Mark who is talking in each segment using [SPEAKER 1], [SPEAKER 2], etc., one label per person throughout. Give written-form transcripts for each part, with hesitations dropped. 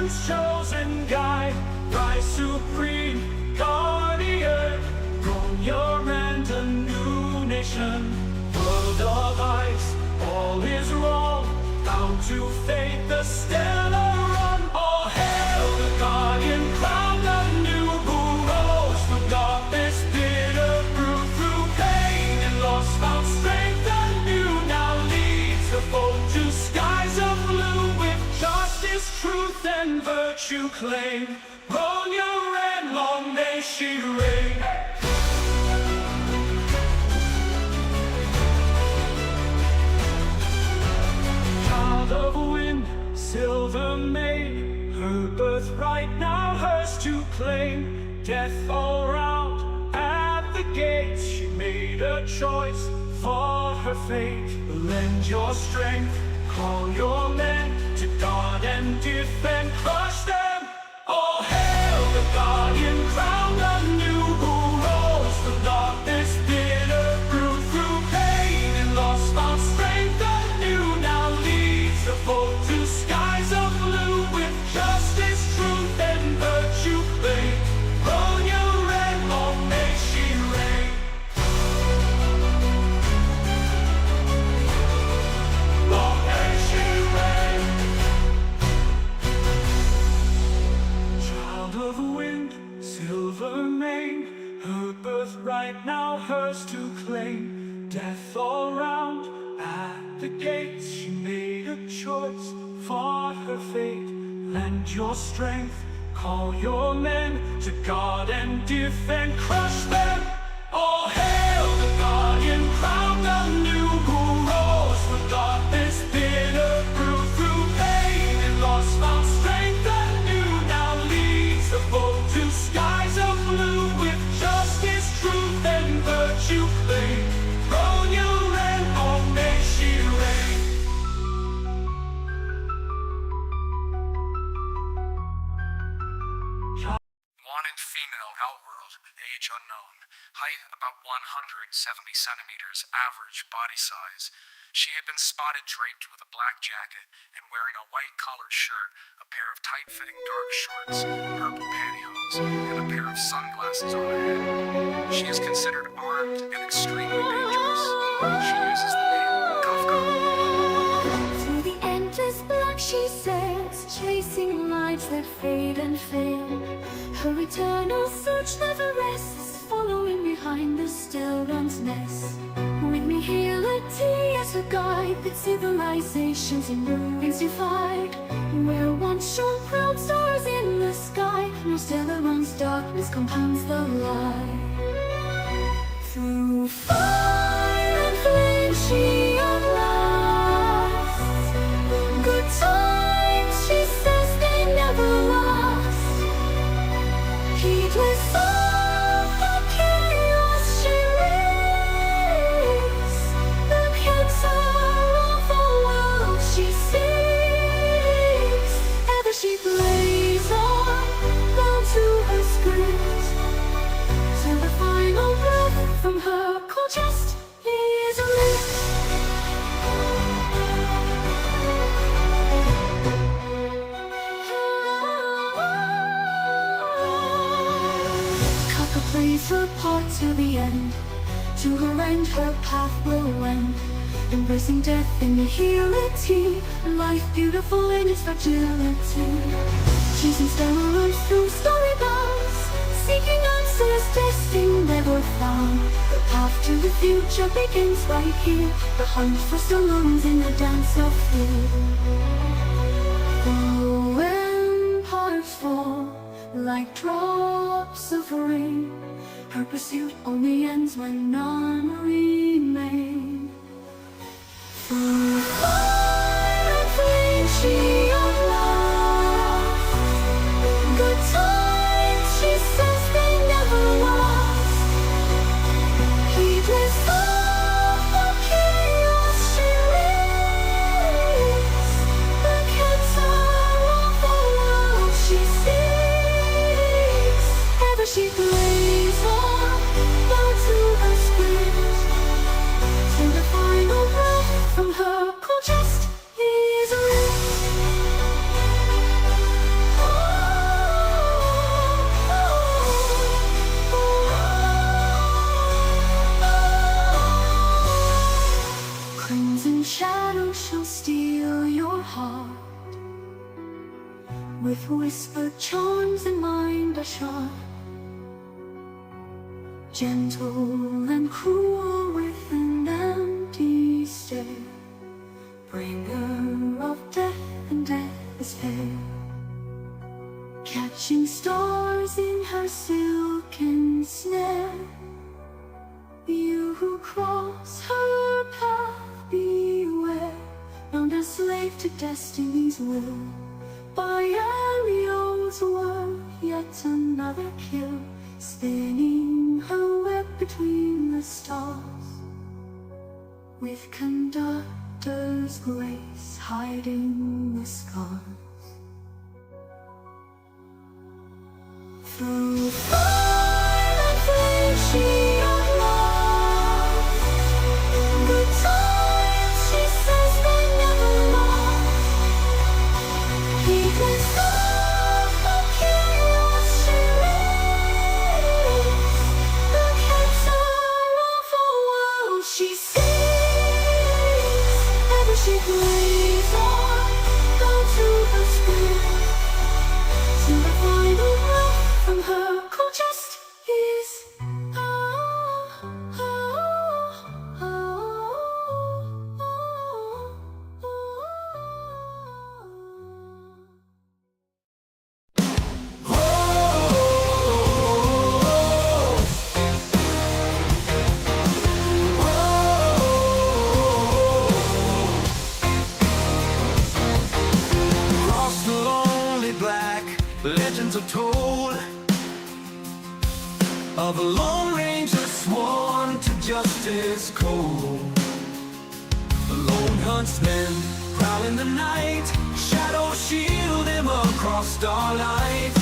[SPEAKER 1] heaven's chosen guide, rise supreme, guardian, grown your and a new nation. World of ice, all is wrong, bound to fate, the stellar run. All hail the guardian, crowned anew, who rose from darkness, bitter brew through pain and loss, found strength anew, now leads the foe to skies of blue, with justice, truth, and virtue claim. Roll your and long may she reign. Child of wind, silver maid, her birthright now hers to claim. Death all round at the gates, she made a choice, fought her fate. Lend your strength, call your men to guard and defend, crush them. All hail the guardian, crowned anew, who rose from darkness, bitter brew through pain and loss, found strength anew, now leads the foe to skies of blue, with justice, truth, and virtue claim. Roll your red, long may she reign. Long may she reign. Child of wind, silver mane, her birthright now hers to claim. Death all round at the gates, she made a choice, fought her fate. Lend your strength, call your men to guard and defend, crush them. All hail the guardian, crowned anew, who rose from darkness, bitter brew through pain and loss, found strength anew, now leads the foe to skies of blue, with justice, truth, and virtue claim. Roll your and long may she reign.
[SPEAKER 2] Wanted female, outworld, age unknown, height about 170 centimeters, average body size. She had been spotted draped with a black jacket and wearing a white collared shirt, a pair of tight-fitting dark shorts, purple pantyhose, and a pair of sunglasses on her head. She is considered armed and extremely dangerous. She uses the name Cobheran.
[SPEAKER 3] Through the endless black she sails, chasing lights that fade and fail. Her eternal search never rests, following behind the still runs nest. With nihility as a guide, that civilizations in ruins defied. Where once shone proud stars in the sky, now stellar runs darkness compounds the light. Through fire and flame she outlasts. Good times she says they never last. Heedless of the chaos she reigns, the cancer of the world she sees. Ever she plays on, bound to her script, till the final breath from her cold chest is a lift. Copper plays her part till the end. To her end, her path will wend. Embracing death in nihility, life beautiful in its fragility. Chasing stellar runs through story bounds, seeking answers, testing never found. The path to the future begins right here. The hunt for saloons in the dance of fear. Oh, when parts fall like drops of rain, her pursuit only ends when none remain. Through fire and flame she outlasts. Good times she says they never last. Heedless of the chaos she reigns, the cancer of the world she sees. Ever she plays on, bound to her spirit, shadow shall steal your heart, with whispered charms in mind are sharp, gentle and cruel with an empty stare, bringer of death and despair, catching stars in her silken snare. You who cross her path, beware, bound a slave to destiny's will, by Ariel's word, yet another kill, spinning her web between the stars, with conductor's grace hiding the scars. Through fire and flame she unlocked, good times she says they never lost, heedless of the chaos she lives, the cancer of a world she sees. Ever she plays on, down to her spirit, till the final breath from her cold chest is
[SPEAKER 1] Across the lonely black, legends are told of a lone ranger sworn to justice cold. The lone huntsman prowling the night, shadows shield him across starlight,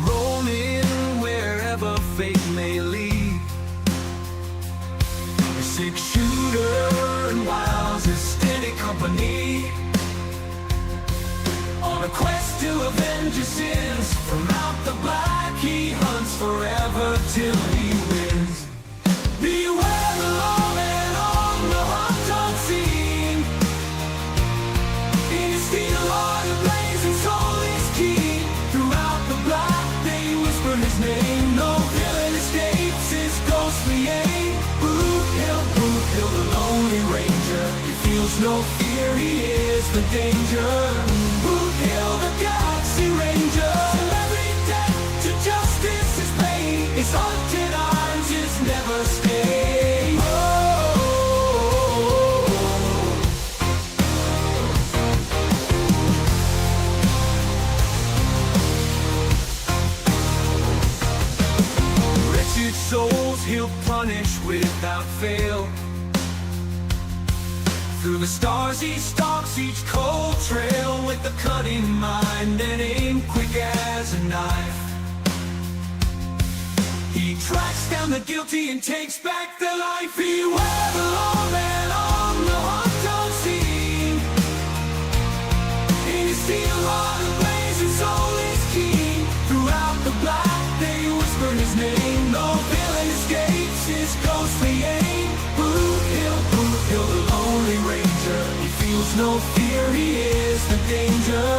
[SPEAKER 1] roaming wherever fate may lead. The six-shooter and Wiles is steady company, on a quest to avenge his sins. From out the black he hunts forever till he wins. Beware the lawman on the hunt unseen, in his steel heart a blazing soul is keen. Throughout the black they whisper his name, no villain escapes his ghostly aim. Boot Hill, the lonely ranger, he feels no fear, he is the danger. Boot Hill, the galaxy ranger, till every debt to justice is paid, his haunted arms, his never stay. Wretched souls he'll punish without fail. Through the stars he stalks each cold trail, with a cunning mind and aim quick as a knife. He tracks down the guilty and takes back their life. Beware the lawman on the hunt unseen, in his steel heart a blazing soul is keen. Throughout the black they whisper his name, no villain escapes his ghostly aim. Boot Hill, the lonely ranger, he feels no fear, he is the danger.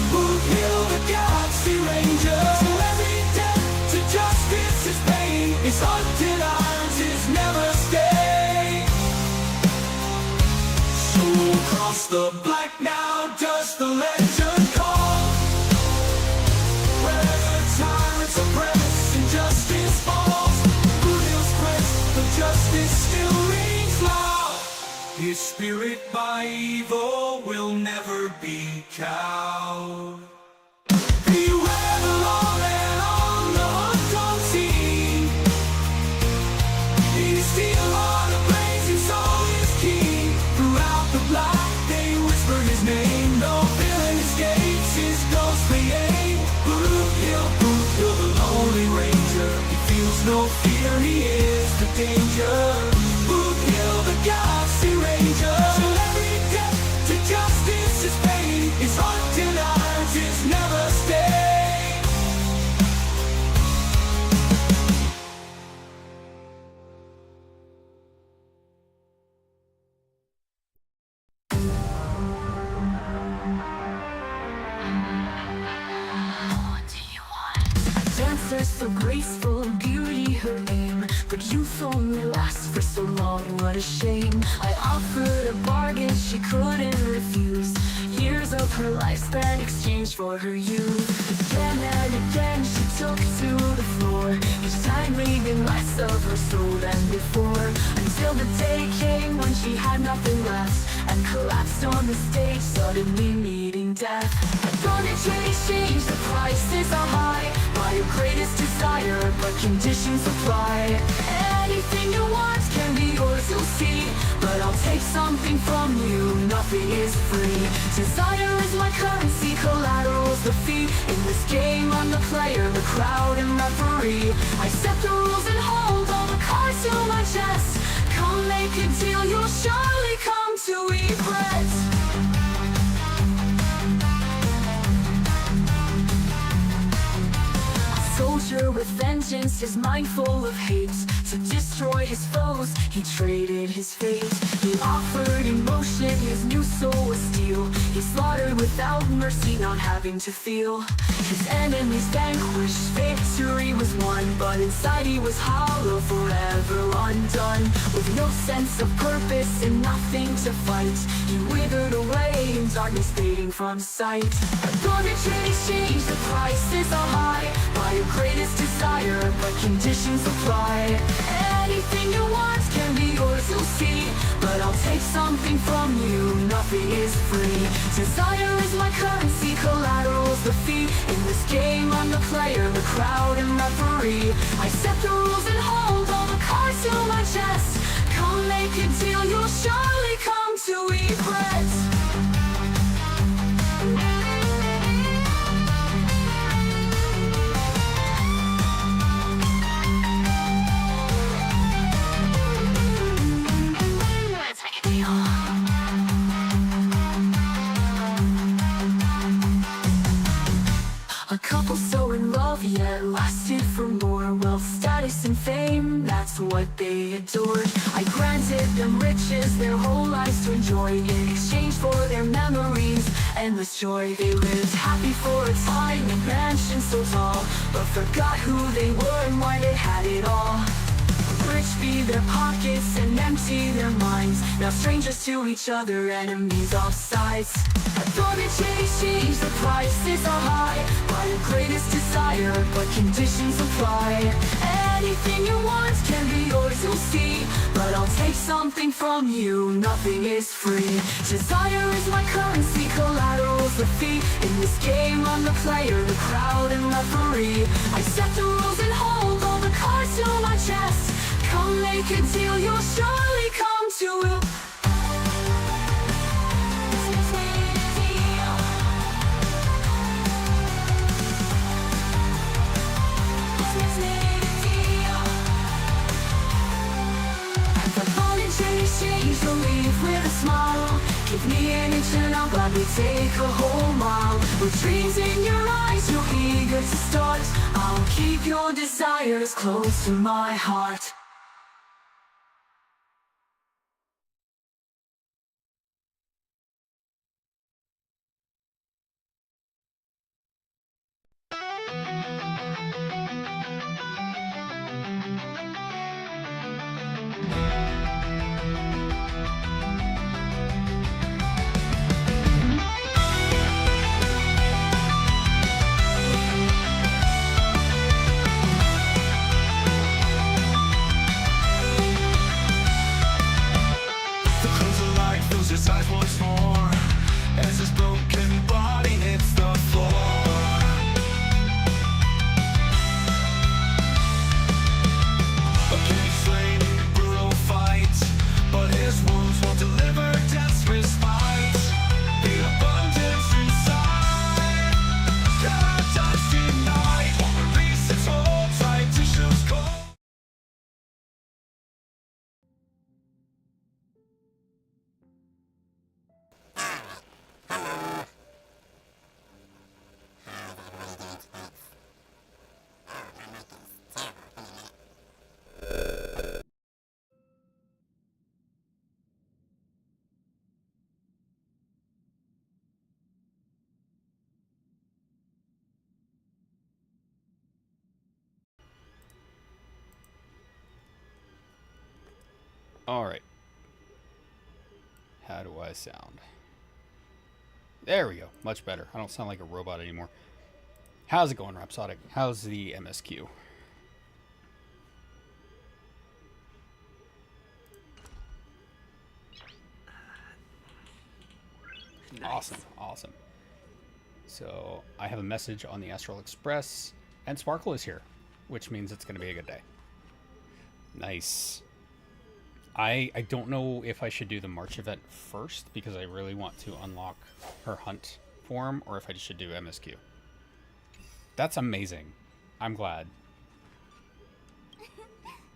[SPEAKER 1] Boot Hill, the galaxy ranger, till every debt to justice is paid, his haunted arms, his never stay. So across the black now does the legend call, where the tyrants oppress and justice falls. Boot Hill's quest for justice still rings loud, his spirit by evil will never be cowed. Beware the lawman on the hunt unseen, in his steel heart a blazing soul is keen. Throughout the black they whisper his name, no villain escapes his ghostly aim. Boot Hill, the lonely ranger, he feels no fear, he is the danger. Boot Hill, the galaxy ranger, till every debt to justice is paid, his haunted arms, his never stay.
[SPEAKER 3] But youth only lasts for so long, what a shame. I offered a bargain she couldn't refuse. Years of her lifespan exchanged for her youth. Again and again she took to the floor, each time leaving less of her soul than before. Until the day came when she had nothing left and collapsed on the stage, suddenly meeting death. Upon a trade exchange, the prices are high. Buy your greatest desire, but conditions apply. Anything you want can be yours, you'll see. But I'll take something from you, nothing is free. Desire is my currency, collateral's the fee. In this game I'm the player, the crowd and referee. I set the rules and hold all the cards to my chest. Come make a deal, you'll surely come to regret. Soldier with vengeance, his mind full of hate. To destroy his foes, he traded his fate. He offered emotion, his new soul was steel. He slaughtered without mercy, not having to feel. His enemies vanquished, victory was won. But inside he was hollow, forever undone. With no sense of purpose and nothing to fight, he withered away in darkness, fading from sight. Upon a trade exchange, the prices are high. Buy your greatest desire, but conditions apply. Anything you want can be yours, you'll see. But I'll take something from you, nothing is free. Desire is my currency, collateral's the fee. In this game I'm the player, the crowd and referee. I set the rules and hold all the cards to my chest. Come make a deal, you'll surely come to regret. A couple so in love yet lasted for more. Wealth, status and fame, that's what they adored. I granted them riches, their whole lives to enjoy. In exchange for their memories, endless joy. They lived happy for a time in mansions so tall, but forgot who they were and why they had it all. Rich be their pockets and empty their minds. Now strangers to each other, enemies of sides. Upon a trade exchange, the prices are high. Buy your greatest desire, but conditions apply. Anything you want can be yours, you'll see. But I'll take something from you, nothing is free. Desire is my currency, collateral's the fee. In this game I'm the player, the crowd and referee. I set the rules and hold all the cards to my chest. Come make a deal, you'll surely come to it. Exchange, you'll leave with a smile. Give me an inch and I'll gladly take a whole mile. With dreams in your eyes, you're eager to start. I'll keep your desires close to my heart.
[SPEAKER 4] Alright. How do I sound? There we go. Much better. I don't sound like a robot anymore. How's it going, Rhapsodic? How's the MSQ? Nice. Awesome, awesome. So, I have a message on the Astral Express, and Sparkle is here, which means it's going to be a good day. Nice. I don't know if I should do the March event first, because I really want to unlock her hunt form, or if I should do MSQ. That's amazing. I'm glad.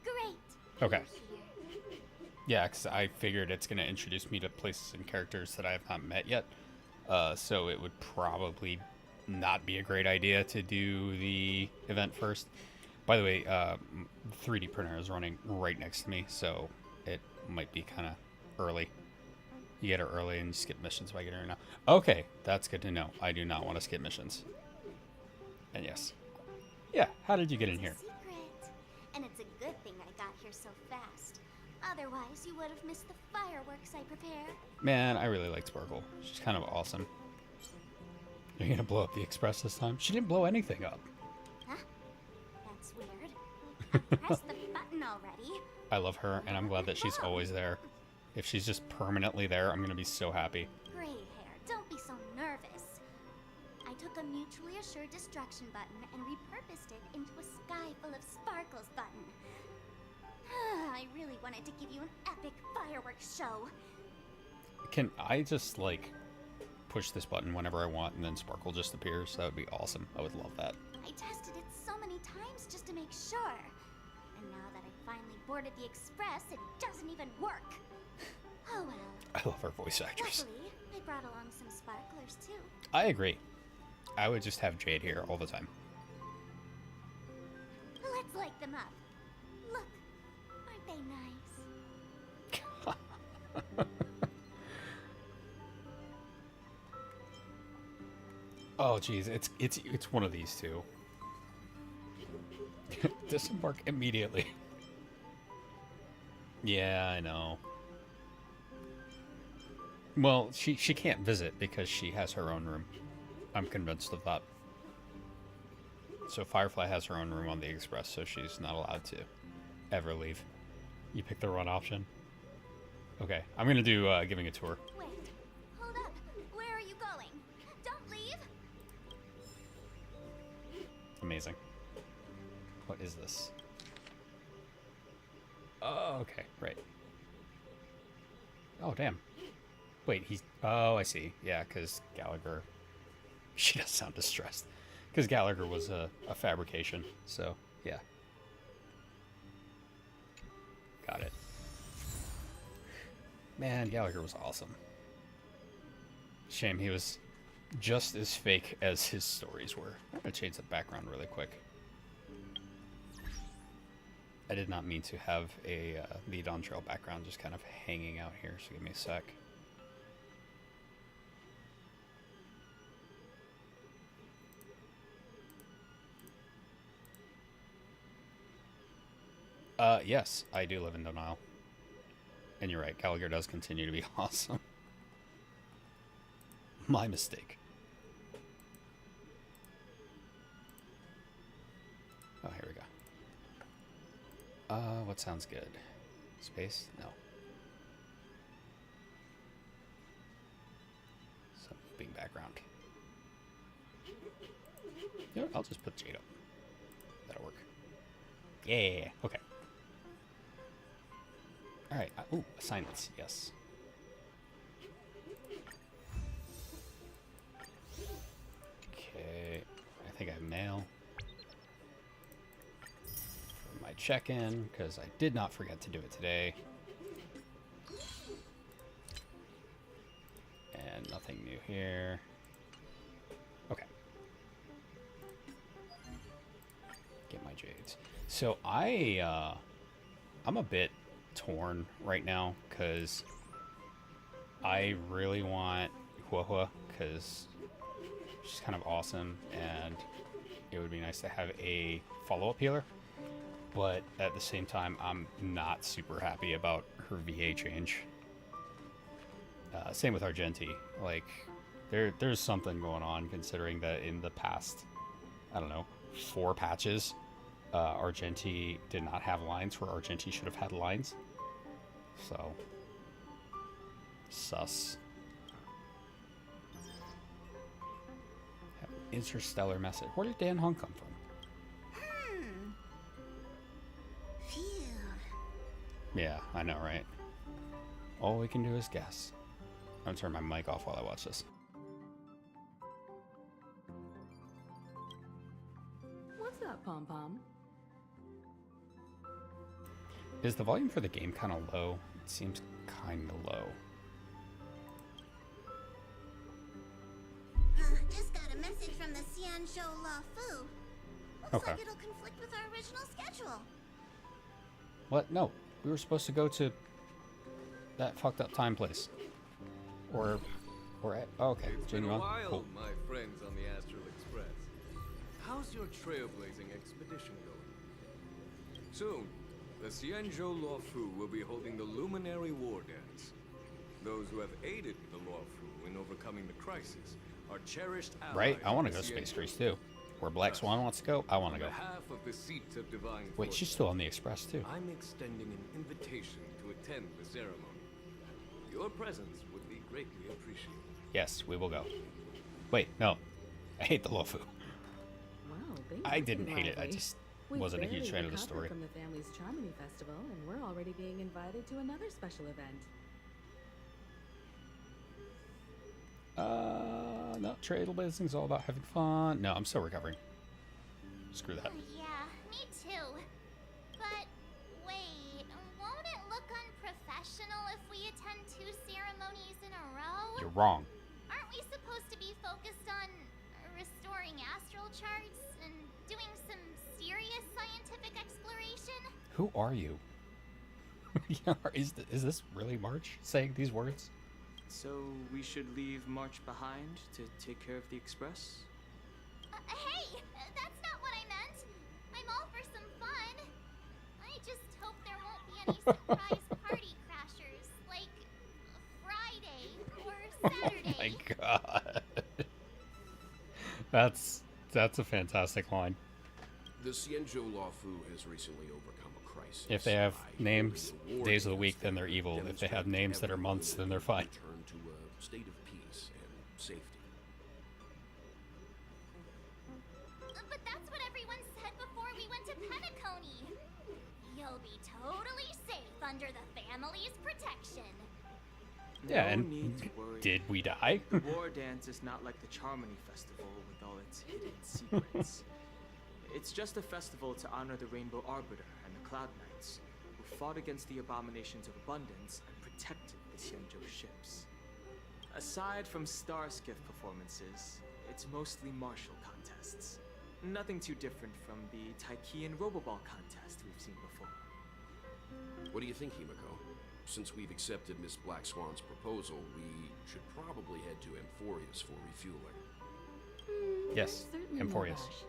[SPEAKER 3] Great.
[SPEAKER 4] Okay. Yeah, because I figured it's going to introduce me to places and characters that I have not met yet. So it would probably not be a great idea to do the event first. By the way, the 3D printer is running right next to me, so it might be kind of early. You get it early and you skip missions by getting it now. Okay, that's good to know. I do not want to skip missions. And yes. Yeah, how did you get in here?
[SPEAKER 5] Secret. And it's a good thing I got here so fast. Otherwise, you would have missed the fireworks I prepared.
[SPEAKER 4] Man, I really like Sparkle. She's kind of awesome. You're gonna blow up the Express this time? She didn't blow anything up.
[SPEAKER 5] Huh? That's weird. I pressed the button already.
[SPEAKER 4] I love her, and I'm glad that she's always there. If she's just permanently there, I'm gonna be so happy.
[SPEAKER 5] Gray hair, don't be so nervous. I took a mutually assured destruction button and repurposed it into a sky full of sparkles button. I really wanted to give you an epic fireworks show.
[SPEAKER 4] Can I just, like, push this button whenever I want and then Sparkle just appears? That would be awesome. I would love that.
[SPEAKER 5] I tested it so many times just to make sure. And now that I finally boarded the Express, it doesn't even work. Oh well.
[SPEAKER 4] I love her voice actress.
[SPEAKER 5] Luckily, I brought along some sparklers too.
[SPEAKER 4] I agree. I would just have Jade here all the time.
[SPEAKER 5] Let's light them up. Look, aren't they nice?
[SPEAKER 4] Oh, geez, it's one of these two. Disembark immediately. Yeah, I know. Well, she can't visit because she has her own room. I'm convinced of that. So Firefly has her own room on the Express, so she's not allowed to ever leave. You picked the wrong option. Okay, I'm gonna do giving a tour.
[SPEAKER 5] Wait, hold up. Where are you going? Don't leave.
[SPEAKER 4] Amazing. What is this? Oh, okay, right. Oh, damn. Wait, he's... Oh, I see. Yeah, because Gallagher... She does sound distressed. Because Gallagher was a fabrication, so, yeah. Got it. Man, Gallagher was awesome. Shame he was just as fake as his stories were. I'm going to change the background really quick. I did not mean to have a lead on trail background just kind of hanging out here, so give me a sec. Yes, I do live in denial. And you're right, Gallagher does continue to be awesome. My mistake. Oh, here we go. What sounds good? Space? No. Some moving background. You know what? I'll just put Jade up. That'll work. Yeah, okay. Alright, ooh, assignments, yes. Okay, I think I have mail. For my check-in, because I did not forget to do it today. And nothing new here. Okay. Get my jades. So I'm a bit torn right now because I really want Huahua because she's kind of awesome and it would be nice to have a follow-up healer, but at the same time I'm not super happy about her VA change. Same with Argenti. Like, there's something going on, considering that in the past, I don't know, 4 patches, Argenti did not have lines where Argenti should have had lines. So, sus. Interstellar message. Where did Dan Hung come from?
[SPEAKER 5] Phew.
[SPEAKER 4] Yeah, I know, right? All we can do is guess. I'm gonna turn my mic off while I watch this.
[SPEAKER 6] What's up, Pom Pom?
[SPEAKER 4] Is the volume for the game kind of low? It seems kind of low.
[SPEAKER 5] Just got a message from the Xianzhou La Fu. Looks
[SPEAKER 4] Okay.
[SPEAKER 5] like it'll conflict with our original schedule.
[SPEAKER 4] What? No. We were supposed to go to that fucked up time place. Or at... Oh, okay.
[SPEAKER 7] It's been a
[SPEAKER 4] Genuine?
[SPEAKER 7] while,
[SPEAKER 4] Cool.
[SPEAKER 7] my friends on the Astral Express. How's your trailblazing expedition going? Soon, the Xianzhou Law Fu will be holding the Luminary War Dance. Those who have aided the Law Fu in overcoming the crisis are cherished allies.
[SPEAKER 4] Right? I want to
[SPEAKER 7] of
[SPEAKER 4] go
[SPEAKER 7] the
[SPEAKER 4] Space
[SPEAKER 7] Xianzhou.
[SPEAKER 4] Race too. Where Black Swan wants to go, I want to
[SPEAKER 7] On
[SPEAKER 4] go.
[SPEAKER 7] behalf of the seat of divine
[SPEAKER 4] Wait, she's
[SPEAKER 7] fortune,
[SPEAKER 4] still on the Express too.
[SPEAKER 7] I'm extending an invitation to attend the ceremony. Your presence would be greatly appreciated.
[SPEAKER 4] Yes, we will go. Wait, no. I hate the Lofu.
[SPEAKER 6] Wow, things
[SPEAKER 4] I
[SPEAKER 6] are
[SPEAKER 4] didn't
[SPEAKER 6] getting
[SPEAKER 4] hate it. I
[SPEAKER 6] lively.
[SPEAKER 4] just
[SPEAKER 6] We
[SPEAKER 4] wasn't a huge
[SPEAKER 6] barely
[SPEAKER 4] fan of the
[SPEAKER 6] recovered
[SPEAKER 4] story.
[SPEAKER 6] from the family's Charmony Festival, and we're already being invited to another special event.
[SPEAKER 4] No, trailblazing's all about having fun. No, I'm still recovering. Screw that.
[SPEAKER 5] Yeah, me too. But wait, won't it look unprofessional if we attend 2 ceremonies in a row?
[SPEAKER 4] You're wrong.
[SPEAKER 5] Aren't we supposed to be focused on restoring astral charts and doing some serious scientific exploration?
[SPEAKER 4] Who are you? is this really March saying these words?
[SPEAKER 8] So we should leave March behind to take care of the Express?
[SPEAKER 5] Hey, that's not what I meant. I'm all for some fun. I just hope there won't be any surprise party crashers, like Friday or Saturday.
[SPEAKER 4] My God. That's a fantastic line.
[SPEAKER 9] The Xianzhou Law Fu has recently overcome a crisis.
[SPEAKER 4] If they have
[SPEAKER 9] by
[SPEAKER 4] names
[SPEAKER 9] holding a war
[SPEAKER 4] days of the
[SPEAKER 9] dance
[SPEAKER 4] week, then
[SPEAKER 9] that
[SPEAKER 4] they're evil. If they have
[SPEAKER 9] demonstrates
[SPEAKER 4] names that are
[SPEAKER 9] everyone
[SPEAKER 4] months, then they're
[SPEAKER 9] will
[SPEAKER 4] fine.
[SPEAKER 9] Return to a state of peace and safety.
[SPEAKER 5] But that's what everyone said before we went to Penacony. You'll be totally safe under the family's protection.
[SPEAKER 4] Yeah,
[SPEAKER 8] No
[SPEAKER 4] and
[SPEAKER 8] need to worry.
[SPEAKER 4] did we die?
[SPEAKER 8] The War Dance is not like the Charmony Festival with all its hidden secrets. It's just a festival to honor the Rainbow Arbiter and the Cloud Knights, who fought against the abominations of abundance and protected the Xianzhou ships. Aside from star skiff performances, it's mostly martial contests. Nothing too different from the Taiki and Roboball contest we've seen before.
[SPEAKER 9] What do you think, Himiko? Since we've accepted Miss Black Swan's proposal, we should probably head to Amphorius for refueling.
[SPEAKER 4] Yes,
[SPEAKER 6] Certainly no
[SPEAKER 4] Amphorius.
[SPEAKER 6] rush.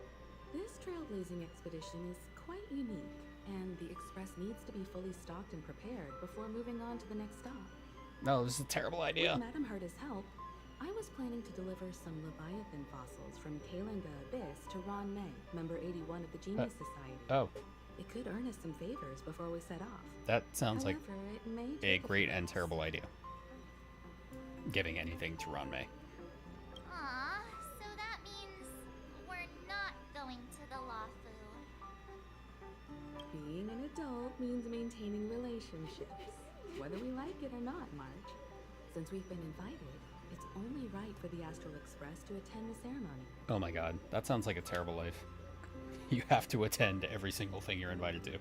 [SPEAKER 6] This trailblazing expedition is quite unique, and the Express needs to be fully stocked and prepared before moving on to the next stop.
[SPEAKER 4] No, this is a terrible idea.
[SPEAKER 6] With Madame Herta's help, I was planning to deliver some Leviathan fossils from Kalinga Abyss to Ron May, member 81 of the Genius Society.
[SPEAKER 4] Oh,
[SPEAKER 6] It could earn us some favors before we set off.
[SPEAKER 4] that sounds like
[SPEAKER 6] However, it may
[SPEAKER 4] a
[SPEAKER 6] take few
[SPEAKER 4] great and
[SPEAKER 6] months.
[SPEAKER 4] terrible idea. Giving anything to Ron May.
[SPEAKER 5] Aw, so that means we're not going to the Lafu.
[SPEAKER 6] Being an adult means maintaining relationships, whether we like it or not, Marge. Since we've been invited, it's only right for the Astral Express to attend the ceremony.
[SPEAKER 4] Oh my God, that sounds like a terrible life. You have to attend every single thing you're invited to.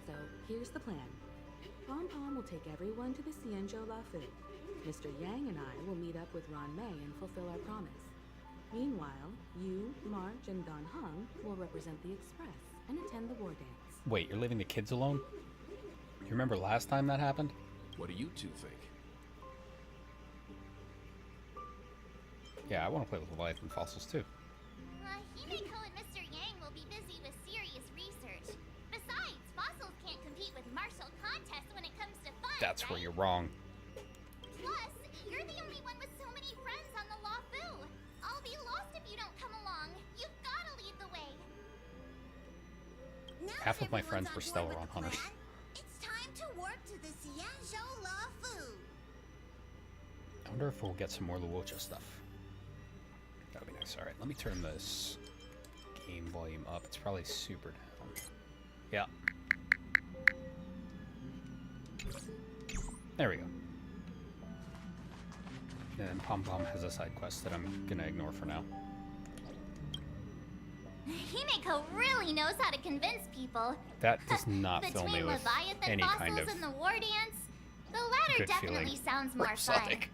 [SPEAKER 6] So here's the plan. Pom Pom will take everyone to the Xianzhou La Fu. Mr. Yang and I will meet up with Ron May and fulfill our promise. Meanwhile, you, Marge, and Don Hung will represent the Express and attend the war dance.
[SPEAKER 4] Wait, you're leaving the kids alone? You remember last time that happened?
[SPEAKER 9] What do you two think?
[SPEAKER 4] Yeah, I want to play with Leviathan fossils too.
[SPEAKER 5] Himeko and Mr. Yang will be busy with serious research. Besides, fossils can't compete with martial contests when it comes to fun.
[SPEAKER 4] that's where you're wrong.
[SPEAKER 5] Plus, you're the only one with so many friends on the Lafu. I'll be lost if you don't come along. You've gotta lead the way.
[SPEAKER 3] Now
[SPEAKER 4] Half
[SPEAKER 3] that
[SPEAKER 4] of my
[SPEAKER 3] everyone's
[SPEAKER 4] friends were
[SPEAKER 3] on board
[SPEAKER 4] Stellaron
[SPEAKER 3] with the
[SPEAKER 4] hunters.
[SPEAKER 3] plan, it's time to work to the Xianzhou Lafu.
[SPEAKER 4] I wonder if we'll get some more Luocha stuff. That would be nice. Alright, let me turn this game volume up. It's probably super down. Yeah. There we go. And then Pom Pom has a side quest that I'm gonna ignore for now.
[SPEAKER 5] Himeko really knows how to convince people.
[SPEAKER 4] That does not fill me
[SPEAKER 5] Between
[SPEAKER 4] with
[SPEAKER 5] Leviathan
[SPEAKER 4] any
[SPEAKER 5] fossils
[SPEAKER 4] kind of
[SPEAKER 5] and the war dance, the latter
[SPEAKER 4] good
[SPEAKER 5] definitely
[SPEAKER 4] feeling
[SPEAKER 5] sounds
[SPEAKER 4] for
[SPEAKER 5] more fun.
[SPEAKER 4] Exotic.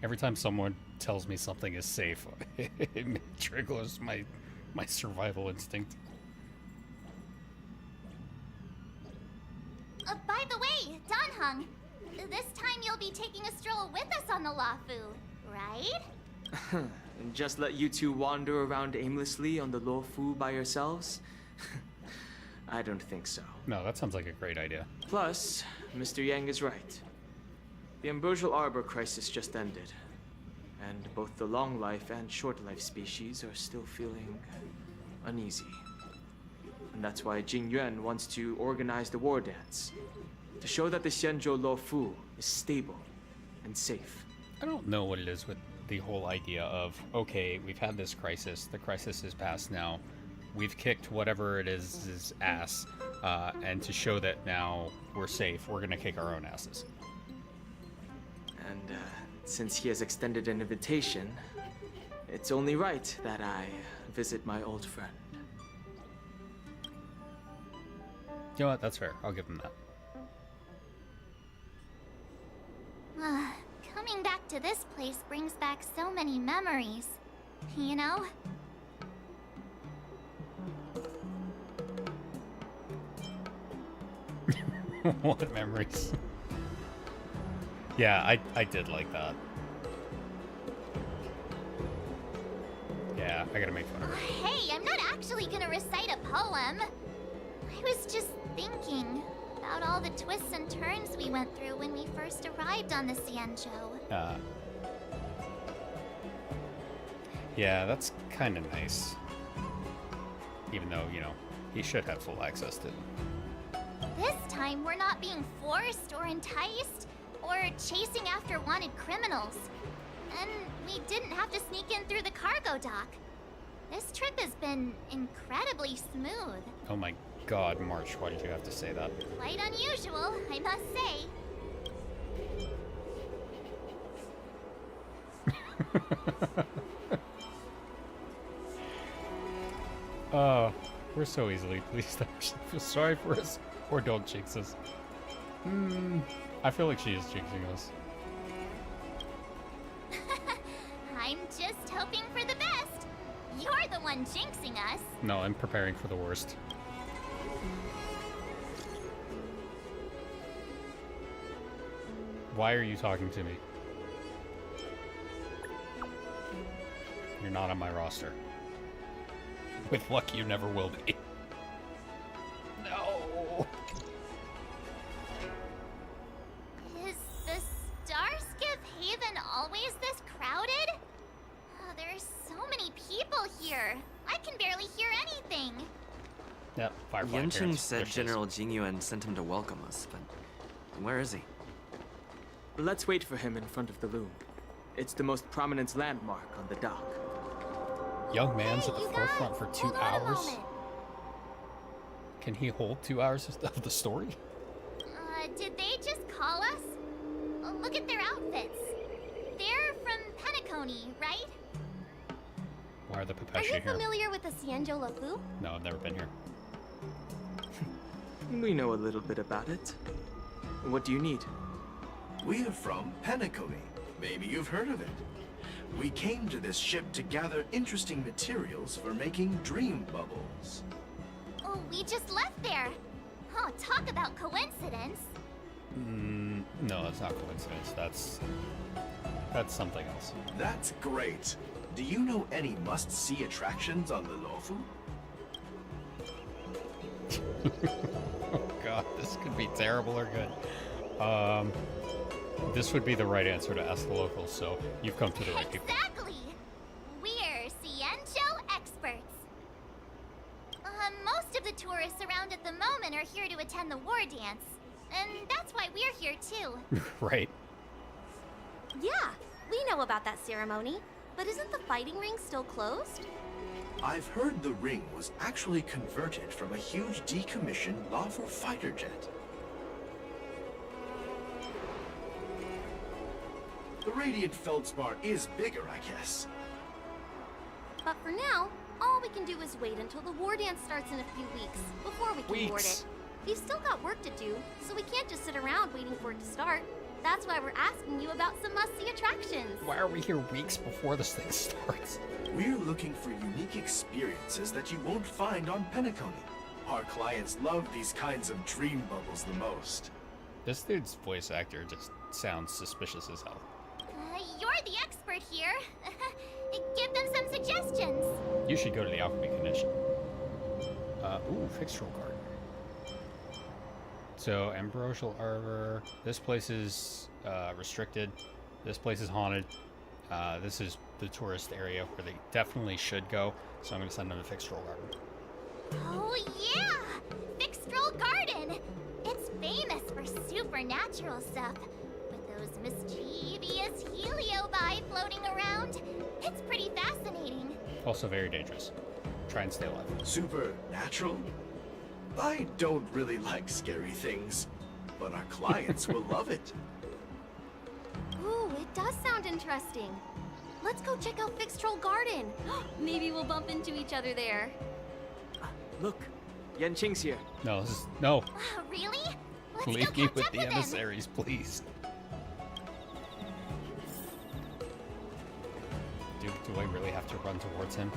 [SPEAKER 4] Every time someone tells me something is safe, it triggers my survival instinct.
[SPEAKER 5] By the way, Danheng, this time you'll be taking a stroll with us on the Lafu, right?
[SPEAKER 8] And just let you two wander around aimlessly on the Luofu by yourselves? I don't think so.
[SPEAKER 4] No, that sounds like a great idea.
[SPEAKER 8] Plus, Mr. Yang is right. The ambrosial arbor crisis just ended, and both the long life and short life species are still feeling uneasy. And that's why Jing Yuan wants to organize the war dance, to show that the Xianzhou Luofu is stable and safe.
[SPEAKER 4] I don't know what it is with the whole idea of, okay, we've had this crisis, the crisis is past now, we've kicked whatever it is ass, and to show that now we're safe, we're gonna kick our own asses.
[SPEAKER 8] And since he has extended an invitation, it's only right that I visit my old friend.
[SPEAKER 4] You know what, that's fair, I'll give him that.
[SPEAKER 5] Coming back to this place brings back so many memories, you know?
[SPEAKER 4] What memories? Yeah, I did like that. Yeah, I gotta make fun of her.
[SPEAKER 5] Hey, I'm not actually gonna recite a poem. I was just thinking about all the twists and turns we went through when we first arrived on the Xianzhou.
[SPEAKER 4] Yeah, that's kind of nice. Even though, you know, he should have full access to them.
[SPEAKER 5] This time, we're not being forced or enticed or chasing after wanted criminals. And we didn't have to sneak in through the cargo dock. This trip has been incredibly smooth.
[SPEAKER 4] Oh my god, March, why did you have to say that?
[SPEAKER 5] Quite unusual, I must say.
[SPEAKER 4] We're so easily pleased. I actually feel sorry for us. Or don't jinx us. I feel like she is jinxing us.
[SPEAKER 5] I'm just hoping for the best. You're the one jinxing us.
[SPEAKER 4] No, I'm preparing for the worst. Why are you talking to me? You're not on my roster. With luck, you never will be. No.
[SPEAKER 5] Is the Starskiff Haven always this crowded? Oh, there's so many people here. I can barely hear anything.
[SPEAKER 4] Yep, Firefly
[SPEAKER 10] Yanqing
[SPEAKER 4] appearance.
[SPEAKER 10] said
[SPEAKER 4] There she is.
[SPEAKER 10] General Jing Yuan sent him to welcome us, but where is he?
[SPEAKER 8] Let's wait for him in front of the loom. It's the most prominent landmark on the dock.
[SPEAKER 4] Young man's
[SPEAKER 5] Hey,
[SPEAKER 4] at the
[SPEAKER 5] you
[SPEAKER 4] forefront
[SPEAKER 5] guys,
[SPEAKER 4] for 2
[SPEAKER 5] hold on a
[SPEAKER 4] hours.
[SPEAKER 5] moment.
[SPEAKER 4] Can he hold 2 hours of the story?
[SPEAKER 5] Did they just call us? Look at their outfits. They're from Penacony, right?
[SPEAKER 4] Why are the
[SPEAKER 5] Are
[SPEAKER 4] Pepeshi
[SPEAKER 5] you
[SPEAKER 4] here?
[SPEAKER 5] familiar with the Xianzhou Lafu?
[SPEAKER 4] No, I've never been here.
[SPEAKER 8] We know a little bit about it. What do you need?
[SPEAKER 11] We're from Penacony. Maybe you've heard of it. We came to this ship to gather interesting materials for making dream bubbles.
[SPEAKER 5] Oh, we just left there. Oh, talk about coincidence.
[SPEAKER 4] No, that's not coincidence. That's something else.
[SPEAKER 11] That's great. Do you know any must-see attractions on the Luofu?
[SPEAKER 4] Oh god, this could be terrible or good. This would be the right answer to ask the locals, so you've come to the right people.
[SPEAKER 5] Exactly! We're Cienjo experts. Most of the tourists around at the moment are here to attend the war dance. And that's why we're here too.
[SPEAKER 4] Right.
[SPEAKER 5] Yeah, we know about that ceremony. But isn't the fighting ring still closed?
[SPEAKER 11] I've heard the ring was actually converted from a huge decommissioned lava fighter jet. The radiant feldspar is bigger, I guess.
[SPEAKER 5] But for now, all we can do is wait until the war dance starts in a few weeks before we can board it. We've still got work to do, so we can't just sit around waiting for it to start. That's why we're asking you about some must-see attractions.
[SPEAKER 4] Why are we here weeks before this thing starts?
[SPEAKER 11] We're looking for unique experiences that you won't find on Penacony. Our clients love these kinds of dream bubbles the most.
[SPEAKER 4] This dude's voice actor just sounds suspicious as hell.
[SPEAKER 5] You're the expert here. Give them some suggestions.
[SPEAKER 4] You should go to the Alchemy Condition. Ooh, Fixtural Garden. So, Ambrosial Arbor. This place is restricted. This place is haunted. This is the tourist area where they definitely should go. So I'm going to send them to Fixtural Garden.
[SPEAKER 5] Oh yeah! Fixtural Garden! It's famous for supernatural stuff. With those mischievous heliobi floating around. It's pretty fascinating.
[SPEAKER 4] Also very dangerous. Try and stay alive.
[SPEAKER 11] Supernatural? I don't really like scary things, but our clients will love it.
[SPEAKER 5] Ooh, it does sound interesting. Let's go check out Fixtural Garden. Maybe we'll bump into each other there.
[SPEAKER 8] Look, Yanqing's here.
[SPEAKER 4] No, this is, no.
[SPEAKER 5] Really? Let's
[SPEAKER 4] Leave
[SPEAKER 5] go
[SPEAKER 4] me
[SPEAKER 5] catch
[SPEAKER 4] with
[SPEAKER 5] up
[SPEAKER 4] the
[SPEAKER 5] with him.
[SPEAKER 4] emissaries, please. Do I really have to run towards him?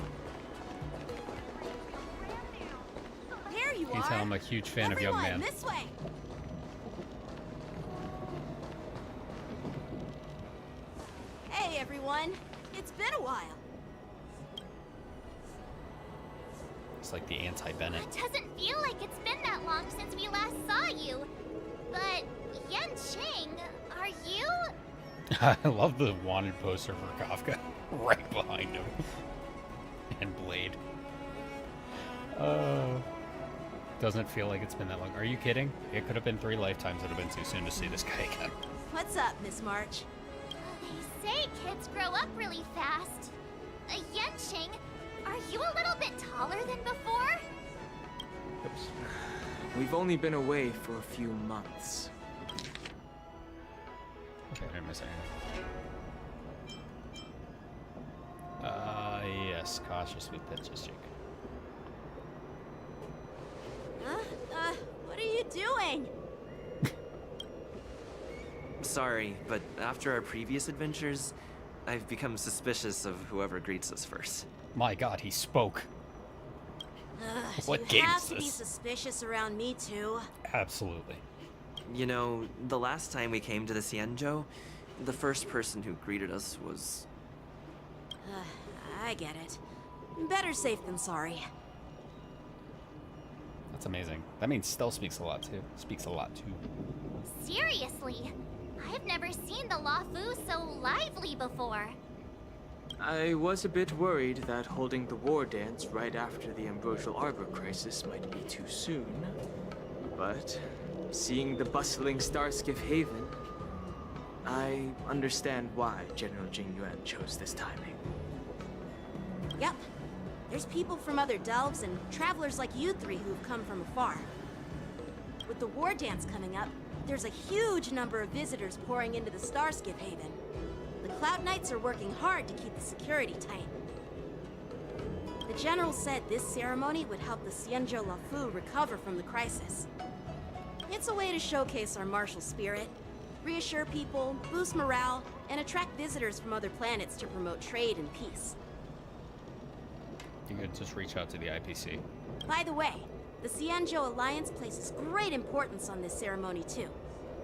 [SPEAKER 3] There you
[SPEAKER 4] Can you
[SPEAKER 3] are.
[SPEAKER 4] tell I'm a huge fan of Young Man?
[SPEAKER 3] This way. Hey everyone, it's been a while.
[SPEAKER 4] It's like the anti-Bennett.
[SPEAKER 5] It doesn't feel like it's been that long since we last saw you. But Yanqing, are you?
[SPEAKER 4] I love the wanted poster for Kafka right behind him. And Blade. Doesn't feel like it's been that long. Are you kidding? It could have been 3 lifetimes. It would have been too soon to see this guy again.
[SPEAKER 3] What's up, Miss March?
[SPEAKER 5] They say kids grow up really fast. Yanqing, are you a little bit taller than before?
[SPEAKER 4] Oops.
[SPEAKER 8] We've only been away for a few months.
[SPEAKER 4] Okay, I didn't miss anything. Yes, cautious with pitches, Jake.
[SPEAKER 3] What are you doing?
[SPEAKER 10] Sorry, but after our previous adventures, I've become suspicious of whoever greets us first.
[SPEAKER 4] My god, he spoke. What
[SPEAKER 3] you
[SPEAKER 4] game
[SPEAKER 3] have
[SPEAKER 4] is
[SPEAKER 3] to be
[SPEAKER 4] this?
[SPEAKER 3] suspicious around me too.
[SPEAKER 4] Absolutely.
[SPEAKER 10] You know, the last time we came to the Cienjo, the first person who greeted us was...
[SPEAKER 3] I get it. Better safe than sorry.
[SPEAKER 4] That's amazing. That means Stell speaks a lot too.
[SPEAKER 5] Seriously, I've never seen the Lafu so lively before.
[SPEAKER 8] I was a bit worried that holding the war dance right after the Ambrosial Arbor crisis might be too soon. But seeing the bustling Starskiff Haven, I understand why General Jing Yuan chose this timing.
[SPEAKER 3] Yep. There's people from other delves and travelers like you three who've come from afar. With the war dance coming up, there's a huge number of visitors pouring into the Starskiff Haven. The Cloud Knights are working hard to keep the security tight. The General said this ceremony would help the Cienjo Lafu recover from the crisis. It's a way to showcase our martial spirit, reassure people, boost morale, and attract visitors from other planets to promote trade and peace.
[SPEAKER 4] You could just reach out to the IPC.
[SPEAKER 3] By the way, the Cienjo Alliance places great importance on this ceremony too.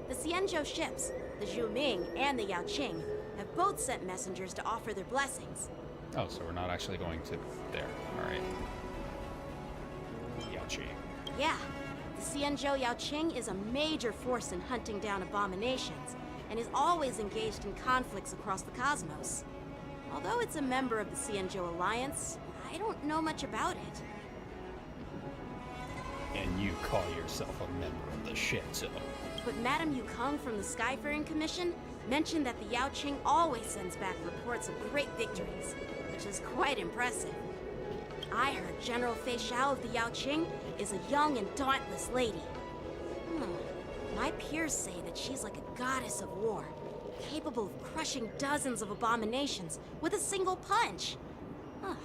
[SPEAKER 3] The Cienjo ships, the Zhu Ming and the Yao Qing, have both sent messengers to offer their blessings.
[SPEAKER 4] Oh, so we're not actually going to there. Alright. Yachi.
[SPEAKER 3] Yeah,
[SPEAKER 12] The Xianzhou Yaoqing is a major force in hunting down abominations, and is always engaged in conflicts across the cosmos. Although it's a member of the Xianzhou Alliance, I don't know much about it.
[SPEAKER 4] And you call yourself a member of the Shenzhou.
[SPEAKER 12] But Madame Yukong from the Skyfaring Commission mentioned that the Yaoqing always sends back reports of great victories, which is quite impressive. I heard General Fei Xiao of the Yaoqing is a young and dauntless lady. My peers say that she's like a goddess of war, capable of crushing dozens of abominations with a single punch. I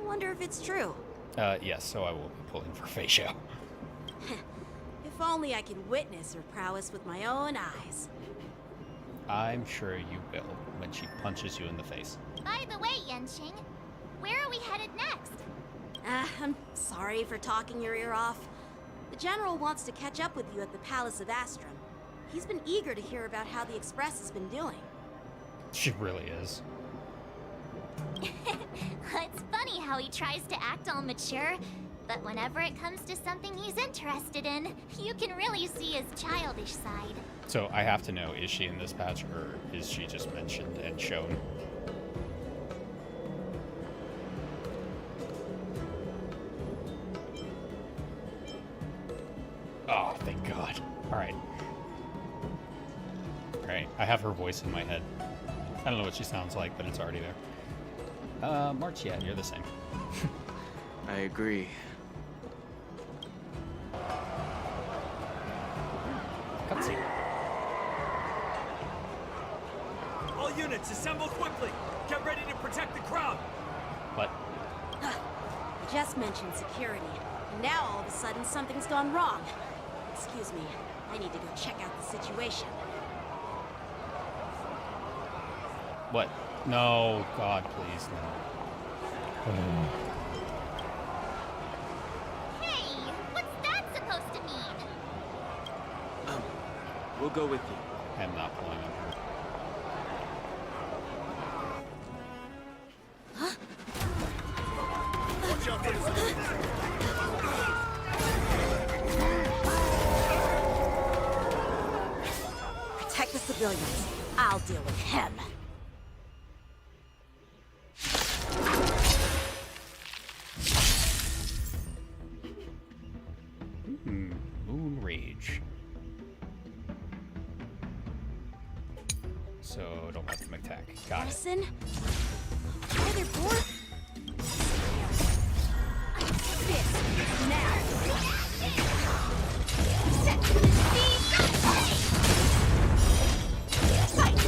[SPEAKER 12] wonder if it's true.
[SPEAKER 4] Yes, so I will be pulling for Fei Xiao.
[SPEAKER 12] If only I could witness her prowess with my own eyes.
[SPEAKER 4] I'm sure you will when she punches you in the face.
[SPEAKER 5] By the way, Yanqing, where are we headed next?
[SPEAKER 12] I'm sorry for talking your ear off. The General wants to catch up with you at the Palace of Astrum. He's been eager to hear about how the Express has been doing.
[SPEAKER 4] She really is.
[SPEAKER 5] It's funny how he tries to act all mature, but whenever it comes to something he's interested in, you can really see his childish side.
[SPEAKER 4] So I have to know, is she in this patch, or is she just mentioned and shown? Oh, thank God. Alright. Alright, I have her voice in my head. I don't know what she sounds like, but it's already there. March, yeah, you're the same.
[SPEAKER 8] I agree.
[SPEAKER 4] Cutscene.
[SPEAKER 1] All units, assemble quickly! Get ready to protect the crowd!
[SPEAKER 4] What?
[SPEAKER 12] I just mentioned security, and now all of a sudden something's gone wrong. Excuse me, I need to go check out the situation.
[SPEAKER 4] What? No, God, please, no.
[SPEAKER 5] Hey, what's that supposed to mean?
[SPEAKER 8] We'll go with you.
[SPEAKER 4] I'm not pulling on her.
[SPEAKER 12] Protect the civilians. I'll deal with him.
[SPEAKER 4] Moon Rage. So don't let them attack. Got it.
[SPEAKER 12] Listen. Why they're bored? This now.
[SPEAKER 5] Set to the speed! Fight!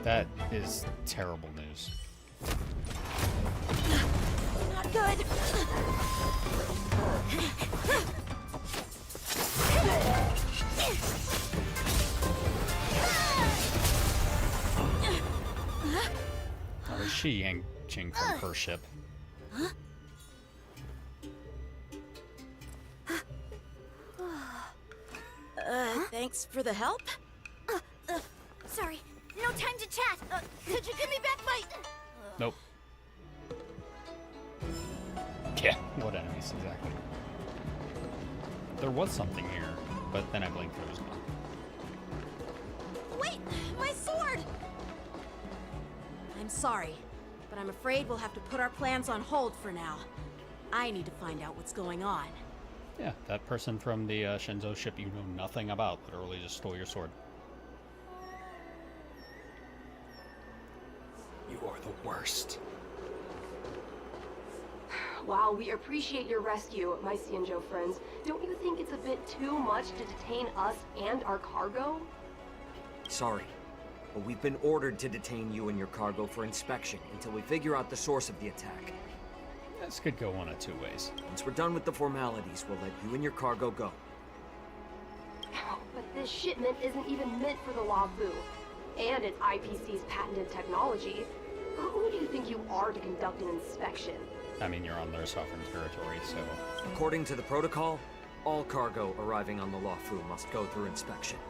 [SPEAKER 4] That is terrible news.
[SPEAKER 12] Not good.
[SPEAKER 4] Oh, is she yanking from her ship?
[SPEAKER 12] Thanks for the help.
[SPEAKER 5] Sorry, no time to chat. Could you give me back my...
[SPEAKER 4] Nope. Yeah, what enemies exactly? There was something here, but then I blinked and it was gone.
[SPEAKER 12] Wait, my sword! I'm sorry, but I'm afraid we'll have to put our plans on hold for now. I need to find out what's going on.
[SPEAKER 4] Yeah, that person from the Shenzhou ship you know nothing about literally just stole your sword. You are the worst.
[SPEAKER 13] While we appreciate your rescue, my Xianzhou friends, don't you think it's a bit too much to detain us and our cargo?
[SPEAKER 14] Sorry, but we've been ordered to detain you and your cargo for inspection until we figure out the source of the attack.
[SPEAKER 4] This could go one of two ways.
[SPEAKER 14] Once we're done with the formalities, we'll let you and your cargo go.
[SPEAKER 13] But this shipment isn't even meant for the Luofu, and it's IPC's patented technology. Who do you think you are to conduct an inspection?
[SPEAKER 4] I mean, you're on their sovereign territory, so...
[SPEAKER 14] According to the protocol, all cargo arriving on the Luofu must go through inspection.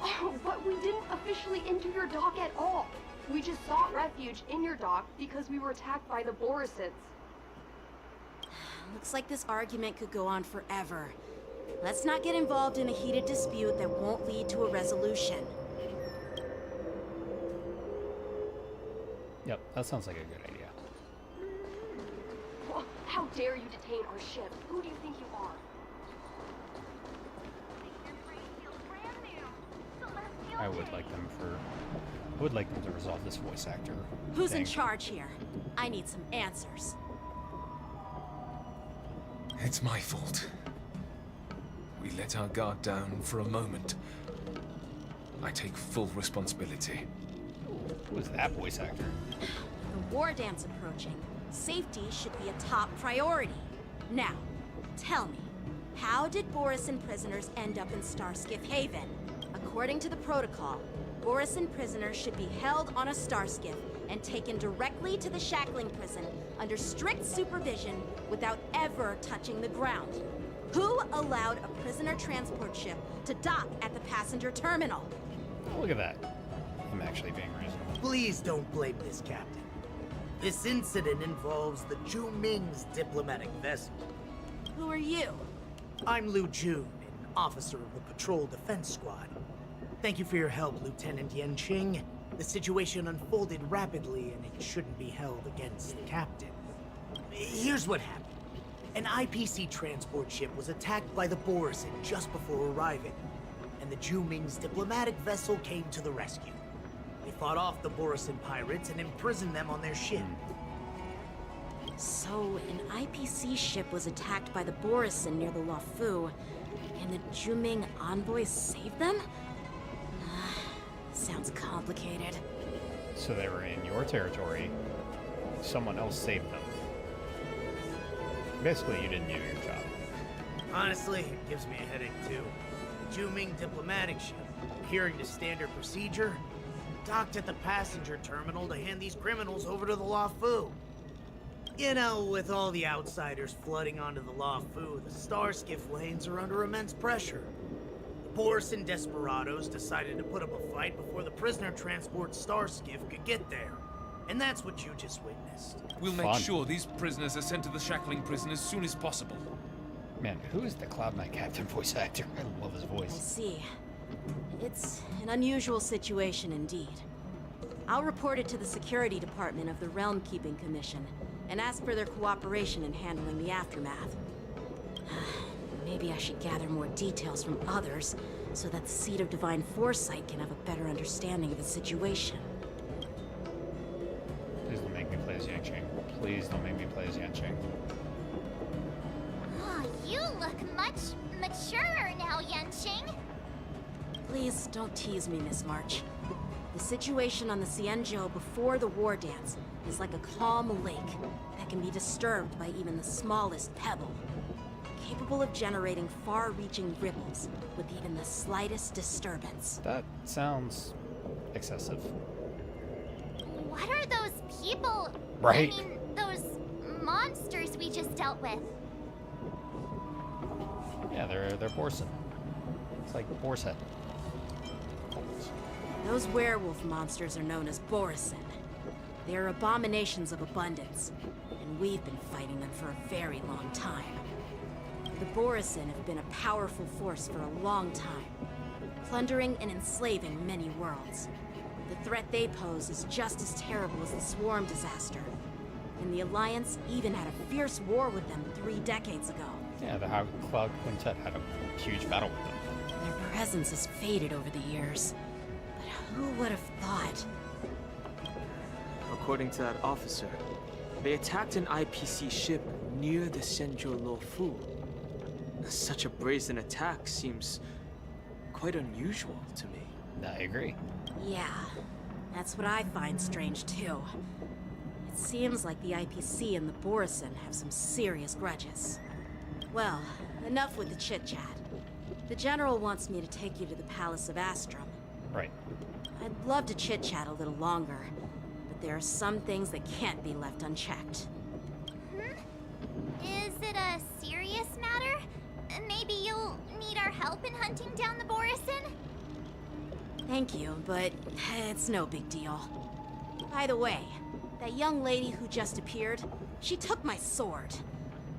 [SPEAKER 13] Oh, but we didn't officially enter your dock at all. We just sought refuge in your dock because we were attacked by the Borisids.
[SPEAKER 12] Looks like this argument could go on forever. Let's not get involved in a heated dispute that won't lead to a resolution.
[SPEAKER 4] Yep, that sounds like a good idea.
[SPEAKER 13] Well, how dare you detain our ship? Who do you think you are?
[SPEAKER 4] I would like them to resolve this voice actor
[SPEAKER 12] Who's
[SPEAKER 4] thing.
[SPEAKER 12] in charge here? I need some answers.
[SPEAKER 15] It's my fault. We let our guard down for a moment. I take full responsibility.
[SPEAKER 4] Who is that voice actor?
[SPEAKER 12] The war dance approaching. Safety should be a top priority. Now, tell me, how did Borison prisoners end up in Starskiff Haven? According to the protocol, Borison prisoners should be held on a Starskiff and taken directly to the shackling prison under strict supervision without ever touching the ground. Who allowed a prisoner transport ship to dock at the passenger terminal?
[SPEAKER 4] Look at that. I'm actually being reasonable.
[SPEAKER 16] Please don't blame this, Captain. This incident involves the Ju Ming's diplomatic vessel.
[SPEAKER 12] Who are you?
[SPEAKER 16] I'm Liu Jun, an officer of the Patrol Defense Squad. Thank you for your help, Lieutenant Yanqing. The situation unfolded rapidly, and it shouldn't be held against the captain. Here's what happened. An IPC transport ship was attacked by the Borison just before arriving, and the Ju Ming's diplomatic vessel came to the rescue. They fought off the Borison pirates and imprisoned them on their ship.
[SPEAKER 12] So, an IPC ship was attacked by the Borison near the Luofu, and the Juming envoys saved them? Sounds complicated.
[SPEAKER 4] So they were in your territory. Someone else saved them. Basically, you didn't do your job.
[SPEAKER 16] Honestly, it gives me a headache too. Ju Ming diplomatic ship, adhering to standard procedure, docked at the passenger terminal to hand these criminals over to the Luofu. You know, with all the outsiders flooding onto the Luofu, the Starskiff lanes are under immense pressure. The Borison desperados decided to put up a fight before the prisoner transport Starskiff could get there. And that's what you just witnessed.
[SPEAKER 15] We'll make sure these prisoners are sent to the shackling prison as soon as possible.
[SPEAKER 4] Man, who is the Cloud Knight Captain voice actor? I love his
[SPEAKER 12] I
[SPEAKER 4] voice.
[SPEAKER 12] see. It's an unusual situation indeed. I'll report it to the security department of the Realm Keeping Commission and ask for their cooperation in handling the aftermath. Maybe I should gather more details from others so that the Seed of Divine Foresight can have a better understanding of the situation.
[SPEAKER 4] Please don't make me play as Yanqing. Please don't make me play as Yanqing.
[SPEAKER 5] Oh, you look much maturer now, Yanqing.
[SPEAKER 12] Please don't tease me, Miss March. The situation on the Xianzhou before the war dance is like a calm lake that can be disturbed by even the smallest pebble, capable of generating far-reaching ripples with even the slightest disturbance.
[SPEAKER 4] That sounds excessive.
[SPEAKER 5] What are those people?
[SPEAKER 4] Right.
[SPEAKER 5] I mean, those monsters we just dealt with.
[SPEAKER 4] Yeah, they're Borson. It's like Boar's Head.
[SPEAKER 12] Those werewolf monsters are known as Borison. They are abominations of abundance, and we've been fighting them for a very long time. The Borison have been a powerful force for a long time, plundering and enslaving many worlds. The threat they pose is just as terrible as the Swarm disaster, and the Alliance even had a fierce war with them 3 decades ago.
[SPEAKER 4] Yeah, the Cloud Quintet had a huge battle with them.
[SPEAKER 12] Their presence has faded over the years, but who would have thought?
[SPEAKER 8] According to that officer, they attacked an IPC ship near the Xianzhou Luofu. Such a brazen attack seems quite unusual to me.
[SPEAKER 4] I agree.
[SPEAKER 12] Yeah, that's what I find strange too. It seems like the IPC and the Borison have some serious grudges. Well, enough with the chit-chat. The General wants me to take you to the Palace of Astrum.
[SPEAKER 4] Right.
[SPEAKER 12] I'd love to chit-chat a little longer, but there are some things that can't be left unchecked.
[SPEAKER 5] Is it a serious matter? Maybe you'll need our help in hunting down the Borison?
[SPEAKER 12] Thank you, but it's no big deal. By the way, that young lady who just appeared, she took my sword.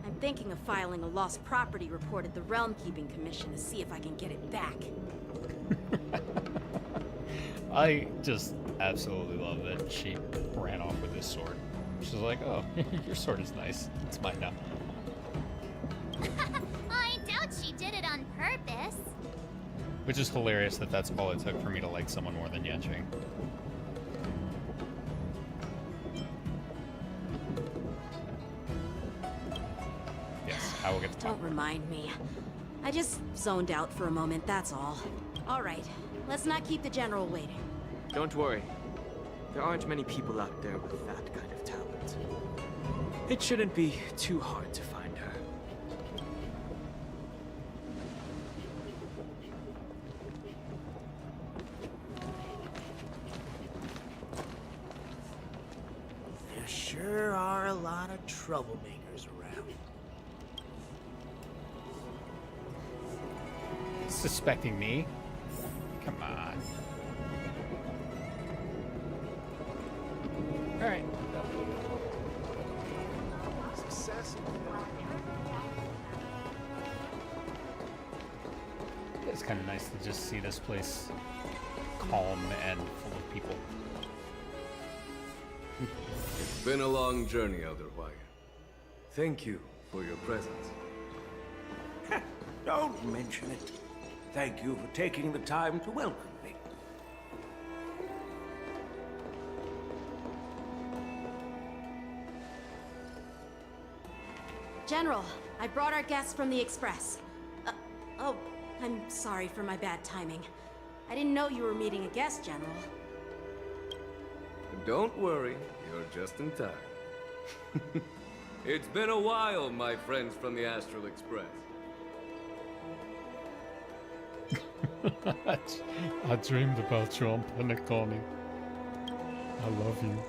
[SPEAKER 12] I'm thinking of filing a lost property report at the Realm Keeping Commission to see if I can get it back.
[SPEAKER 4] I just absolutely love that she ran off with this sword. She's like, oh, your sword is nice. It's mine now.
[SPEAKER 5] I doubt she did it on purpose.
[SPEAKER 4] Which is hilarious that that's all it took for me to like someone more than Yanqing. Yes, I will get the top.
[SPEAKER 12] Don't remind me. I just zoned out for a moment, that's all. All right, let's not keep the General waiting.
[SPEAKER 8] Don't worry. There aren't many people out there with that kind of talent. It shouldn't be too hard to find her.
[SPEAKER 16] There sure are a lot of troublemakers around.
[SPEAKER 4] Suspecting me? Come on. Alright.
[SPEAKER 16] Success.
[SPEAKER 4] It's kind of nice to just see this place calm and full of people.
[SPEAKER 7] It's been a long journey, Elder Hwaiyan. Thank you for your presence.
[SPEAKER 17] Don't mention it. Thank you for taking the time to welcome me.
[SPEAKER 12] General, I brought our guests from the Express. Oh, I'm sorry for my bad timing. I didn't know you were meeting a guest, General.
[SPEAKER 7] Don't worry, you're just in time. It's been a while, my friends from the Astral Express.
[SPEAKER 4] I dreamed about you on Penacony. I love you.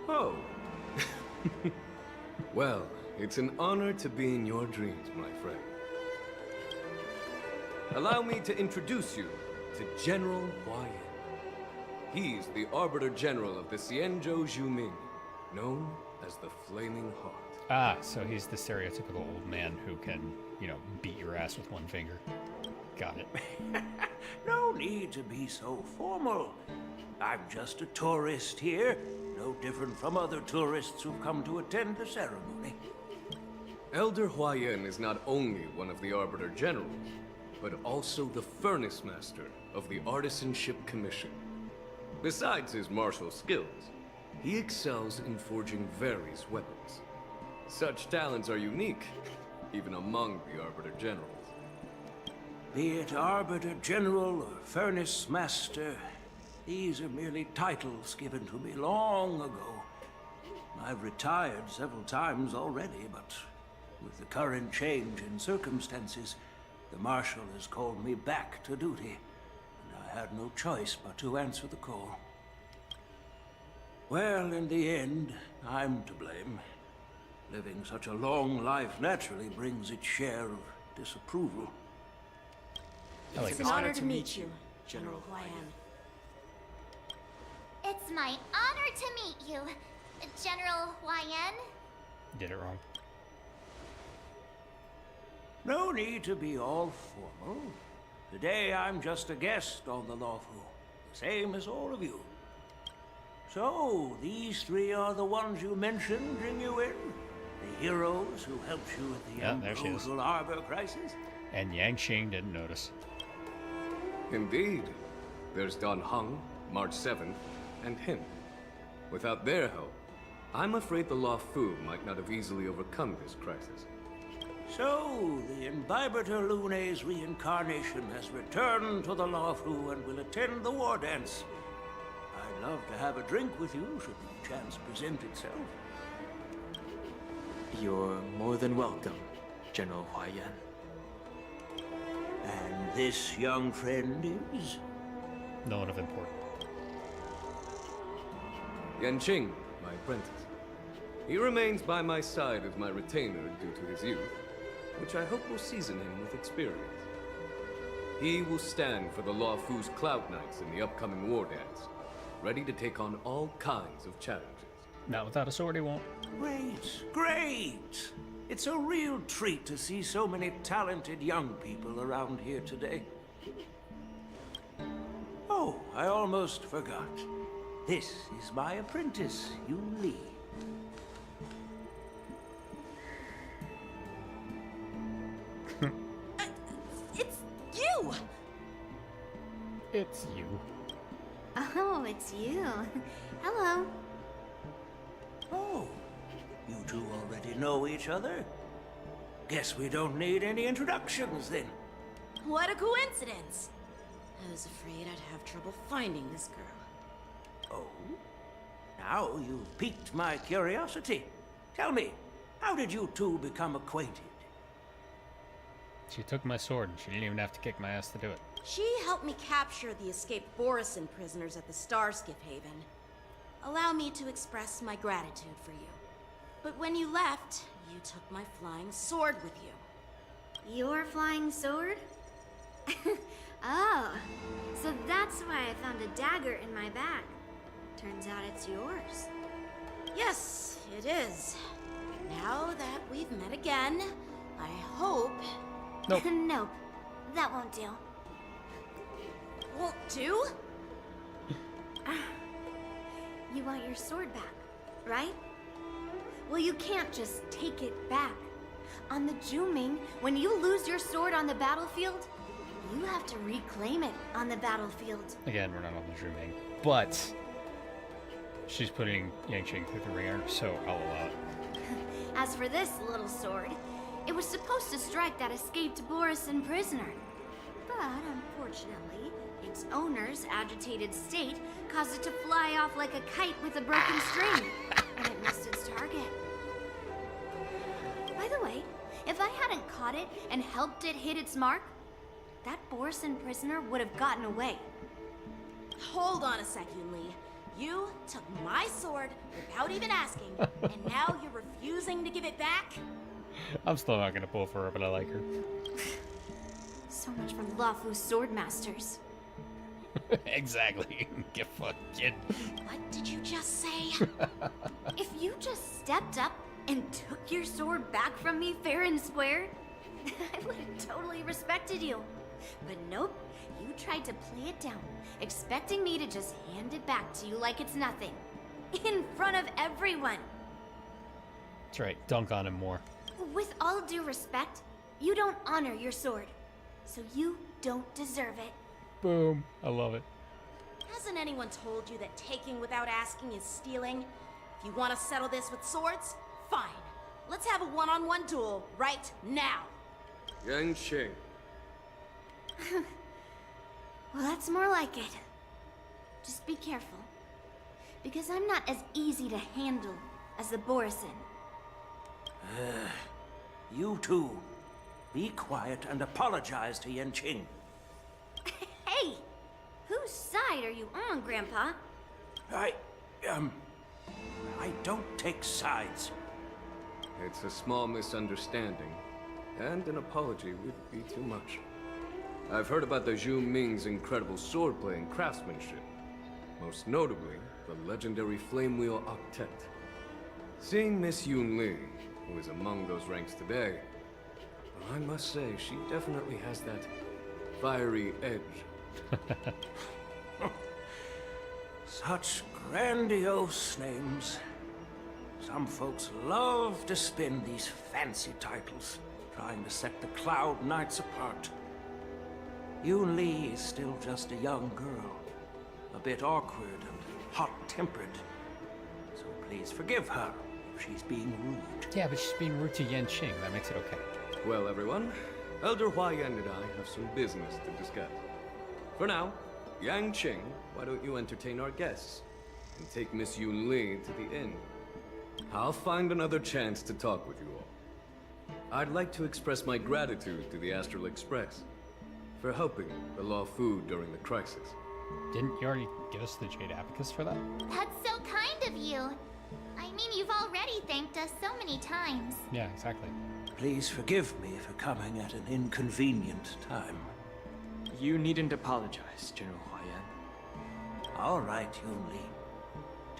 [SPEAKER 7] Oh. Well, it's an honor to be in your dreams, my friend. Allow me to introduce you to General Hwaiyan. He's the Arbiter General of the Xianzhou Zhuming, known as the Flaming Heart.
[SPEAKER 4] Ah, so he's the stereotypical old man who can, you know, beat your ass with one finger. Got it.
[SPEAKER 17] No need to be so formal. I'm just a tourist here, no different from other tourists who've come to attend the ceremony.
[SPEAKER 7] Elder Hwaiyan is not only one of the Arbiter Generals, but also the Furnace Master of the Artisanship Commission. Besides his martial skills, he excels in forging various weapons. Such talents are unique, even among the Arbiter Generals.
[SPEAKER 17] Be it Arbiter General or Furnace Master, these are merely titles given to me long ago. I've retired several times already, but with the current change in circumstances, the Marshal has called me back to duty, and I had no choice but to answer the call. Well, in the end, I'm to blame. Living such a long life naturally brings its share of disapproval.
[SPEAKER 12] It's an honor to meet you, General Hwaiyan.
[SPEAKER 5] It's my honor to meet you, General Hwaiyan.
[SPEAKER 4] Did it wrong.
[SPEAKER 17] No need to be all formal. Today I'm just a guest on the Luofu, the same as all of you. So, these three are the ones you mentioned, Jingyuin? The heroes who helped you at the Ambrosial Arbor crisis?
[SPEAKER 4] And Yanqing didn't notice.
[SPEAKER 7] Indeed. There's Don Hung, March 7th, and him. Without their help, I'm afraid the Luofu might not have easily overcome this crisis.
[SPEAKER 17] So, the Imbibitor Lune's reincarnation has returned to the Luofu and will attend the war dance. I'd love to have a drink with you should the chance present itself.
[SPEAKER 8] You're more than welcome, General Hwaiyan.
[SPEAKER 17] And this young friend is?
[SPEAKER 4] No one of import.
[SPEAKER 7] Yanqing, my apprentice. He remains by my side as my retainer due to his youth, which I hope will season him with experience. He will stand for the Luofu's Cloud Knights in the upcoming war dance, ready to take on all kinds of challenges.
[SPEAKER 4] Not without a sword, he won't.
[SPEAKER 17] Great, great! It's a real treat to see so many talented young people around here today. Oh, I almost forgot. This is my apprentice, Yoon Lee.
[SPEAKER 12] It's you!
[SPEAKER 4] It's you.
[SPEAKER 5] Oh, it's you. Hello.
[SPEAKER 17] Oh, you two already know each other? Guess we don't need any introductions then.
[SPEAKER 12] What a coincidence! I was afraid I'd have trouble finding this girl.
[SPEAKER 17] Oh? Now you've piqued my curiosity. Tell me, how did you two become acquainted?
[SPEAKER 4] She took my sword, and she didn't even have to kick my ass to do it.
[SPEAKER 12] She helped me capture the escaped Borisin prisoners at the Starskiff Haven. Allow me to express my gratitude for you. But when you left, you took my flying sword with you.
[SPEAKER 5] Your flying sword? Oh, so that's why I found a dagger in my bag. Turns out it's yours.
[SPEAKER 12] Yes, it is. Now that we've met again, I hope...
[SPEAKER 4] Nope.
[SPEAKER 5] Nope, that won't do.
[SPEAKER 12] Won't do?
[SPEAKER 5] You want your sword back, right? Well, you can't just take it back. On the Juming, when you lose your sword on the battlefield, you have to reclaim it on the battlefield.
[SPEAKER 4] Again, we're not on the Juming, but she's putting Yanqing through the ringer, so I'll allow it.
[SPEAKER 5] As for this little sword, it was supposed to strike that escaped Borisin prisoner. But unfortunately, its owner's agitated state caused it to fly off like a kite with a broken string, and it missed its target. By the way, if I hadn't caught it and helped it hit its mark, that Borisin prisoner would have gotten away.
[SPEAKER 12] Hold on a second, Lee. You took my sword without even asking, and now you're refusing to give it back?
[SPEAKER 4] I'm still not gonna pull for her, but I like her.
[SPEAKER 5] So much for Lafu's sword masters.
[SPEAKER 4] Exactly. Get fucked, kid.
[SPEAKER 12] What did you just say?
[SPEAKER 5] If you just stepped up and took your sword back from me fair and square, I would have totally respected you. But nope, you tried to play it down, expecting me to just hand it back to you like it's nothing. In front of everyone.
[SPEAKER 4] That's right. Dunk on him more.
[SPEAKER 5] With all due respect, you don't honor your sword. So you don't deserve it.
[SPEAKER 4] Boom. I love it.
[SPEAKER 12] Hasn't anyone told you that taking without asking is stealing? If you want to settle this with swords, fine. Let's have a one-on-one duel right now.
[SPEAKER 7] Yanqing.
[SPEAKER 5] Well, that's more like it. Just be careful. Because I'm not as easy to handle as the Borisin.
[SPEAKER 17] You two, be quiet and apologize to Yanqing.
[SPEAKER 5] Hey! Whose side are you on, Grandpa?
[SPEAKER 17] I don't take sides.
[SPEAKER 7] It's a small misunderstanding, and an apology would be too much. I've heard about the Zhu Ming's incredible swordplay and craftsmanship. Most notably, the legendary Flame Wheel Octet. Seeing Miss Yoon Lee, who is among those ranks today, well, I must say, she definitely has that fiery edge.
[SPEAKER 17] Such grandiose names. Some folks love to spin these fancy titles, trying to set the Cloud Knights apart. Yoon Lee is still just a young girl, a bit awkward and hot-tempered. So please forgive her if she's being rude.
[SPEAKER 4] Yeah, but she's being rude to Yanqing. That makes it okay.
[SPEAKER 7] Well, everyone, Elder Huayan and I have some business to discuss. For now, Yanqing, why don't you entertain our guests and take Miss Yoon Lee to the inn? I'll find another chance to talk with you all. I'd like to express my gratitude to the Astral Express for helping the Luofu during the crisis.
[SPEAKER 4] Didn't you already give us the Jade Abacus for that?
[SPEAKER 5] That's so kind of you. I mean, you've already thanked us so many times.
[SPEAKER 4] Yeah, exactly.
[SPEAKER 17] Please forgive me for coming at an inconvenient time.
[SPEAKER 8] You needn't apologize, General Huayan.
[SPEAKER 17] All right, Yoon Lee.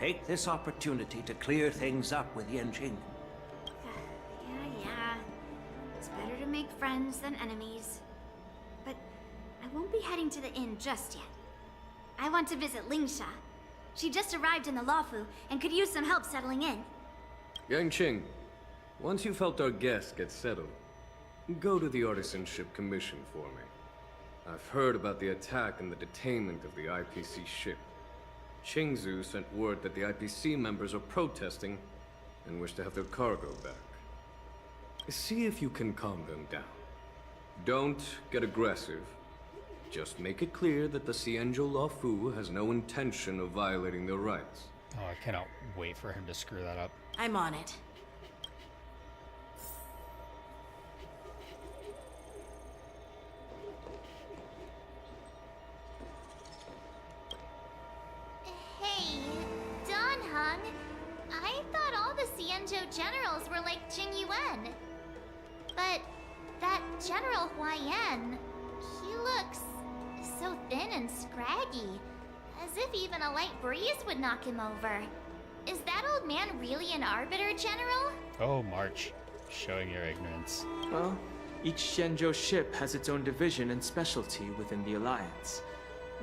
[SPEAKER 17] take this opportunity to clear things up with Yanqing.
[SPEAKER 5] Yeah. It's better to make friends than enemies. But I won't be heading to the inn just yet. I want to visit Lingsha. She just arrived in the Luofu and could use some help settling in.
[SPEAKER 7] Yanqing, once you've helped our guest get settled, go to the Artisanship Commission for me. I've heard about the attack and the detainment of the IPC ship. Qingzu sent word that the IPC members are protesting and wish to have their cargo back. See if you can calm them down. Don't get aggressive. Just make it clear that the Xianzhou Luofu has no intention of violating their rights.
[SPEAKER 4] Oh, I cannot wait for him to screw that up.
[SPEAKER 12] I'm on it.
[SPEAKER 5] Hey, Don Hung. I thought all the Xianzhou generals were like Jing Yuan. But that General Huaiyan, he looks so thin and scraggy, as if even a light breeze would knock him over. Is that old man really an Arbiter General?
[SPEAKER 4] Oh, March. Showing your ignorance.
[SPEAKER 8] Well, each Xianzhou ship has its own division and specialty within the Alliance.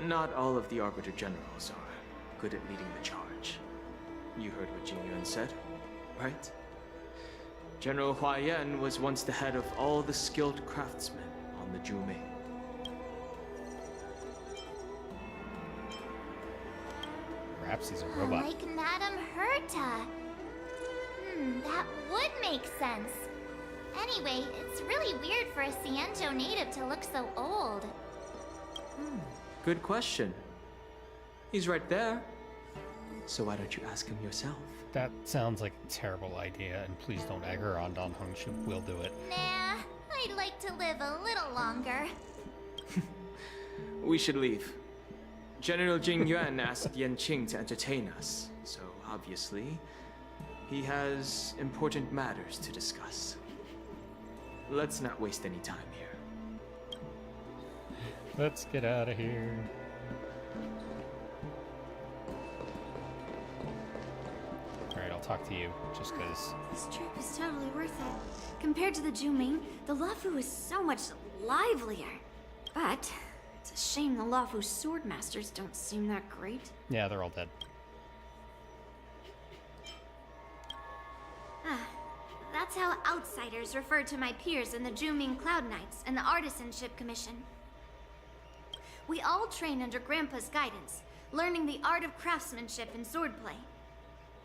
[SPEAKER 8] Not all of the Arbiter Generals are good at leading the charge. You heard what Jing Yuan said, right? General Huaiyan was once the head of all the skilled craftsmen on the Zhuming.
[SPEAKER 4] Perhaps he's a robot.
[SPEAKER 5] Like Madame Herta. That would make sense. Anyway, it's really weird for a Xianzhou native to look so old.
[SPEAKER 8] Good question. He's right there. So why don't you ask him yourself?
[SPEAKER 4] That sounds like a terrible idea, and please don't egg her on. Don Hung will do it.
[SPEAKER 5] Nah, I'd like to live a little longer.
[SPEAKER 8] We should leave. General Jing Yuan asked Yanqing to entertain us, so obviously, he has important matters to discuss. Let's not waste any time here.
[SPEAKER 4] Let's get out of here. Alright, I'll talk to you, just because.
[SPEAKER 5] This trip is totally worth it. Compared to the Zhuming, the Luofu is so much livelier. But it's a shame the Luofu swordmasters don't seem that great.
[SPEAKER 4] Yeah, they're all dead.
[SPEAKER 5] That's how outsiders refer to my peers in the Zhuming Cloud Knights and the Artisanship Commission. We all train under Grandpa's guidance, learning the art of craftsmanship and swordplay.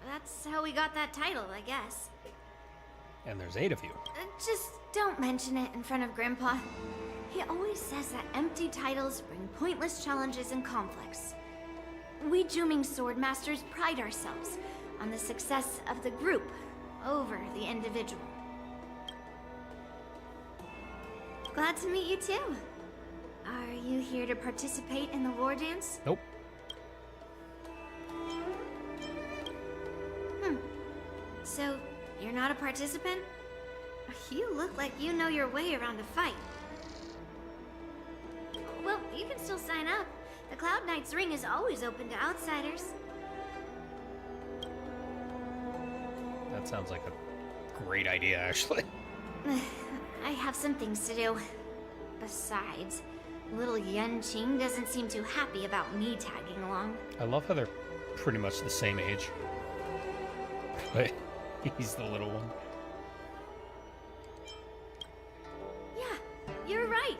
[SPEAKER 5] That's how we got that title, I guess.
[SPEAKER 4] And there's 8 of you.
[SPEAKER 5] Just don't mention it in front of Grandpa. He always says that empty titles bring pointless challenges and conflicts. We Zhuming swordmasters pride ourselves on the success of the group over the individual. Glad to meet you too. Are you here to participate in the war dance?
[SPEAKER 4] Nope.
[SPEAKER 5] So, you're not a participant? You look like you know your way around a fight. Well, you can still sign up. The Cloud Knight's ring is always open to outsiders.
[SPEAKER 4] That sounds like a great idea, actually.
[SPEAKER 5] I have some things to do. Besides, little Yanqing doesn't seem too happy about me tagging along.
[SPEAKER 4] I love how they're pretty much the same age. But he's the little one.
[SPEAKER 5] Yeah, you're right.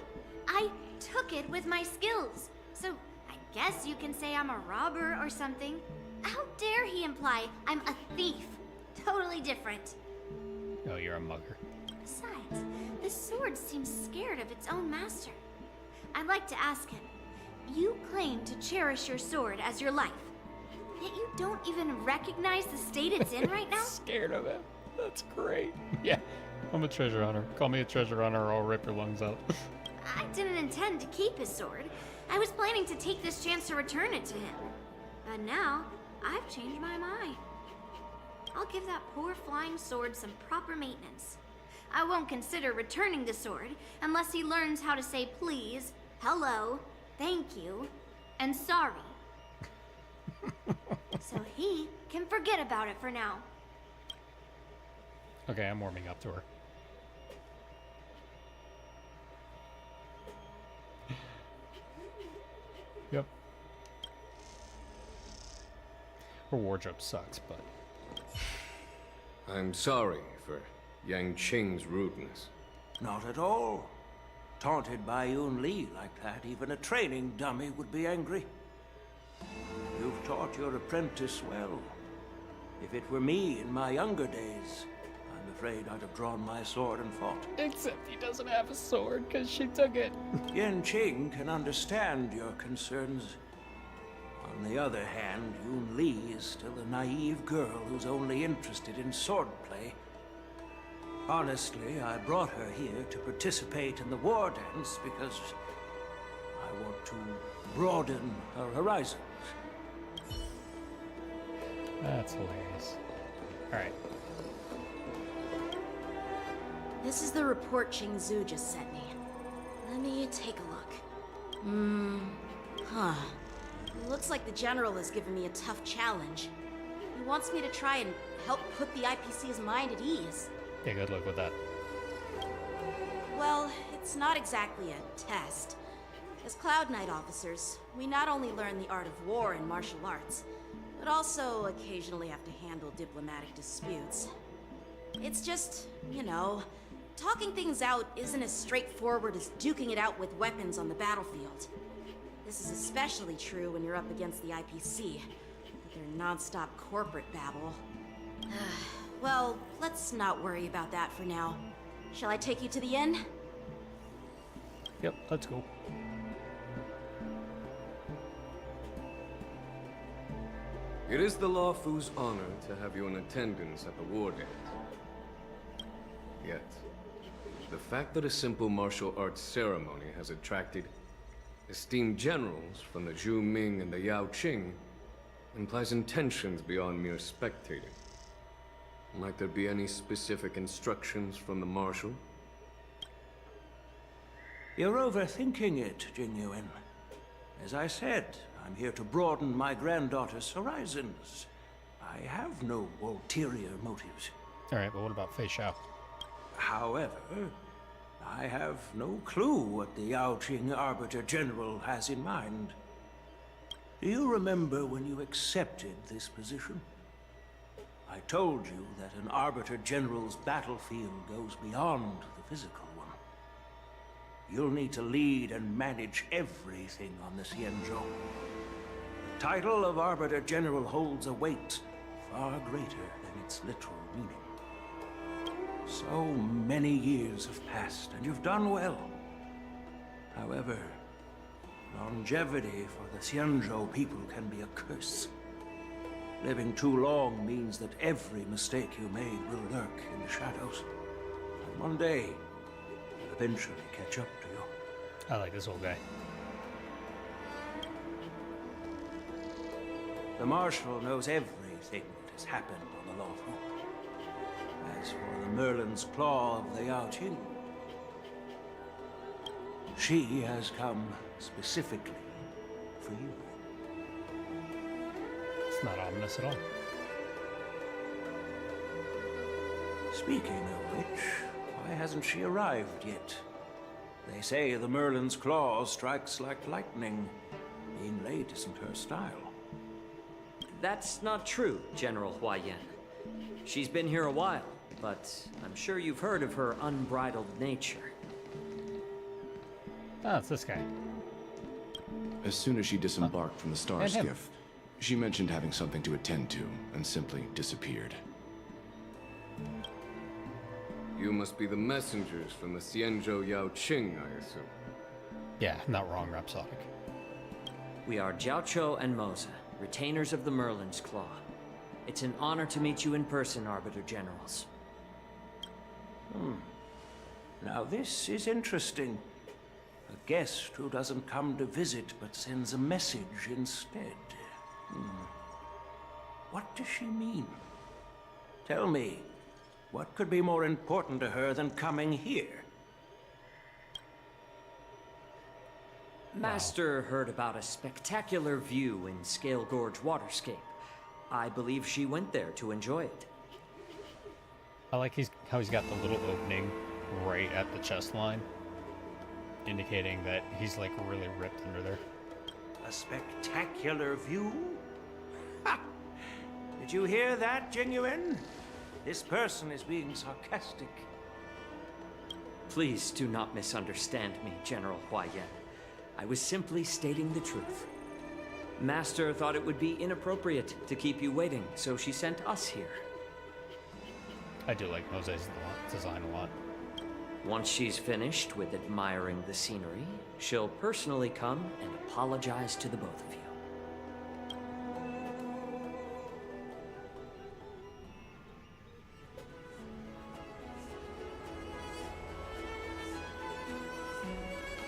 [SPEAKER 5] I took it with my skills. So I guess you can say I'm a robber or something. How dare he imply I'm a thief? Totally different.
[SPEAKER 4] Oh, you're a mugger.
[SPEAKER 5] Besides, this sword seems scared of its own master. I'd like to ask him. You claim to cherish your sword as your life, yet you don't even recognize the state it's in right now?
[SPEAKER 4] Scared of it. That's great. Yeah, I'm a treasure hunter. Call me a treasure hunter or I'll rip your lungs out.
[SPEAKER 5] I didn't intend to keep his sword. I was planning to take this chance to return it to him. But now, I've changed my mind. I'll give that poor flying sword some proper maintenance. I won't consider returning the sword unless he learns how to say please, hello, thank you, and sorry. So he can forget about it for now.
[SPEAKER 4] Okay, I'm warming up to her. Yep. Her wardrobe sucks, but...
[SPEAKER 7] I'm sorry for Yang Qing's rudeness.
[SPEAKER 17] Not at all. Taunted by Yun Li like that, even a training dummy would be angry. You've taught your apprentice well. If it were me in my younger days, I'm afraid I'd have drawn my sword and fought.
[SPEAKER 4] Except he doesn't have a sword, because she took it.
[SPEAKER 17] Yan Qing can understand your concerns. On the other hand, Yun Li is still a naive girl who's only interested in swordplay. Honestly, I brought her here to participate in the war dance because I want to broaden her horizons.
[SPEAKER 4] That's hilarious. Alright.
[SPEAKER 12] This is the report Qing Zhu just sent me. Let me take a look. Huh. Looks like the General has given me a tough challenge. He wants me to try and help put the IPC's mind at ease.
[SPEAKER 4] Yeah, good luck with that.
[SPEAKER 12] Well, it's not exactly a test. As Cloud Knight officers, we not only learn the art of war and martial arts, but also occasionally have to handle diplomatic disputes. It's just, you know, talking things out isn't as straightforward as duking it out with weapons on the battlefield. This is especially true when you're up against the IPC, with their non-stop corporate babble. Well, let's not worry about that for now. Shall I take you to the inn?
[SPEAKER 4] Yep, let's go.
[SPEAKER 7] It is the Law Fu's honor to have you in attendance at the war dance. Yet, the fact that a simple martial arts ceremony has attracted esteemed generals from the Zhu Ming and the Yao Qing implies intentions beyond mere spectating. Might there be any specific instructions from the Marshal?
[SPEAKER 17] You're overthinking it, Jingyuan. As I said, I'm here to broaden my granddaughter's horizons. I have no ulterior motives.
[SPEAKER 4] Alright, but what about Fei Xiao?
[SPEAKER 17] However, I have no clue what the Yao Qing Arbiter General has in mind. Do you remember when you accepted this position? I told you that an Arbiter General's battlefield goes beyond the physical one. You'll need to lead and manage everything on the Xianzhou. The title of Arbiter General holds a weight far greater than its literal meaning. So many years have passed, and you've done well. However, longevity for the Xianzhou people can be a curse. Living too long means that every mistake you made will lurk in the shadows. And one day, will eventually catch up to you.
[SPEAKER 4] I like this old guy.
[SPEAKER 17] The Marshal knows everything that has happened on the Lawful. As for the Merlin's Claw of the Yao Qing, she has come specifically for you.
[SPEAKER 4] It's not ominous at all.
[SPEAKER 17] Speaking of which, why hasn't she arrived yet? They say the Merlin's Claw strikes like lightning. Being late isn't her style.
[SPEAKER 14] That's not true, General Huayan. She's been here a while, but I'm sure you've heard of her unbridled nature.
[SPEAKER 4] Oh, it's this guy.
[SPEAKER 11] As soon as she disembarked from the star
[SPEAKER 4] And him.
[SPEAKER 11] skiff, she mentioned having something to attend to and simply disappeared.
[SPEAKER 7] You must be the messengers from the Xianzhou Yao Qing, I assume.
[SPEAKER 4] Yeah, not wrong, Rhapsodic.
[SPEAKER 14] We are Jiaoqiu and Moza, retainers of the Merlin's Claw. It's an honor to meet you in person, Arbiter Generals.
[SPEAKER 17] Now this is interesting. A guest who doesn't come to visit but sends a message instead. What does she mean? Tell me, what could be more important to her than coming here?
[SPEAKER 14] Master heard about a spectacular view in Scale Gorge Waterscape. I believe she went there to enjoy it.
[SPEAKER 4] I like how he's got the little opening right at the chest line, indicating that he's like really ripped under there.
[SPEAKER 17] A spectacular view? Ha! Did you hear that, Genuine? This person is being sarcastic.
[SPEAKER 14] Please do not misunderstand me, General Hua Yan. I was simply stating the truth. Master thought it would be inappropriate to keep you waiting, so she sent us here.
[SPEAKER 4] I do like Mose's design a lot.
[SPEAKER 14] Once she's finished with admiring the scenery, she'll personally come and apologize to the both of you.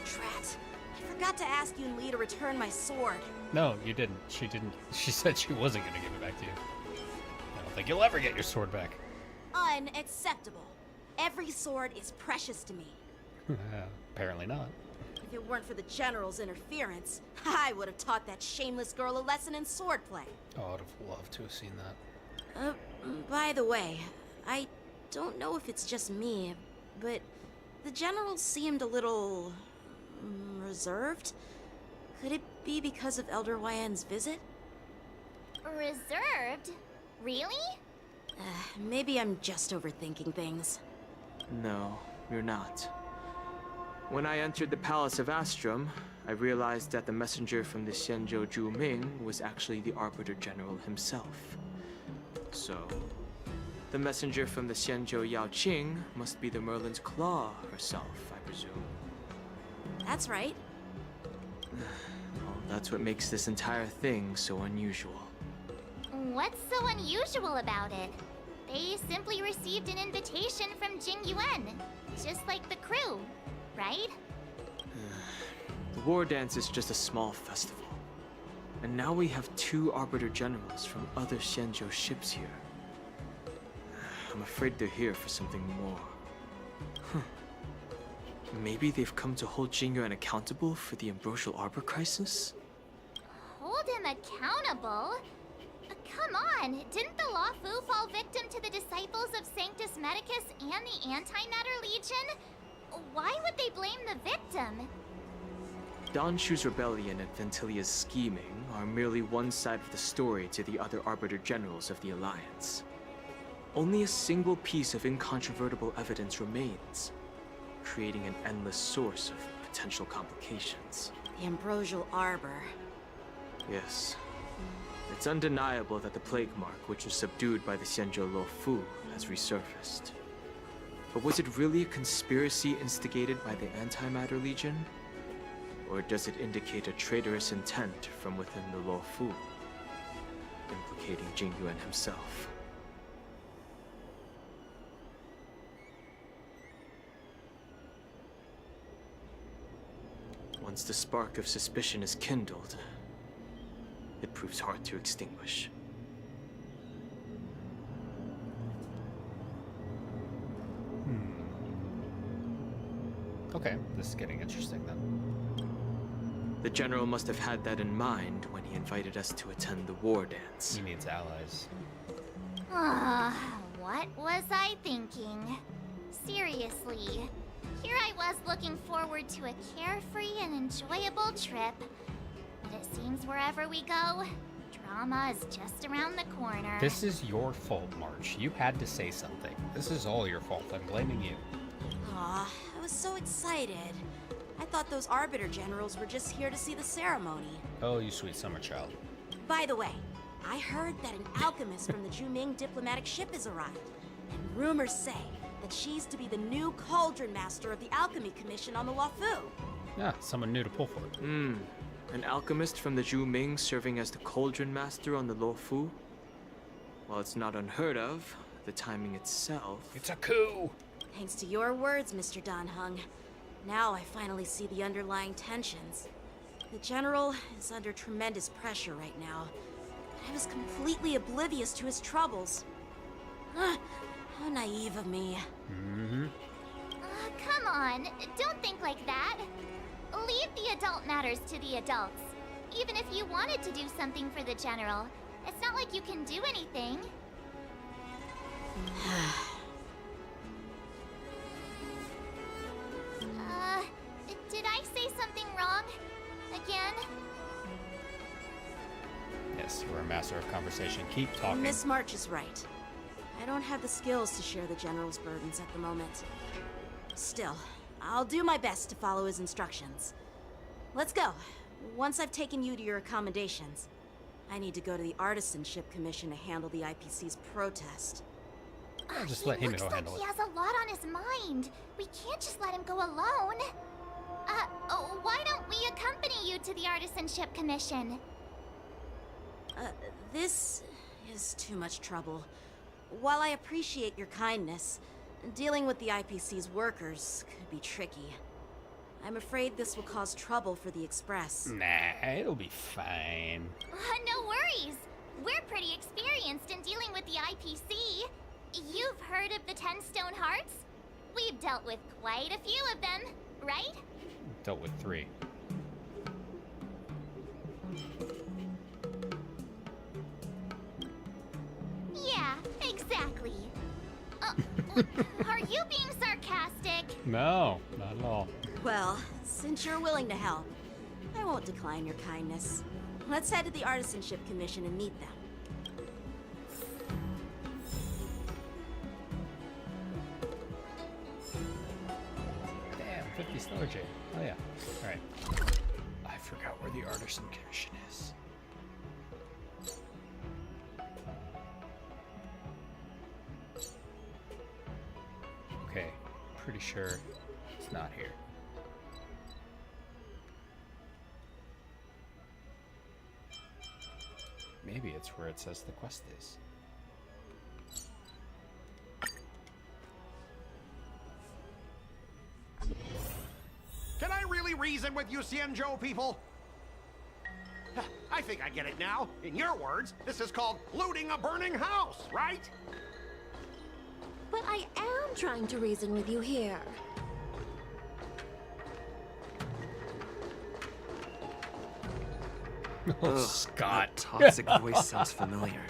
[SPEAKER 12] Drat. I forgot to ask Yun Li to return my sword.
[SPEAKER 4] No, you didn't. She didn't. She said she wasn't going to give it back to you. I don't think you'll ever get your sword back.
[SPEAKER 12] Unacceptable. Every sword is precious to me.
[SPEAKER 4] Apparently not.
[SPEAKER 12] If it weren't for the General's interference, I would have taught that shameless girl a lesson in swordplay.
[SPEAKER 4] Oh, I'd have loved to have seen that.
[SPEAKER 12] By the way, I don't know if it's just me, but the General seemed a little reserved. Could it be because of Elder Yan's visit?
[SPEAKER 5] Reserved? Really?
[SPEAKER 12] Maybe I'm just overthinking things.
[SPEAKER 8] No, you're not. When I entered the Palace of Astrum, I realized that the messenger from the Xianzhou Zhu Ming was actually the Arbiter General himself. So, the messenger from the Xianzhou Yao Qing must be the Merlin's Claw herself, I presume.
[SPEAKER 12] That's right.
[SPEAKER 8] Well, that's what makes this entire thing so unusual.
[SPEAKER 5] What's so unusual about it? They simply received an invitation from Jing Yuan, just like the crew, right?
[SPEAKER 8] The war dance is just a small festival. And now we have 2 Arbiter Generals from other Xianzhou ships here. I'm afraid they're here for something more. Maybe they've come to hold Jing Yuan accountable for the Ambrosial Arbor crisis?
[SPEAKER 5] Hold him accountable? Come on, didn't the Luofu fall victim to the disciples of Sanctus Medicus and the Antimatter Legion? Why would they blame the victim?
[SPEAKER 8] Don Shu's rebellion and Ventilia's scheming are merely one side of the story to the other Arbiter Generals of the Alliance. Only a single piece of incontrovertible evidence remains, creating an endless source of potential complications.
[SPEAKER 12] The Ambrosial Arbor.
[SPEAKER 8] Yes. It's undeniable that the plague mark, which was subdued by the Xianzhou Luofu, has resurfaced. But was it really a conspiracy instigated by the Antimatter Legion? Or does it indicate a traitorous intent from within the Luofu, implicating Jing Yuan himself? Once the spark of suspicion is kindled, it proves hard to extinguish.
[SPEAKER 4] Okay, this is getting interesting then.
[SPEAKER 8] The General must have had that in mind when he invited us to attend the war dance.
[SPEAKER 4] He needs allies.
[SPEAKER 5] What was I thinking? Seriously, here I was looking forward to a carefree and enjoyable trip. But it seems wherever we go, drama is just around the corner.
[SPEAKER 4] This is your fault, March. You had to say something. This is all your fault. I'm blaming you.
[SPEAKER 12] Aw, I was so excited. I thought those Arbiter Generals were just here to see the ceremony.
[SPEAKER 4] Oh, you sweet summer child.
[SPEAKER 12] By the way, I heard that an alchemist from the Zhuming diplomatic ship has arrived. And rumors say that she's to be the new Cauldron Master of the Alchemy Commission on the Luofu.
[SPEAKER 4] Yeah, someone new to pull for.
[SPEAKER 8] An alchemist from the Zhu Ming serving as the Cauldron Master on the Luofu? While it's not unheard of, the timing itself...
[SPEAKER 4] It's a coup!
[SPEAKER 12] Thanks to your words, Mr. Dan Heng. Now I finally see the underlying tensions. The General is under tremendous pressure right now. I was completely oblivious to his troubles. How naive of me.
[SPEAKER 5] Come on, don't think like that. Leave the adult matters to the adults. Even if you wanted to do something for the General, It's not like you can do anything. Did I say something wrong? Again?
[SPEAKER 4] Yes, you are a master of conversation. Keep talking.
[SPEAKER 12] Miss March is right. I don't have the skills to share the General's burdens at the moment. Still, I'll do my best to follow his instructions. Let's go. Once I've taken you to your accommodations, I need to go to the Artisanship Commission to handle the IPC's protest.
[SPEAKER 4] I'll just let him go handle it.
[SPEAKER 5] He has a lot on his mind. We can't just let him go alone. Why don't we accompany you to the Artisanship Commission?
[SPEAKER 12] This is too much trouble. While I appreciate your kindness, dealing with the IPC's workers could be tricky. I'm afraid this will cause trouble for the Express.
[SPEAKER 4] Nah, it'll be fine.
[SPEAKER 5] No worries. We're pretty experienced in dealing with the IPC. You've heard of the 10 Stone Hearts? We've dealt with quite a few of them, right?
[SPEAKER 4] Dealt with 3.
[SPEAKER 5] Yeah, exactly. Are you being sarcastic?
[SPEAKER 4] No, not at all.
[SPEAKER 12] Well, since you're willing to help, I won't decline your kindness. Let's head to the Artisanship Commission and meet them.
[SPEAKER 4] Damn, 50 storage. Oh yeah. Alright. I forgot where the Artisan Commission is. Okay, pretty sure it's not here. Maybe it's where it says the quest is.
[SPEAKER 18] Can I really reason with you Cienjo people? I think I get it now. In your words, this is called looting a burning house, right?
[SPEAKER 3] But I am trying to reason with you here.
[SPEAKER 4] Oh, Scott.
[SPEAKER 10] That toxic voice sounds familiar.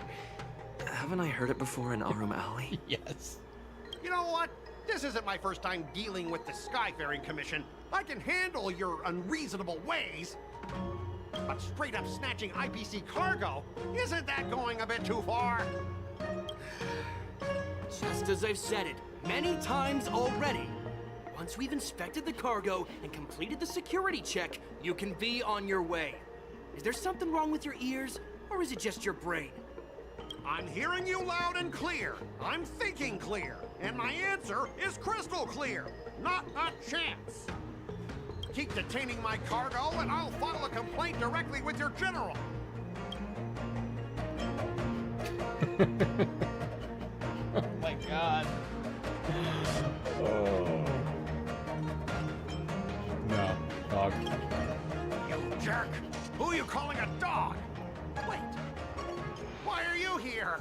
[SPEAKER 10] Haven't I heard it before in Arum Alley?
[SPEAKER 4] Yes.
[SPEAKER 18] You know what? This isn't my first time dealing with the Skyfaring Commission. I can handle your unreasonable ways. But straight up snatching IPC cargo, isn't that going a bit too far?
[SPEAKER 19] Just as I've said it many times already. Once we've inspected the cargo and completed the security check, you can be on your way. Is there something wrong with your ears, or is it just your brain?
[SPEAKER 18] I'm hearing you loud and clear. I'm thinking clear. And my answer is crystal clear. Not a chance. Keep detaining my cargo, and I'll file a complaint directly with your general.
[SPEAKER 4] Oh my god. Oh. No, dog.
[SPEAKER 18] You jerk! Who are you calling a dog? Wait. Why are you here?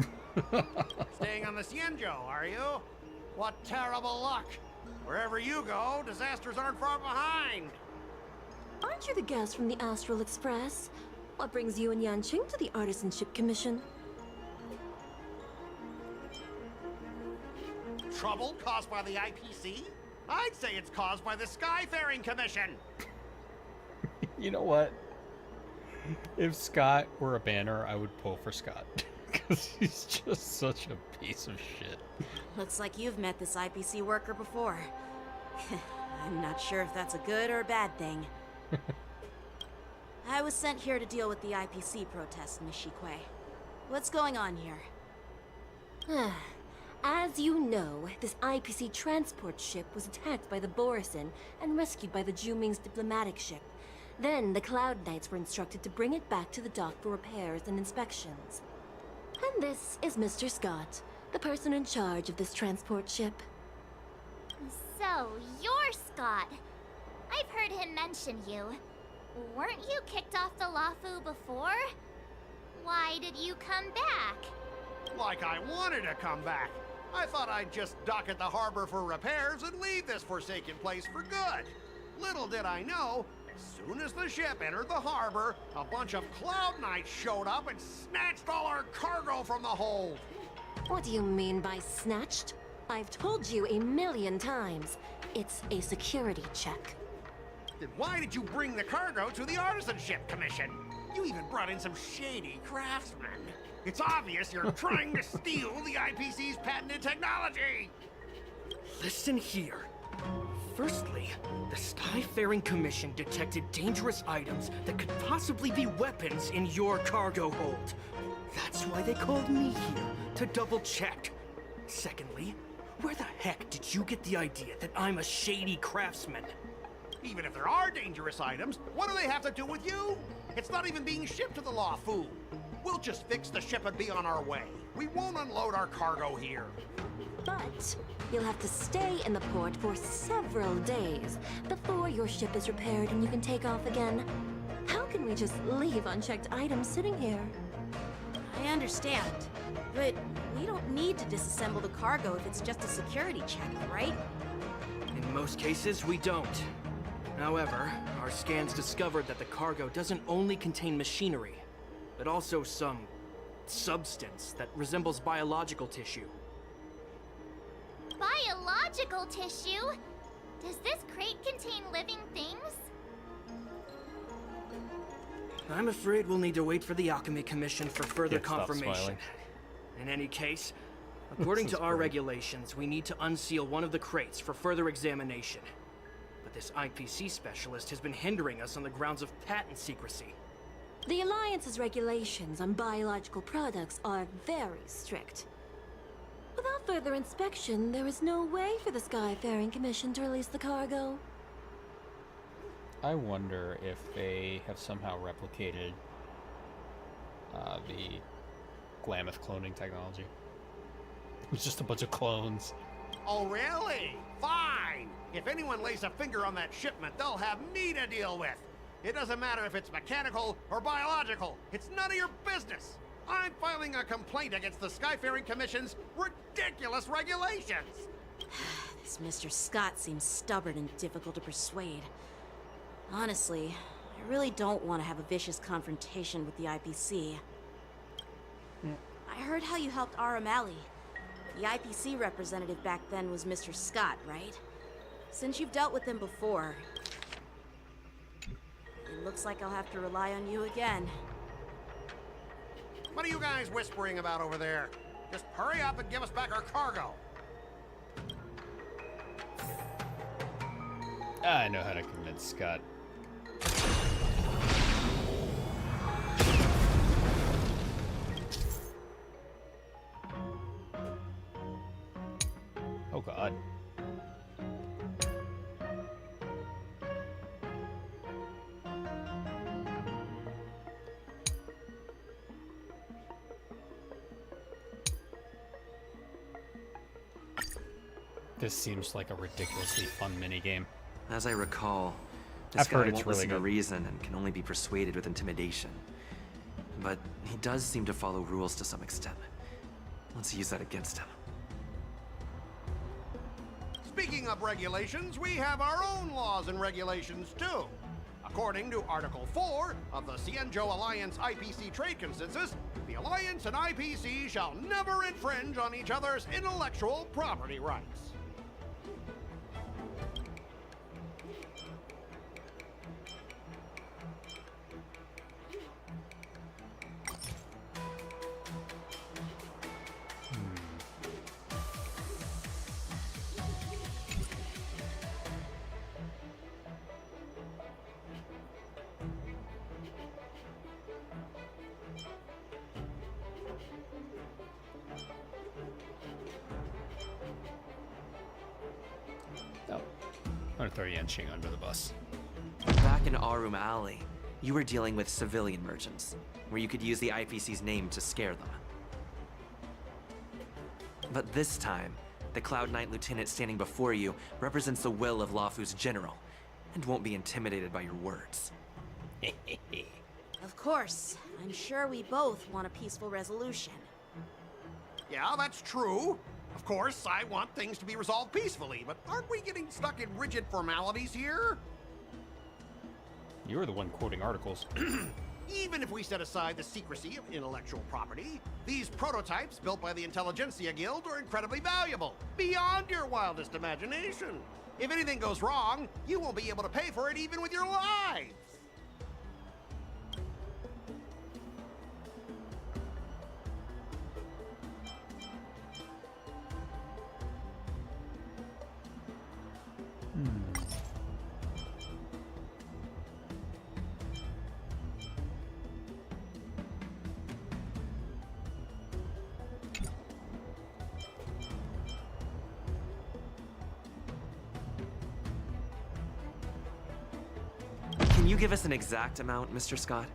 [SPEAKER 18] Staying on the Cienjo, are you? What terrible luck. Wherever you go, disasters aren't far behind.
[SPEAKER 3] Aren't you the guest from the Astral Express? What brings you and Yanqing to the Artisanship Commission?
[SPEAKER 18] Trouble caused by the IPC? I'd say it's caused by the Skyfaring Commission.
[SPEAKER 4] You know what? If Scott were a banner, I would pull for Scott. Because he's just such a piece of shit.
[SPEAKER 12] Looks like you've met this IPC worker before. I'm not sure if that's a good or a bad thing. I was sent here to deal with the IPC protest, Miss Shikwe. What's going on here?
[SPEAKER 3] As you know, this IPC transport ship was attacked by the Borisin and rescued by the Juming's diplomatic ship. Then the Cloud Knights were instructed to bring it back to the dock for repairs and inspections. And this is Mr. Scott, the person in charge of this transport ship.
[SPEAKER 5] So, you're Scott. I've heard him mention you. Weren't you kicked off the Lafu before? Why did you come back?
[SPEAKER 18] Like I wanted to come back. I thought I'd just dock at the harbor for repairs and leave this forsaken place for good. Little did I know, As soon as the ship entered the harbor, a bunch of Cloud Knights showed up and snatched all our cargo from the hold.
[SPEAKER 20] What do you mean by snatched? I've told you a million times. It's a security check.
[SPEAKER 18] Then why did you bring the cargo to the Artisanship Commission? You even brought in some shady craftsmen. It's obvious you're trying to steal the IPC's patented technology!
[SPEAKER 19] Listen here. Firstly, the Skyfaring Commission detected dangerous items that could possibly be weapons in your cargo hold. That's why they called me here, to double check. Secondly, where the heck did you get the idea that I'm a shady craftsman?
[SPEAKER 18] Even if there are dangerous items, what do they have to do with you? It's not even being shipped to the Lawfu. We'll just fix the ship and be on our way. We won't unload our cargo here.
[SPEAKER 20] But you'll have to stay in the port for several days before your ship is repaired and you can take off again. How can we just leave unchecked items sitting here?
[SPEAKER 12] I understand, but we don't need to disassemble the cargo if it's just a security check, right?
[SPEAKER 19] In most cases, we don't. However, our scans discovered that the cargo doesn't only contain machinery, but also some substance that resembles biological tissue.
[SPEAKER 5] Biological tissue? Does this crate contain living things?
[SPEAKER 19] I'm afraid we'll need to wait for the Alchemy Commission for further
[SPEAKER 4] Yeah, stop
[SPEAKER 19] confirmation.
[SPEAKER 4] smiling.
[SPEAKER 19] In any case, according to our regulations, we need to unseal one of the crates for further examination. But this IPC specialist has been hindering us on the grounds of patent secrecy.
[SPEAKER 20] The Alliance's regulations on biological products are very strict. Without further inspection, there is no way for the Skyfaring Commission to release the cargo.
[SPEAKER 4] I wonder if they have somehow replicated the Glamoth cloning technology. It's just a bunch of clones.
[SPEAKER 18] Oh, really? Fine! If anyone lays a finger on that shipment, they'll have me to deal with. It doesn't matter if it's mechanical or biological. It's none of your business. I'm filing a complaint against the Skyfaring Commission's ridiculous regulations.
[SPEAKER 12] This Mr. Scott seems stubborn and difficult to persuade. Honestly, I really don't want to have a vicious confrontation with the IPC. I heard how you helped Aramali. The IPC representative back then was Mr. Scott, right? Since you've dealt with him before, it looks like I'll have to rely on you again.
[SPEAKER 18] What are you guys whispering about over there? Just hurry up and give us back our cargo.
[SPEAKER 4] I know how to convince Scott. Oh God. This seems like a ridiculously fun minigame.
[SPEAKER 10] As I recall, this
[SPEAKER 4] I've heard
[SPEAKER 10] guy
[SPEAKER 4] it's
[SPEAKER 10] won't
[SPEAKER 4] really
[SPEAKER 10] listen to
[SPEAKER 4] good.
[SPEAKER 10] reason and can only be persuaded with intimidation. But he does seem to follow rules to some extent. Let's use that against him.
[SPEAKER 18] Speaking of regulations, we have our own laws and regulations too. According to Article 4 of the Cienjo Alliance IPC Trade Consensus, the Alliance and IPC shall never infringe on each other's intellectual property rights.
[SPEAKER 4] Oh, I'm gonna throw Yanqing under the bus.
[SPEAKER 10] Back in Arum Alley, you were dealing with civilian merchants, where you could use the IPC's name to scare them. But this time, the Cloud Knight lieutenant standing before you represents the will of Lawfu's general, and won't be intimidated by your words.
[SPEAKER 12] Of course, I'm sure we both want a peaceful resolution.
[SPEAKER 18] Yeah, that's true. Of course, I want things to be resolved peacefully, but aren't we getting stuck in rigid formalities here?
[SPEAKER 4] You were the one quoting articles.
[SPEAKER 18] Even if we set aside the secrecy of intellectual property, these prototypes built by the Intelligentsia Guild are incredibly valuable, beyond your wildest imagination. If anything goes wrong, you won't be able to pay for it even with your lives.
[SPEAKER 10] Can you give us an exact amount, Mr. Scott?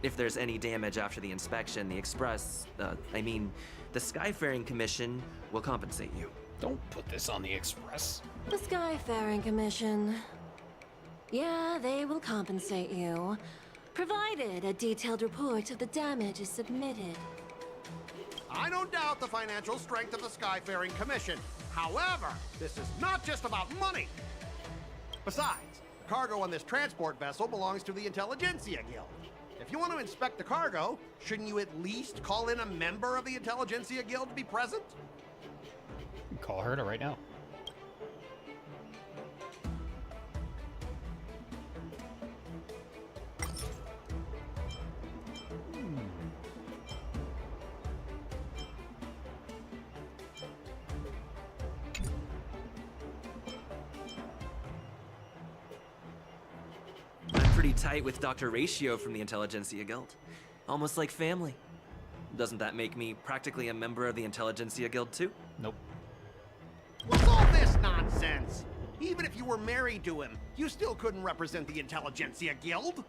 [SPEAKER 10] If there's any damage after the inspection, the the Skyfaring Commission will compensate you.
[SPEAKER 4] Don't put this on the Express.
[SPEAKER 20] The Skyfaring Commission. Yeah, they will compensate you, provided a detailed report of the damage is submitted.
[SPEAKER 18] I don't doubt the financial strength of the Skyfaring Commission. However, this is not just about money. Besides, the cargo on this transport vessel belongs to the Intelligentsia Guild. If you want to inspect the cargo, shouldn't you at least call in a member of the Intelligentsia Guild to be present?
[SPEAKER 4] Call her right now.
[SPEAKER 10] Pretty tight with Dr. Ratio from the Intelligentsia Guild. Almost like family. Doesn't that make me practically a member of the Intelligentsia Guild too?
[SPEAKER 4] Nope.
[SPEAKER 18] What's all this nonsense? Even if you were married to him, you still couldn't represent the Intelligentsia Guild.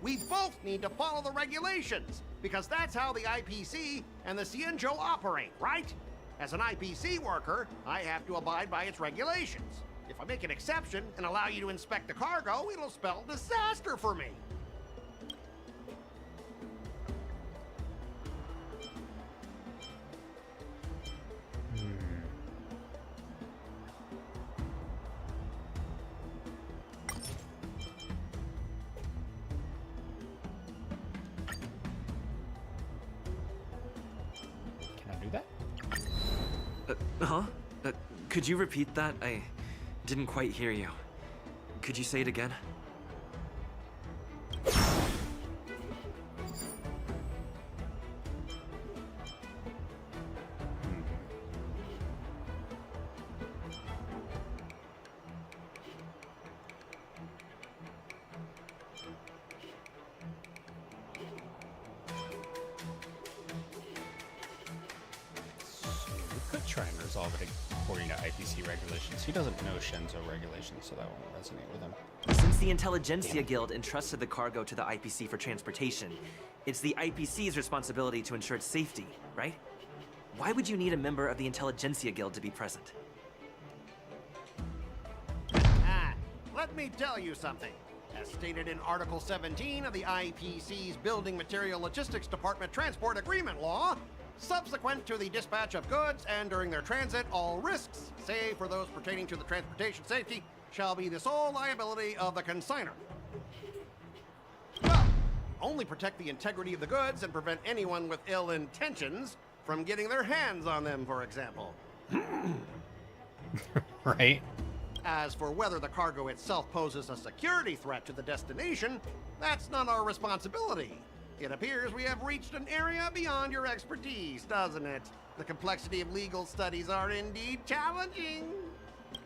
[SPEAKER 18] We both need to follow the regulations, because that's how the IPC and the Cienjo operate, right? As an IPC worker, I have to abide by its regulations. If I make an exception and allow you to inspect the cargo, it'll spell disaster for me.
[SPEAKER 4] Can I do that?
[SPEAKER 10] Could you repeat that? I didn't quite hear you. Could you say it again?
[SPEAKER 4] We could try and resolve it according to IPC regulations. He doesn't know Shenzo regulations, so that won't resonate with him.
[SPEAKER 10] Since the Intelligentsia Guild entrusted the cargo to the IPC for transportation, it's the IPC's responsibility to ensure its safety, right? Why would you need a member of the Intelligentsia Guild to be present?
[SPEAKER 18] Let me tell you something. As stated in Article 17 of the IPC's Building Material Logistics Department Transport Agreement Law, subsequent to the dispatch of goods and during their transit, all risks, save for those pertaining to the transportation safety, shall be the sole liability of the consignor. Well, only protect the integrity of the goods and prevent anyone with ill intentions from getting their hands on them, for example.
[SPEAKER 4] Right?
[SPEAKER 18] As for whether the cargo itself poses a security threat to the destination, that's not our responsibility. It appears we have reached an area beyond your expertise, doesn't it? The complexity of legal studies are indeed challenging.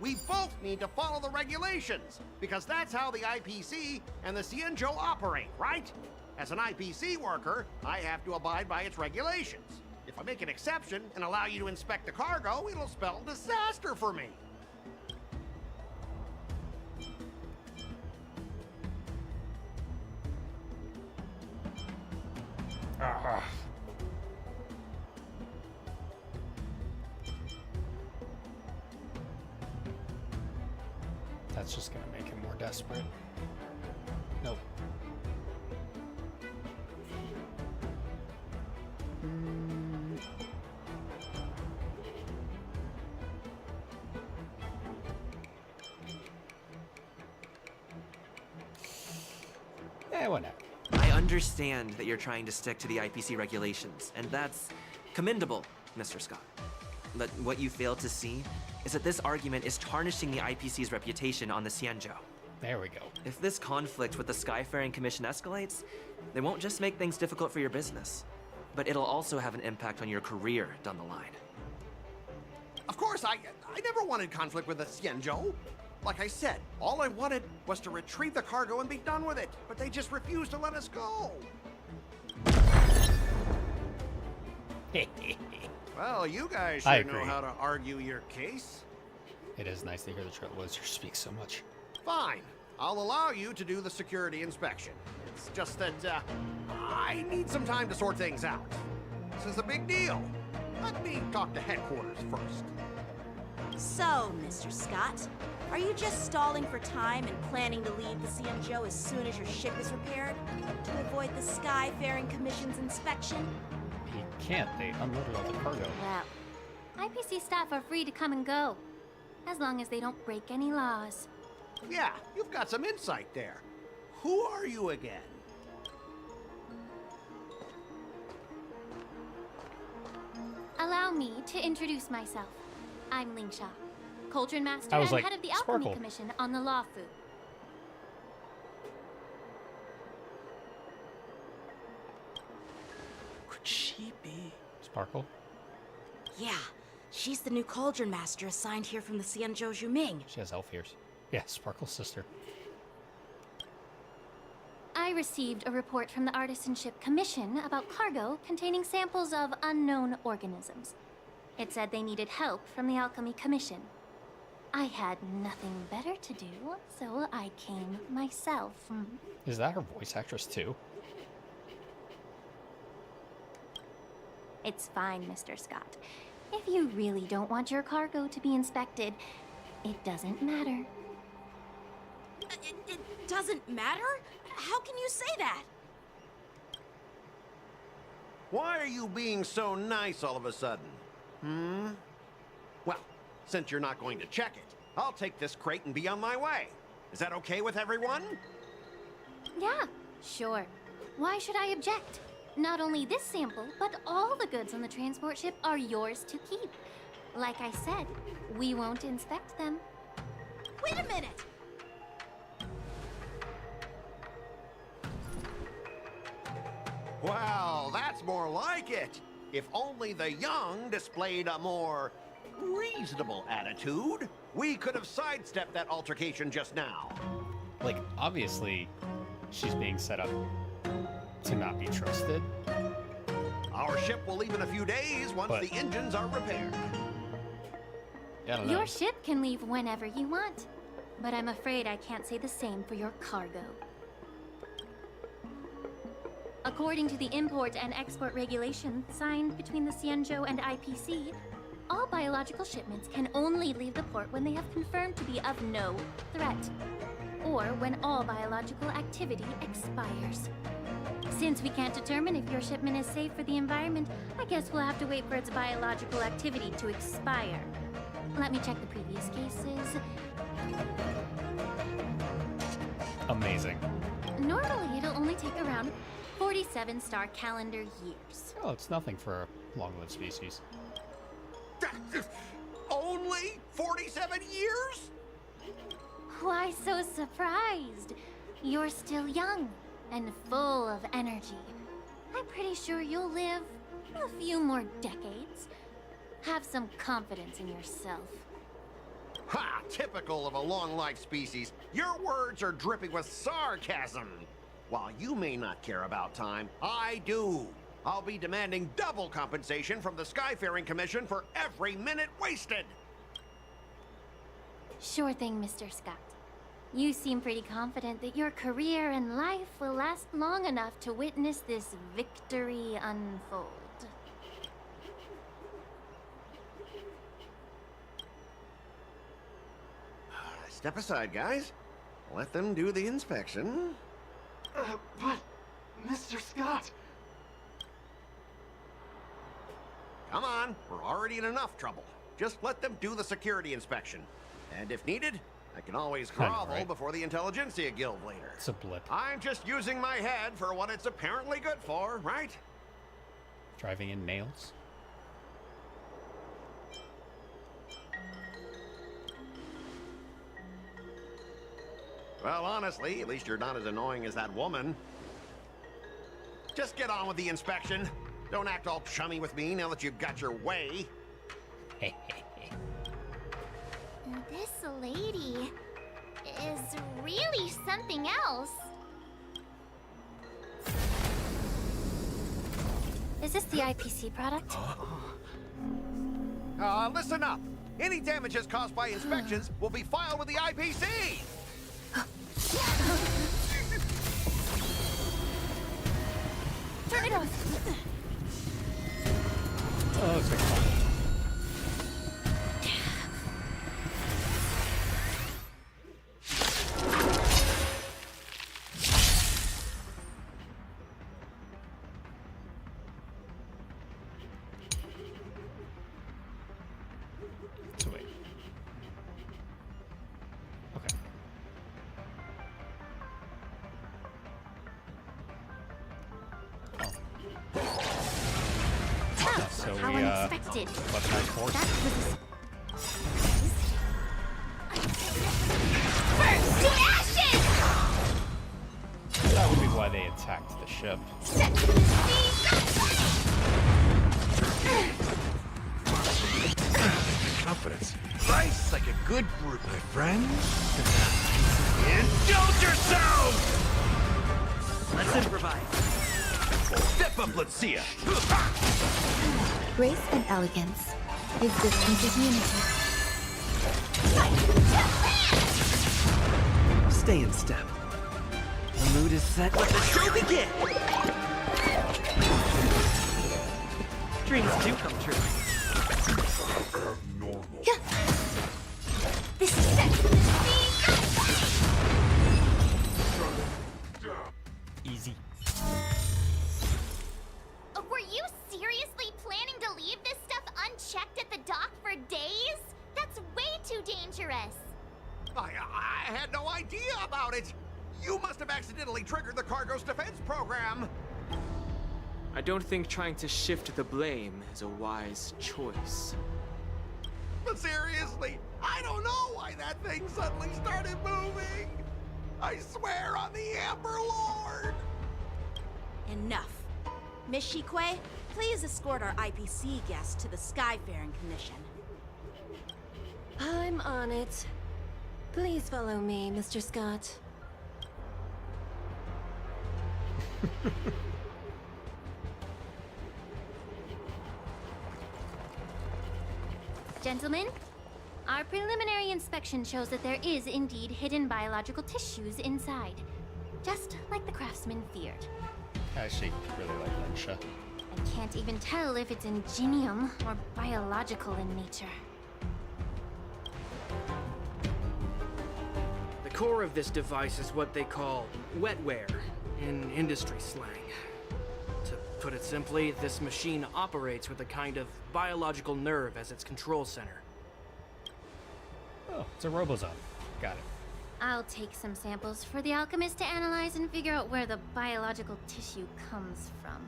[SPEAKER 18] We both need to follow the regulations, because that's how the IPC and the Cienjo operate, right? As an IPC worker, I have to abide by its regulations. If I make an exception and allow you to inspect the cargo, it'll spell disaster for me.
[SPEAKER 4] That's just gonna make him more desperate. Nope. Whatever.
[SPEAKER 10] I understand that you're trying to stick to the IPC regulations, and that's commendable, Mr. Scott. But what you fail to see is that this argument is tarnishing the IPC's reputation on the Xianzhou.
[SPEAKER 4] There we go.
[SPEAKER 10] If this conflict with the Skyfaring Commission escalates, they won't just make things difficult for your business, but it'll also have an impact on your career down the line.
[SPEAKER 18] Of course, I never wanted conflict with the Xianzhou. Like I said, all I wanted was to retrieve the cargo and be done with it, but they just refused to let us go. Well, you guys
[SPEAKER 4] I
[SPEAKER 18] should know
[SPEAKER 4] agree.
[SPEAKER 18] how to argue your case.
[SPEAKER 4] It is nice to hear the Trailblazer speak so much.
[SPEAKER 18] Fine. I'll allow you to do the security inspection. It's just that, I need some time to sort things out. This is a big deal. Let me talk to headquarters first.
[SPEAKER 12] So, Mr. Scott, are you just stalling for time and planning to leave the Xianzhou as soon as your ship is repaired? To avoid the Skyfaring Commission's inspection?
[SPEAKER 4] He can't. They unloaded all the cargo.
[SPEAKER 5] Well, IPC staff are free to come and go, as long as they don't break any laws.
[SPEAKER 18] Yeah, you've got some insight there. Who are you again?
[SPEAKER 5] Allow me to introduce myself. I'm Ling Sha, Cauldron Master
[SPEAKER 4] I was
[SPEAKER 5] and
[SPEAKER 4] like,
[SPEAKER 5] head of the Alchemy
[SPEAKER 4] Sparkle.
[SPEAKER 5] Commission on the Law Fu.
[SPEAKER 19] Could she be?
[SPEAKER 4] Sparkle?
[SPEAKER 12] Yeah, she's the new Cauldron Master assigned here from the Xianzhou Zhuming.
[SPEAKER 4] She has elf ears. Yeah, Sparkle's sister.
[SPEAKER 5] I received a report from the Artisanship Commission about cargo containing samples of unknown organisms. It said they needed help from the Alchemy Commission. I had nothing better to do, so I came myself.
[SPEAKER 4] Is that her voice actress too?
[SPEAKER 5] It's fine, Mr. Scott. If you really don't want your cargo to be inspected, it doesn't matter.
[SPEAKER 12] It doesn't matter? How can you say that?
[SPEAKER 18] Why are you being so nice all of a sudden? Well, since you're not going to check it, I'll take this crate and be on my way. Is that okay with everyone?
[SPEAKER 5] Yeah, sure. Why should I object? Not only this sample, but all the goods on the transport ship are yours to keep. Like I said, we won't inspect them.
[SPEAKER 12] Wait a minute!
[SPEAKER 18] Well, that's more like it. If only the young displayed a more reasonable attitude, we could have sidestepped that altercation just now.
[SPEAKER 4] Like, obviously, she's being set up to not be trusted.
[SPEAKER 18] Our ship will leave in a few days once
[SPEAKER 4] But-
[SPEAKER 18] the engines are repaired.
[SPEAKER 4] Yeah, I don't know.
[SPEAKER 5] Your ship can leave whenever you want, but I'm afraid I can't say the same for your cargo. According to the import and export regulations signed between the Xianzhou and IPC, all biological shipments can only leave the port when they have confirmed to be of no threat, or when all biological activity expires. Since we can't determine if your shipment is safe for the environment, I guess we'll have to wait for its biological activity to expire. Let me check the previous cases.
[SPEAKER 4] Amazing.
[SPEAKER 5] Normally, it'll only take around 47 star calendar years.
[SPEAKER 4] Oh, it's nothing for a long-lived species.
[SPEAKER 18] Only 47 years?
[SPEAKER 5] Why so surprised? You're still young and full of energy. I'm pretty sure you'll live a few more decades. Have some confidence in yourself.
[SPEAKER 18] Ha! Typical of a long-life species. Your words are dripping with sarcasm. While you may not care about time, I do. I'll be demanding double compensation from the Skyfaring Commission for every minute wasted.
[SPEAKER 5] Sure thing, Mr. Scott. You seem pretty confident that your career and life will last long enough to witness this victory unfold.
[SPEAKER 18] Step aside, guys. Let them do the inspection.
[SPEAKER 21] But, Mr. Scott...
[SPEAKER 18] Come on, we're already in enough trouble. Just let them do the security inspection. And if needed, I can always
[SPEAKER 4] I know,
[SPEAKER 18] grovel
[SPEAKER 4] right?
[SPEAKER 18] before the Intelligentsia Guild later.
[SPEAKER 4] It's a blip.
[SPEAKER 18] I'm just using my head for what it's apparently good for, right?
[SPEAKER 4] Driving in nails.
[SPEAKER 18] Well, honestly, at least you're not as annoying as that woman. Just get on with the inspection. Don't act all chummy with me now that you've got your way.
[SPEAKER 5] This lady is really something else.
[SPEAKER 20] Is this the IPC product?
[SPEAKER 18] Listen up. Any damages caused by inspections will be filed with the IPC.
[SPEAKER 20] Turn it off.
[SPEAKER 4] Oh, looks like fun. So wait. Okay. So
[SPEAKER 5] How
[SPEAKER 4] we
[SPEAKER 5] unexpected.
[SPEAKER 4] weaponized force.
[SPEAKER 5] Burst to ashes!
[SPEAKER 4] That would be why they attacked the ship.
[SPEAKER 11] Confidence. Rice like a good brute, my friend. Indulge yourself!
[SPEAKER 10] Let's improvise.
[SPEAKER 11] Step up, let's see ya.
[SPEAKER 20] Grace and elegance. Existence is unity.
[SPEAKER 10] Stay in step. The mood is set. Let the show begin! Dreams do come true.
[SPEAKER 5] This is set.
[SPEAKER 4] Easy.
[SPEAKER 5] Were you seriously planning to leave this stuff unchecked at the dock for days? That's way too dangerous.
[SPEAKER 18] I had no idea about it. You must have accidentally triggered the cargo's defense program.
[SPEAKER 8] I don't think trying to shift the blame is a wise choice.
[SPEAKER 18] But seriously, I don't know why that thing suddenly started moving. I swear on the Amber Lord.
[SPEAKER 12] Enough. Miss Shikwe, please escort our IPC guest to the Skyfaring Commission.
[SPEAKER 20] I'm on it. Please follow me, Mr. Scott.
[SPEAKER 5] Gentlemen, our preliminary inspection shows that there is indeed hidden biological tissues inside. Just like the craftsman feared.
[SPEAKER 4] I actually really like Lensha.
[SPEAKER 5] I can't even tell if it's ingenium or biological in nature.
[SPEAKER 2] The core of this device is what they call wetware in industry slang. To put it simply, this machine operates with a kind of biological nerve as its control center.
[SPEAKER 4] Oh, it's a Robozone. Got it.
[SPEAKER 5] I'll take some samples for the alchemist to analyze and figure out where the biological tissue comes from.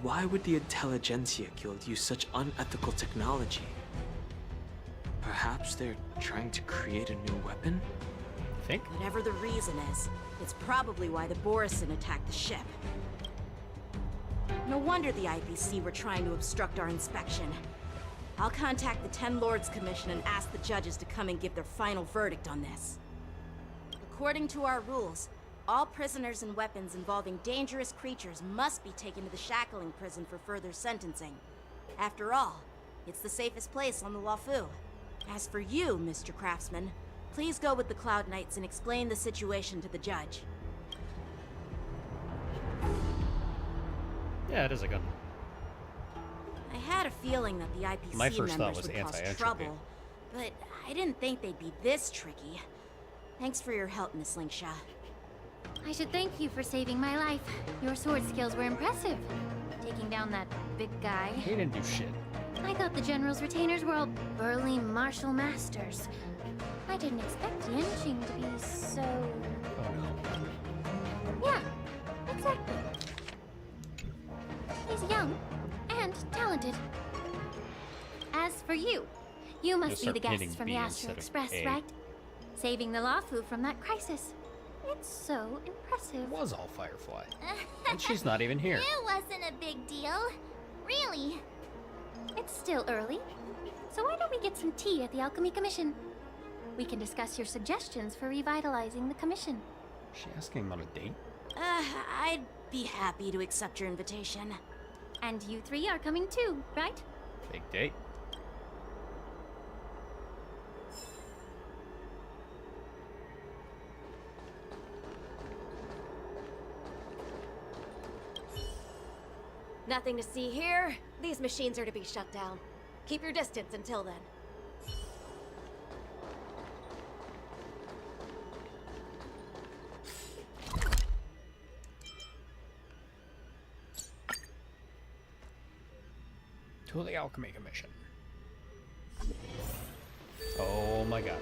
[SPEAKER 8] Why would the Intelligentsia Guild use such unethical technology? Perhaps they're trying to create a new weapon?
[SPEAKER 4] Think?
[SPEAKER 12] Whatever the reason is, it's probably why the Borison attacked the ship. No wonder the IPC were trying to obstruct our inspection. I'll contact the 10 Lords Commission and ask the judges to come and give their final verdict on this. According to our rules, all prisoners and weapons involving dangerous creatures must be taken to the shackling prison for further sentencing. After all, it's the safest place on the Wafu. As for you, Mr. Craftsman, please go with the Cloud Knights and explain the situation to the judge.
[SPEAKER 4] Yeah, it is a gun.
[SPEAKER 12] I had a feeling that the IPC
[SPEAKER 4] My first thought
[SPEAKER 12] members
[SPEAKER 4] was
[SPEAKER 12] would cause
[SPEAKER 4] anti-entropy.
[SPEAKER 12] trouble, but I didn't think they'd be this tricky. Thanks for your help, Miss Linksha.
[SPEAKER 5] I should thank you for saving my life. Your sword skills were impressive. Taking down that big guy.
[SPEAKER 4] He didn't do shit.
[SPEAKER 5] I thought the General's retainers were all burly martial masters. I didn't expect Yanqing to be so...
[SPEAKER 4] Oh no.
[SPEAKER 5] Yeah, exactly. He's young and talented. As for you, you must be the guest from the Astral Express, right? Saving the Lawfu from that crisis. It's so impressive.
[SPEAKER 4] It was all Firefly. And she's not even here.
[SPEAKER 5] It wasn't a big deal. Really. It's still early. So why don't we get some tea at the Alchemy Commission? We can discuss your suggestions for revitalizing the commission.
[SPEAKER 4] Is she asking him on a date?
[SPEAKER 12] I'd be happy to accept your invitation.
[SPEAKER 5] And you three are coming too, right?
[SPEAKER 4] Big date.
[SPEAKER 20] Nothing to see here. These machines are to be shut down. Keep your distance until then.
[SPEAKER 4] To the Alchemy Commission. Oh my god.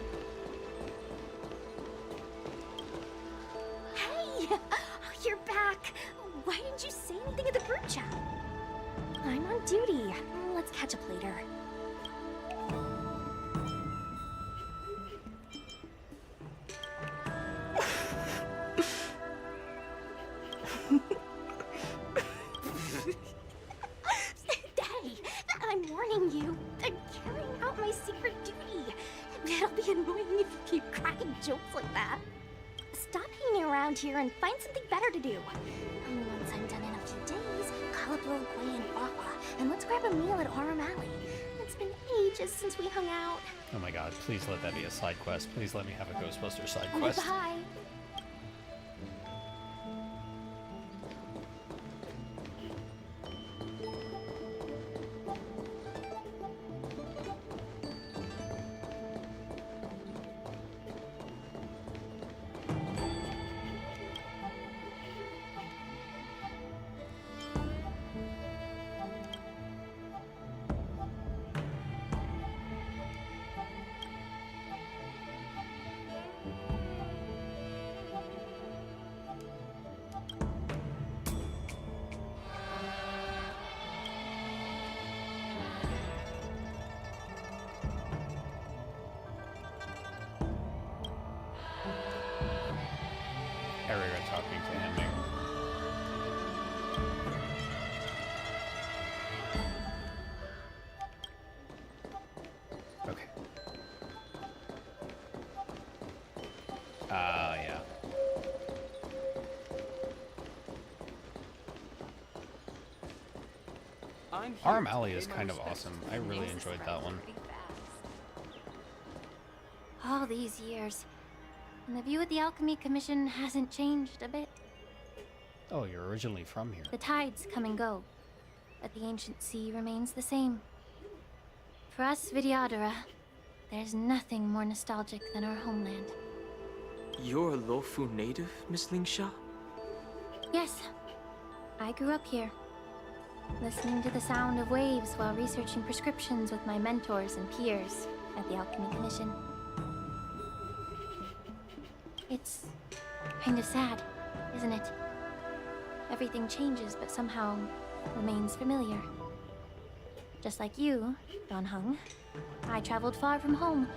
[SPEAKER 5] Hey! Oh, you're back! Why didn't you say anything in the group chat? I'm on duty. Let's catch up later. Daddy, I'm warning you. I'm carrying out my secret duty. It'll be annoying if you keep cracking jokes like that. Stop hanging around here and find something better to do. Once I'm done in a few days, call up Lil Quay and Wawa, and let's grab a meal at Aurum Alley. It's been ages since we hung out.
[SPEAKER 4] Oh my god, please let that be a side quest. Please let me have a Ghostbuster side quest.
[SPEAKER 5] Bye.
[SPEAKER 4] Harrier talking to him. Okay. Yeah. Aurum Alley is kind of awesome. I really enjoyed that one.
[SPEAKER 5] All these years, and the view of the Alchemy Commission hasn't changed a bit.
[SPEAKER 4] Oh, you're originally from here.
[SPEAKER 5] The tides come and go, but the ancient sea remains the same. For us Vidyadhara, there's nothing more nostalgic than our homeland.
[SPEAKER 8] You're a Luofu native, Miss Lingsha?
[SPEAKER 5] Yes, I grew up here, listening to the sound of waves while researching prescriptions with my mentors and peers at the Alchemy Commission. It's kind of sad, isn't it? Everything changes, but somehow remains familiar. Just like you, Don Hung, I traveled far from home,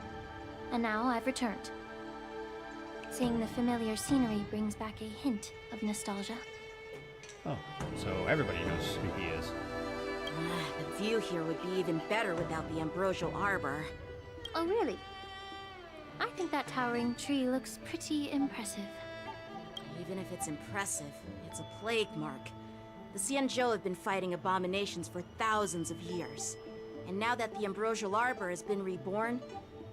[SPEAKER 5] and now I've returned. Seeing the familiar scenery brings back a hint of nostalgia.
[SPEAKER 4] Oh, so everybody knows who he is.
[SPEAKER 12] The view here would be even better without the ambrosial arbor.
[SPEAKER 5] Oh, really? I think that towering tree looks pretty impressive.
[SPEAKER 12] Even if it's impressive, it's a plague mark. The Xianzhou have been fighting abominations for thousands of years. And now that the ambrosial arbor has been reborn,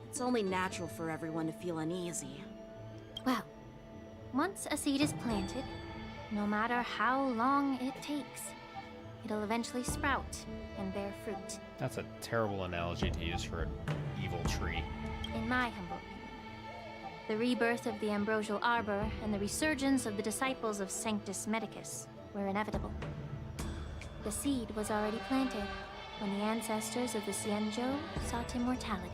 [SPEAKER 12] it's only natural for everyone to feel uneasy.
[SPEAKER 5] Well, once a seed is planted, no matter how long it takes, it'll eventually sprout and bear fruit.
[SPEAKER 4] That's a terrible analogy to use for an evil tree.
[SPEAKER 5] In my humble opinion, the rebirth of the ambrosial arbor and the resurgence of the disciples of Sanctus Medicus were inevitable. The seed was already planted when the ancestors of the Xianzhou sought immortality.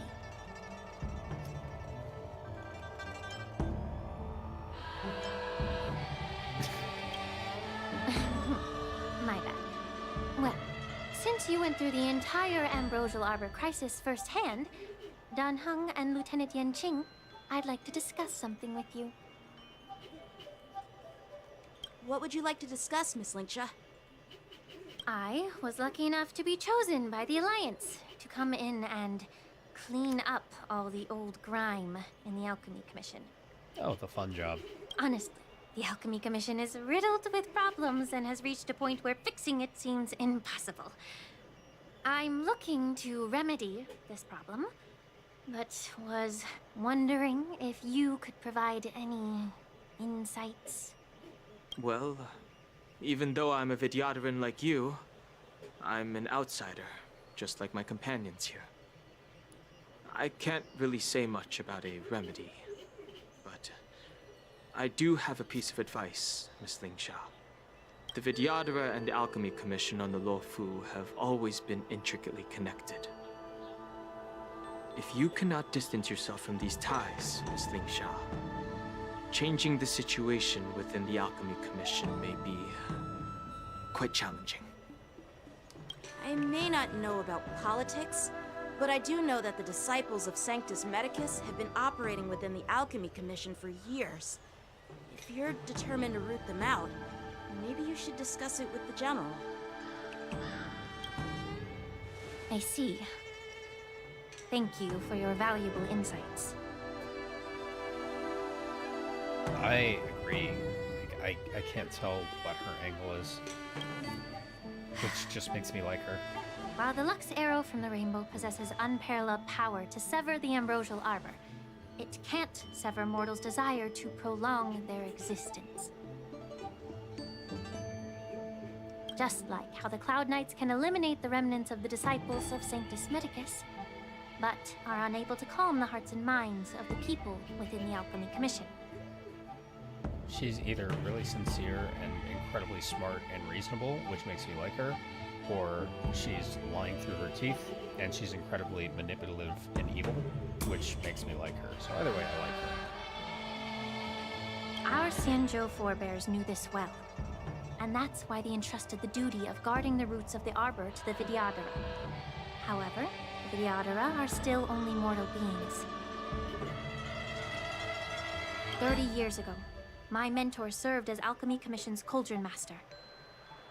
[SPEAKER 6] My bad. Well, since you went through the entire Ambrosial Arbor crisis firsthand, Dan Heng and Lieutenant Yan Qing, I'd like to discuss something with you.
[SPEAKER 12] What would you like to discuss, Miss Linksha?
[SPEAKER 6] I was lucky enough to be chosen by the Alliance to come in and clean up all the old grime in the Alchemy Commission.
[SPEAKER 4] Oh, the fun job.
[SPEAKER 6] Honestly, the Alchemy Commission is riddled with problems and has reached a point where fixing it seems impossible. I'm looking to remedy this problem, but was wondering if you could provide any insights.
[SPEAKER 8] Well, even though I'm a Vidyadharan like you, I'm an outsider, just like my companions here. I can't really say much about a remedy, but I do have a piece of advice, Miss Lingsha. The Vidyadhara and the Alchemy Commission on the Luofu have always been intricately connected. If you cannot distance yourself from these ties, Miss Lingsha, changing the situation within the Alchemy Commission may be quite challenging.
[SPEAKER 12] I may not know about politics, but I do know that the disciples of Sanctus Medicus have been operating within the Alchemy Commission for years. If you're determined to root them out, maybe you should discuss it with the General.
[SPEAKER 6] I see. Thank you for your valuable insights.
[SPEAKER 4] I agree. Like, I can't tell what her angle is, which just makes me like her.
[SPEAKER 6] While the Lux Arrow from the Rainbow possesses unparalleled power to sever the Ambrosial Arbor, it can't sever mortals' desire to prolong their existence. Just like how the Cloud Knights can eliminate the remnants of the disciples of Sanctus Medicus, but are unable to calm the hearts and minds of the people within the Alchemy Commission.
[SPEAKER 4] She's either really sincere and incredibly smart and reasonable, which makes me like her, or she's lying through her teeth and she's incredibly manipulative and evil, which makes me like her. So either way, I like her.
[SPEAKER 6] Our Xianzhou forebears knew this well, and that's why they entrusted the duty of guarding the roots of the Arbor to the Vidyadhara. However, the Vidyadhara are still only mortal beings. 30 years ago, my mentor served as Alchemy Commission's Cauldron Master.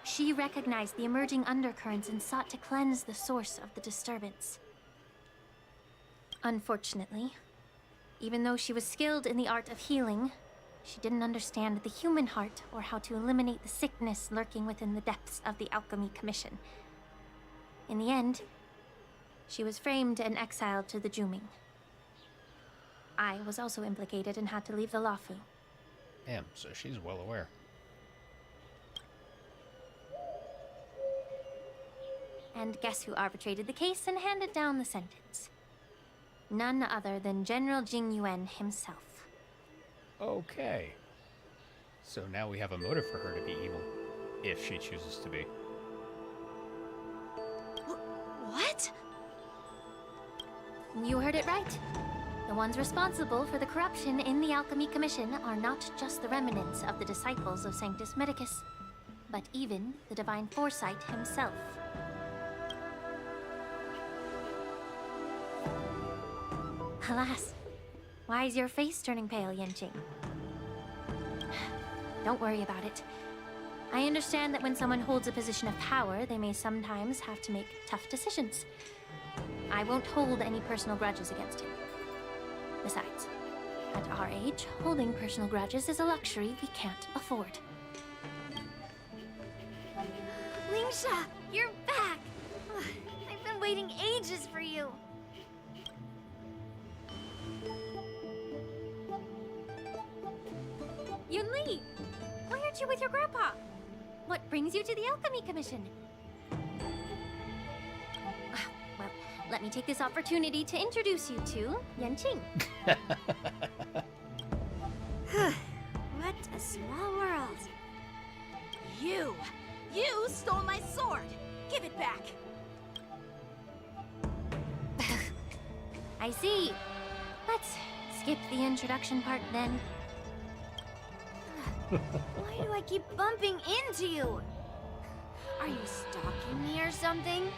[SPEAKER 6] She recognized the emerging undercurrents and sought to cleanse the source of the disturbance. Unfortunately, even though she was skilled in the art of healing, she didn't understand the human heart or how to eliminate the sickness lurking within the depths of the Alchemy Commission. In the end, she was framed and exiled to the Juming. I was also implicated and had to leave the Luofu.
[SPEAKER 4] Damn, so she's well aware.
[SPEAKER 6] And guess who arbitrated the case and handed down the sentence? None other than General Jing Yuan himself.
[SPEAKER 4] Okay. So now we have a motive for her to be evil, if she chooses to be.
[SPEAKER 12] What?
[SPEAKER 6] You heard it right. The ones responsible for the corruption in the Alchemy Commission are not just the remnants of the disciples of Sanctus Medicus, but even the Divine Foresight himself. Alas, why is your face turning pale, Yanqing? Don't worry about it. I understand that when someone holds a position of power, they may sometimes have to make tough decisions. I won't hold any personal grudges against him. Besides, at our age, holding personal grudges is a luxury we can't afford.
[SPEAKER 5] Lingsha, you're back! I've been waiting ages for you.
[SPEAKER 6] Yunli! Why aren't you with your grandpa? What brings you to the Alchemy Commission? Well, let me take this opportunity to introduce you to Yanqing.
[SPEAKER 12] What a small world. You stole my sword! Give it back!
[SPEAKER 6] I see. Let's skip the introduction part then.
[SPEAKER 5] Why do I keep bumping into you? Are you stalking me or something?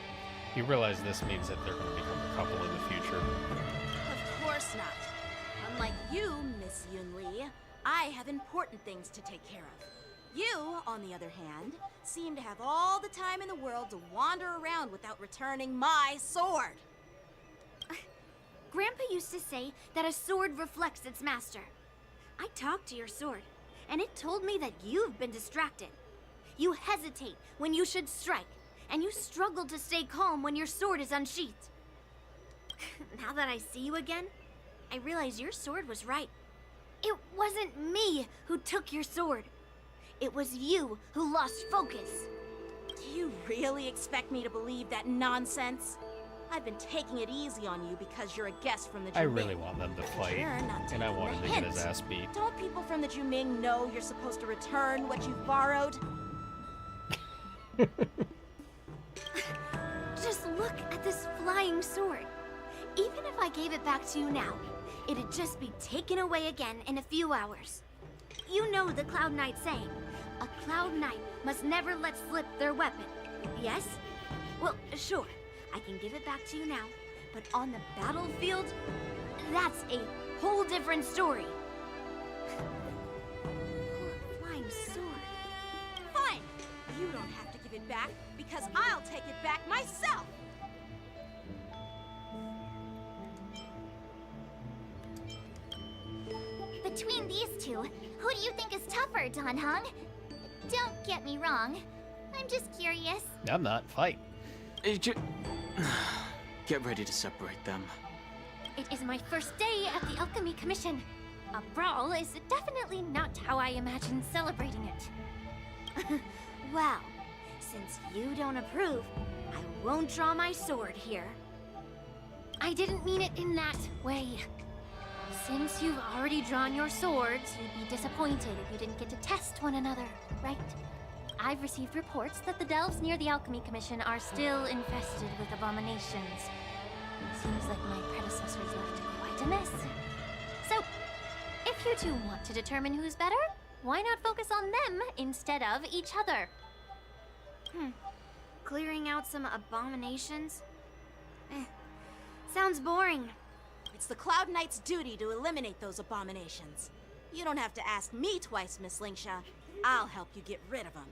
[SPEAKER 4] You realize this means that they're going to become a couple in the future.
[SPEAKER 12] Of course not. Unlike you, Miss Yunli, I have important things to take care of. You, on the other hand, seem to have all the time in the world to wander around without returning my sword.
[SPEAKER 5] Grandpa used to say that a sword reflects its master. I talked to your sword, and it told me that you've been distracted. You hesitate when you should strike, and you struggle to stay calm when your sword is unsheathed. Now that I see you again, I realize your sword was right. It wasn't me who took your sword. It was you who lost focus.
[SPEAKER 12] Do you really expect me to believe that nonsense? I've been taking it easy on you because you're a guest from the Juming.
[SPEAKER 4] I really want them to fight, and I want him to get his ass beat.
[SPEAKER 12] Don't people from the Juming know you're supposed to return what you've borrowed?
[SPEAKER 5] Just look at this flying sword. Even if I gave it back to you now, it'd just be taken away again in a few hours. You know the Cloud Knight saying, a Cloud Knight must never let slip their weapon. Yes? Well, sure, I can give it back to you now, but on the battlefield, that's a whole different story.
[SPEAKER 12] Poor flying sword. Fine, you don't have to give it back, because I'll take it back myself!
[SPEAKER 5] Between these two, who do you think is tougher, Don Hung? Don't get me wrong. I'm just curious.
[SPEAKER 4] I'm not. Fight.
[SPEAKER 8] Get ready to separate them.
[SPEAKER 6] It is my first day at the Alchemy Commission. A brawl is definitely not how I imagined celebrating it.
[SPEAKER 5] Well, since you don't approve, I won't draw my sword here.
[SPEAKER 6] I didn't mean it in that way. Since you've already drawn your swords, you'd be disappointed if you didn't get to test one another, right? I've received reports that the delves near the Alchemy Commission are still infested with abominations. Seems like my predecessors left quite a mess. So, if you two want to determine who's better, why not focus on them instead of each other?
[SPEAKER 5] Clearing out some abominations? Sounds boring.
[SPEAKER 12] It's the Cloud Knight's duty to eliminate those abominations. You don't have to ask me twice, Miss Lingsha. I'll help you get rid of them.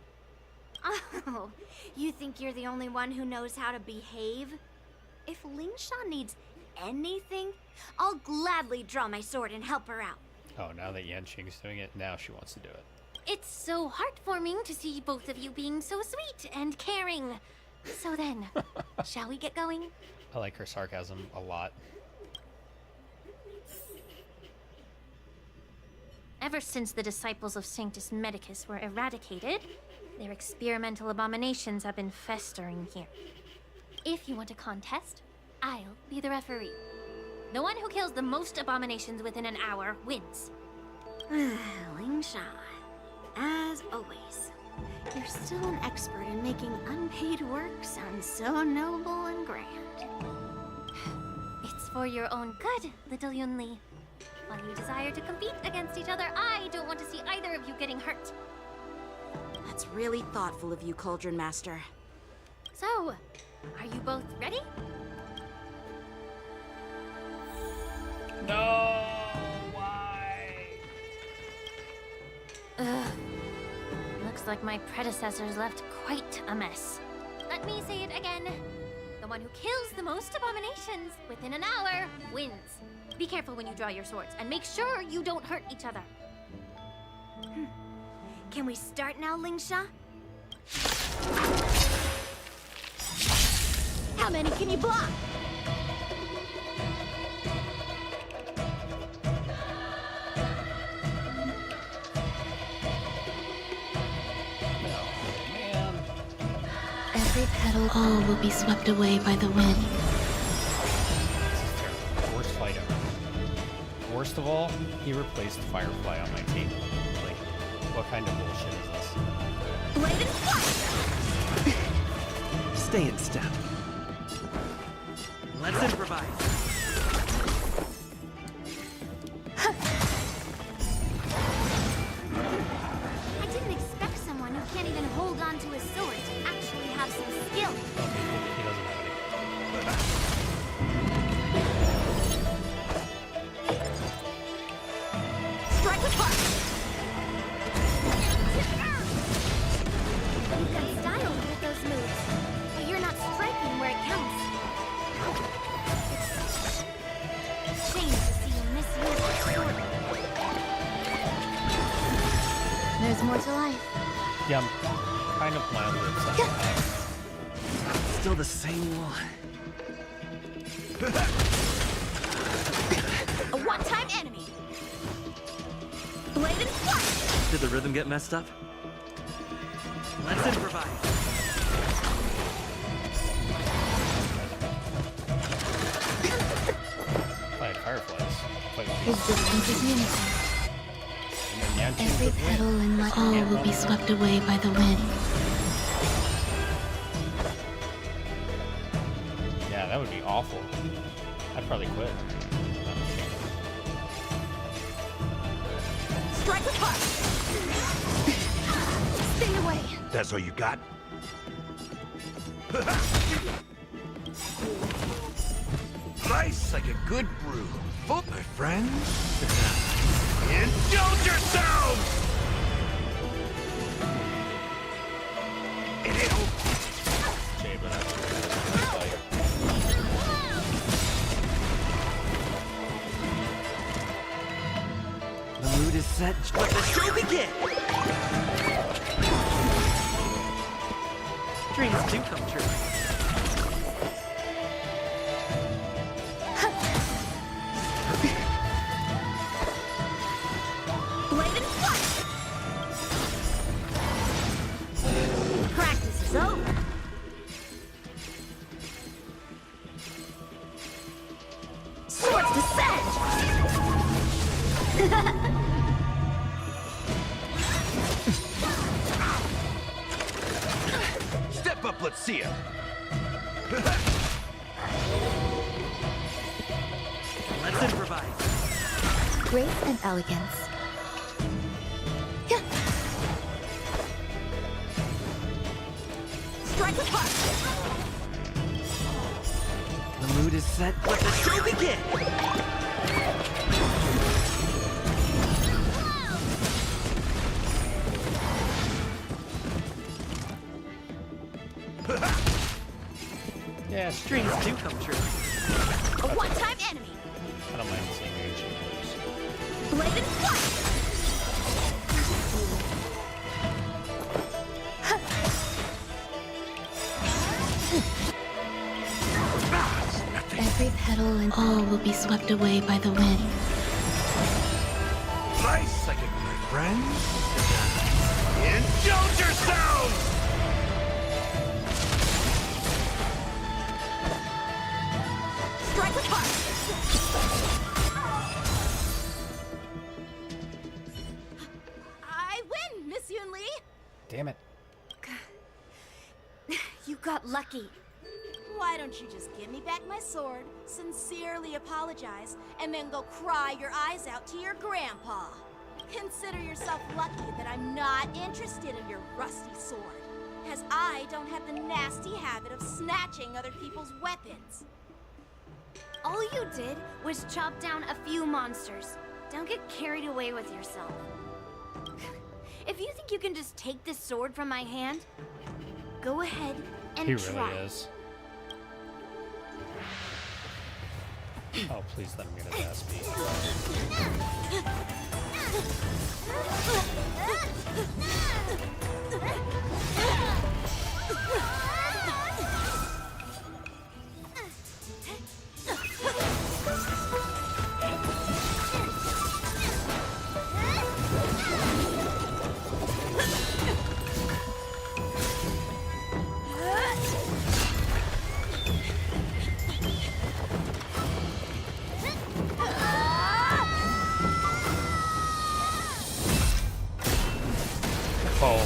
[SPEAKER 5] Oh, you think you're the only one who knows how to behave? If Lingsha needs anything, I'll gladly draw my sword and help her out.
[SPEAKER 4] Oh, now that Yanqing's doing it, now she wants to do it.
[SPEAKER 6] It's so heartwarming to see both of you being so sweet and caring. So then, shall we get going?
[SPEAKER 4] I like her sarcasm a lot.
[SPEAKER 6] Ever since the disciples of Sanctus Medicus were eradicated, their experimental abominations have been festering here. If you want a contest, I'll be the referee. The one who kills the most abominations within an hour wins.
[SPEAKER 5] Lingsha, as always, you're still an expert in making unpaid work sound so noble and grand.
[SPEAKER 6] It's for your own good, little Yunli. While you desire to compete against each other, I don't want to see either of you getting hurt.
[SPEAKER 12] That's really thoughtful of you, Cauldron Master.
[SPEAKER 6] So, are you both ready?
[SPEAKER 4] No! Why?
[SPEAKER 6] Ugh. Looks like my predecessors left quite a mess. Let me say it again. The one who kills the most abominations within an hour wins. Be careful when you draw your swords, and make sure you don't hurt each other.
[SPEAKER 5] Can we start now, Lingsha?
[SPEAKER 12] How many can you block?
[SPEAKER 3] Every petal, all will be swept away by the wind.
[SPEAKER 4] Worst fight ever. Worst of all, he replaced Firefly on my team. Like, what kind of bullshit is this?
[SPEAKER 5] Blade and fire!
[SPEAKER 10] Stay in step. Let's improvise.
[SPEAKER 5] I didn't expect someone who can't even hold hold on to his sword to actually have some skill.
[SPEAKER 4] He doesn't have any.
[SPEAKER 5] Strike with heart! You've got style with those moves, but you're not striking where it counts. It's shame to see you misuse your sword. There's more to life.
[SPEAKER 4] Yeah, I'm kind of mildly upset.
[SPEAKER 10] Still the same one.
[SPEAKER 5] A one-time enemy. Blade and flash.
[SPEAKER 10] Did the rhythm get messed up? Let's improvise.
[SPEAKER 4] Fight fireflies. Fight
[SPEAKER 3] His distance is meaningful. Every petal in life, all will be swept away by the wind.
[SPEAKER 4] Yeah, that would be awful. I'd probably quit.
[SPEAKER 5] Strike with heart. Stay away.
[SPEAKER 18] That's all you got? Nice, like a good brew. Full, my friends. Indulge yourselves!
[SPEAKER 10] The mood is set. Let the show begin! Dreams do come true.
[SPEAKER 5] Blade and flash. Practice is over. Swords descend.
[SPEAKER 18] Step up, let's see it.
[SPEAKER 10] Let's improvise.
[SPEAKER 3] Grace and elegance.
[SPEAKER 5] Strike with heart.
[SPEAKER 10] The mood is set. Let the show begin!
[SPEAKER 4] Yeah,
[SPEAKER 10] Dreams do come true.
[SPEAKER 5] A one-time enemy.
[SPEAKER 4] I don't mind seeing ancient moves.
[SPEAKER 5] Blade and flash.
[SPEAKER 3] Every petal and all will be swept away by the wind.
[SPEAKER 18] Nice, like a my friends. Indulge yourselves!
[SPEAKER 5] Strike with heart. I win, Miss Yun Li.
[SPEAKER 4] Damn it.
[SPEAKER 5] You got lucky. Why don't you just give me back my sword, sincerely apologize, and then go cry your eyes out to your grandpa? Consider yourself lucky that I'm not interested in your rusty sword, as I don't have the nasty habit of snatching other people's weapons. All you did was chop down a few monsters. Don't get carried away with yourself. If you think you can just take this sword from my hand, go ahead and
[SPEAKER 4] He
[SPEAKER 5] try.
[SPEAKER 4] really is. Oh, please let him get his ass beat. Oh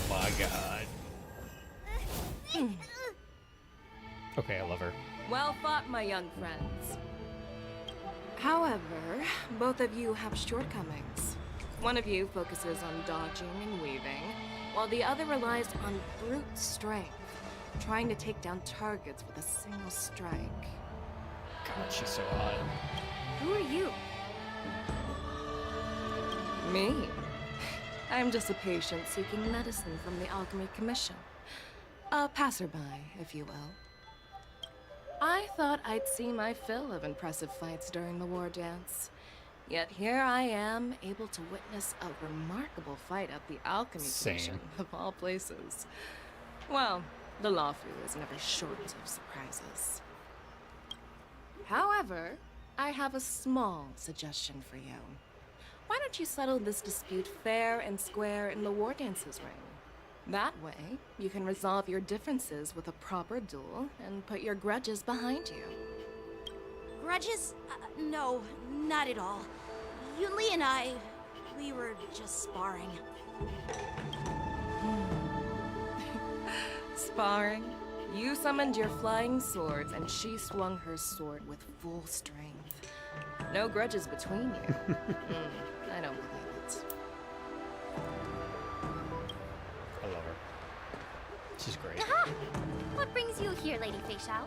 [SPEAKER 4] my god. Okay, I love her.
[SPEAKER 9] Well fought, my young friends. However, both of you have shortcomings. One of you focuses on dodging and weaving,
[SPEAKER 1] while the other relies on brute strength, trying to take down targets with a single strike.
[SPEAKER 4] God, she's so hot.
[SPEAKER 6] Who are you?
[SPEAKER 1] Me? I'm just a patient seeking medicine from the Alchemy Commission. A passerby, if you will. I thought I'd see my fill of impressive fights during the war dance. Yet here I am, able to witness a remarkable fight at the Alchemy Commission, of all places. Well, the Lawfu is never short of surprises. However, I have a small suggestion for you. Why don't you settle this dispute fair and square in the war dances ring? That way, you can resolve your differences with a proper duel and put your grudges behind you.
[SPEAKER 12] Grudges? No, not at all. Yunli and I, we were just sparring.
[SPEAKER 1] Sparring? You summoned your flying swords and she swung her sword with full strength. No grudges between you. I don't believe it.
[SPEAKER 4] I love her. She's great.
[SPEAKER 6] Aha! What brings you here, Lady Fei Xiao?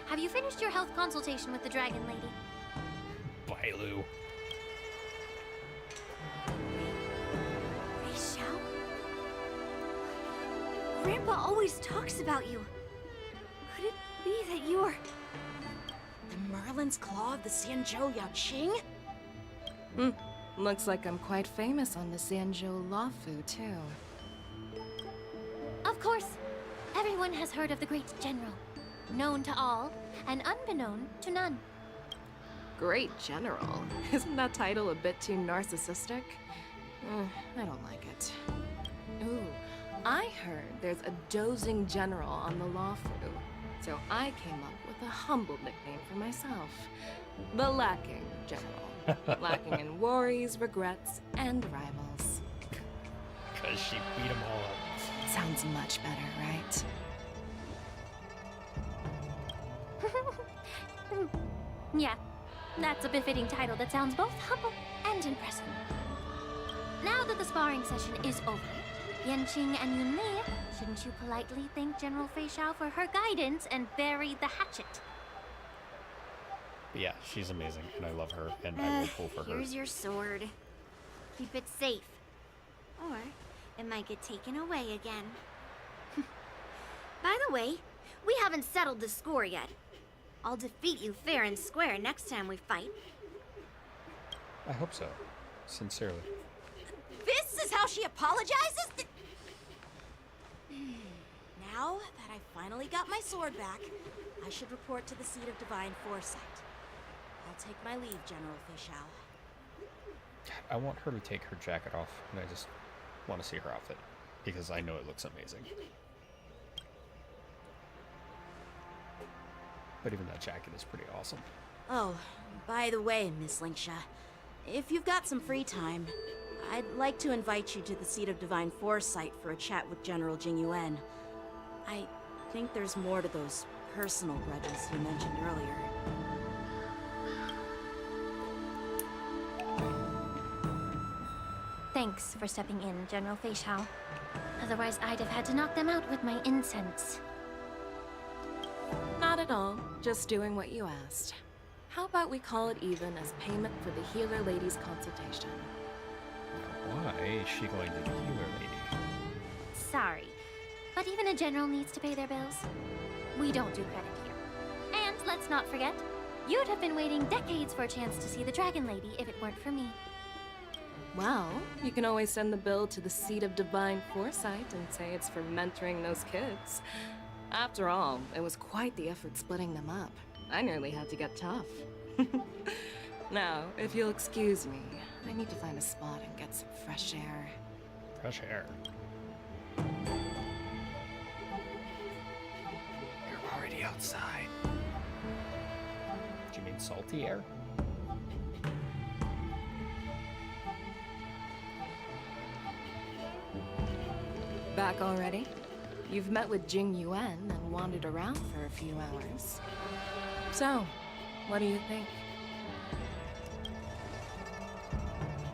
[SPEAKER 6] Have you finished your health consultation with the Dragon Lady?
[SPEAKER 4] Bailu.
[SPEAKER 5] Fei Xiao? Grandpa always talks about you. Could it be that you're...
[SPEAKER 12] The Merlin's Claw of the Xianzhou Yaoqing?
[SPEAKER 1] Looks like I'm quite famous on the Xianzhou Lawfu, too.
[SPEAKER 6] Of course. Everyone has heard of the great general. Known to all, and unbeknown to none.
[SPEAKER 1] Great General? Isn't that title a bit too narcissistic? I don't like it. Ooh, I heard there's a dozing general on the Lawfu, so I came up with a humble nickname for myself. The Lacking General. Lacking in worries, regrets, and rivals.
[SPEAKER 4] Because she beat them all up.
[SPEAKER 1] Sounds much better, right?
[SPEAKER 6] Yeah, that's a befitting title that sounds both humble and impressive. Now that the sparring session is over, Yanqing and Yunli, shouldn't you politely thank General Fei Xiao for her guidance and bury the hatchet?
[SPEAKER 4] But yeah, she's amazing, and I love her, and I will pull for her.
[SPEAKER 5] Here's your sword. Keep it safe. Or it might get taken away again. By the way, we haven't settled the score yet. I'll defeat you fair and square next time we fight.
[SPEAKER 4] I hope so. Sincerely.
[SPEAKER 12] This is how she apologizes? Now that I finally got my sword back, I should report to the seat of divine foresight. I'll take my leave, General Fei Xiao.
[SPEAKER 4] I want her to take her jacket off, and I just want to see her outfit, because I know it looks amazing. But even that jacket is pretty awesome.
[SPEAKER 12] Oh, by the way, Miss Linksha, if you've got some free time, I'd like to invite you to the seat of divine foresight for a chat with General Jingyuan. I think there's more to those personal grudges you mentioned earlier.
[SPEAKER 6] Thanks for stepping in, General Fei Xiao. Otherwise, I'd have had to knock them out with my incense.
[SPEAKER 1] Not at all. Just doing what you asked. How about we call it even as payment for the healer lady's consultation?
[SPEAKER 4] Why is she going to the healer lady?
[SPEAKER 6] Sorry, but even a general needs to pay their bills. We don't do credit here. And let's not forget, you'd have been waiting decades for a chance to see the Dragon Lady if it weren't for me.
[SPEAKER 1] Well, you can always send the bill to the seat of divine foresight and say it's for mentoring those kids. After all, it was quite the effort splitting them up. I nearly had to get tough. Now, if you'll excuse me, I need to find a spot and get some fresh air.
[SPEAKER 4] Fresh air? You're already outside. Do you mean salty air?
[SPEAKER 1] Back already? You've met with Jingyuan and wandered around for a few hours. So, what do you think?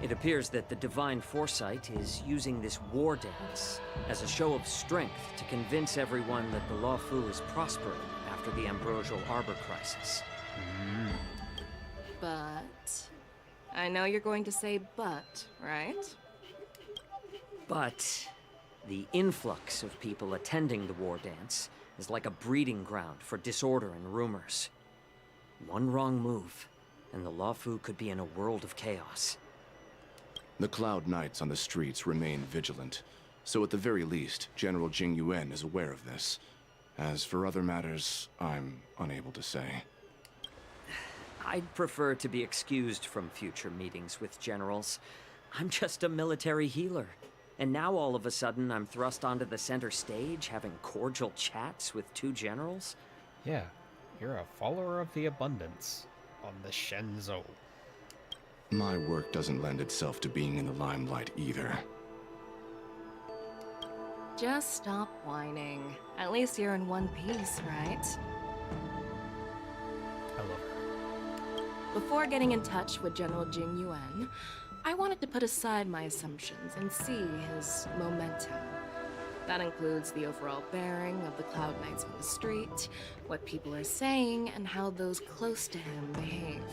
[SPEAKER 14] It appears that the Divine Foresight is using this war dance as a show of strength to convince everyone that the Luofu is prospering after the Ambrosial Arbor crisis.
[SPEAKER 1] But... I know you're going to say but, right?
[SPEAKER 14] But the influx of people attending the war dance is like a breeding ground for disorder and rumors. One wrong move, and the Luofu could be in a world of chaos.
[SPEAKER 13] The Cloud Knights on the streets remain vigilant, so at the very least, General Jing Yuan is aware of this. As for other matters, I'm unable to say.
[SPEAKER 14] I'd prefer to be excused from future meetings with generals. I'm just a military healer. And now all of a sudden I'm thrust onto the center stage having cordial chats with two generals?
[SPEAKER 4] Yeah, you're a follower of the abundance on the Shenzhou.
[SPEAKER 13] My work doesn't lend itself to being in the limelight either.
[SPEAKER 1] Just stop whining. At least you're in one piece, right?
[SPEAKER 4] I love her.
[SPEAKER 1] Before getting in touch with General Jing Yuan, I wanted to put aside my assumptions and see his momentum. That includes the overall bearing of the Cloud Knights on the street, what people are saying, and how those close to him behave.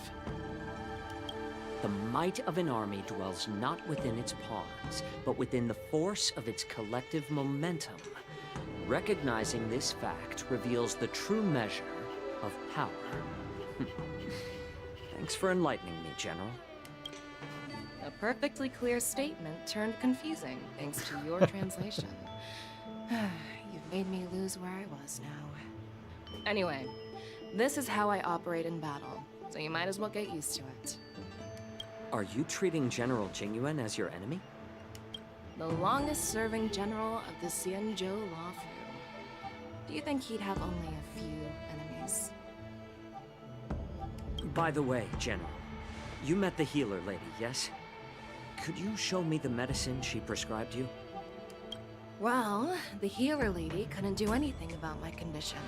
[SPEAKER 14] The might of an army dwells not within its pawns, but within the force of its collective momentum. Recognizing this fact reveals the true measure of power. Thanks for enlightening me, General.
[SPEAKER 1] A perfectly clear statement turned confusing thanks to your translation. You've made me lose where I was now. Anyway, this is how I operate in battle, so you might as well get used to it.
[SPEAKER 14] Are you treating General Jing Yuan as your enemy?
[SPEAKER 1] The longest-serving general of the Xianzhou Luofu. Do you think he'd have only a few enemies?
[SPEAKER 14] By the way, General, you met the healer lady, yes? Could you show me the medicine she prescribed you?
[SPEAKER 1] Well, the healer lady couldn't do anything about my condition.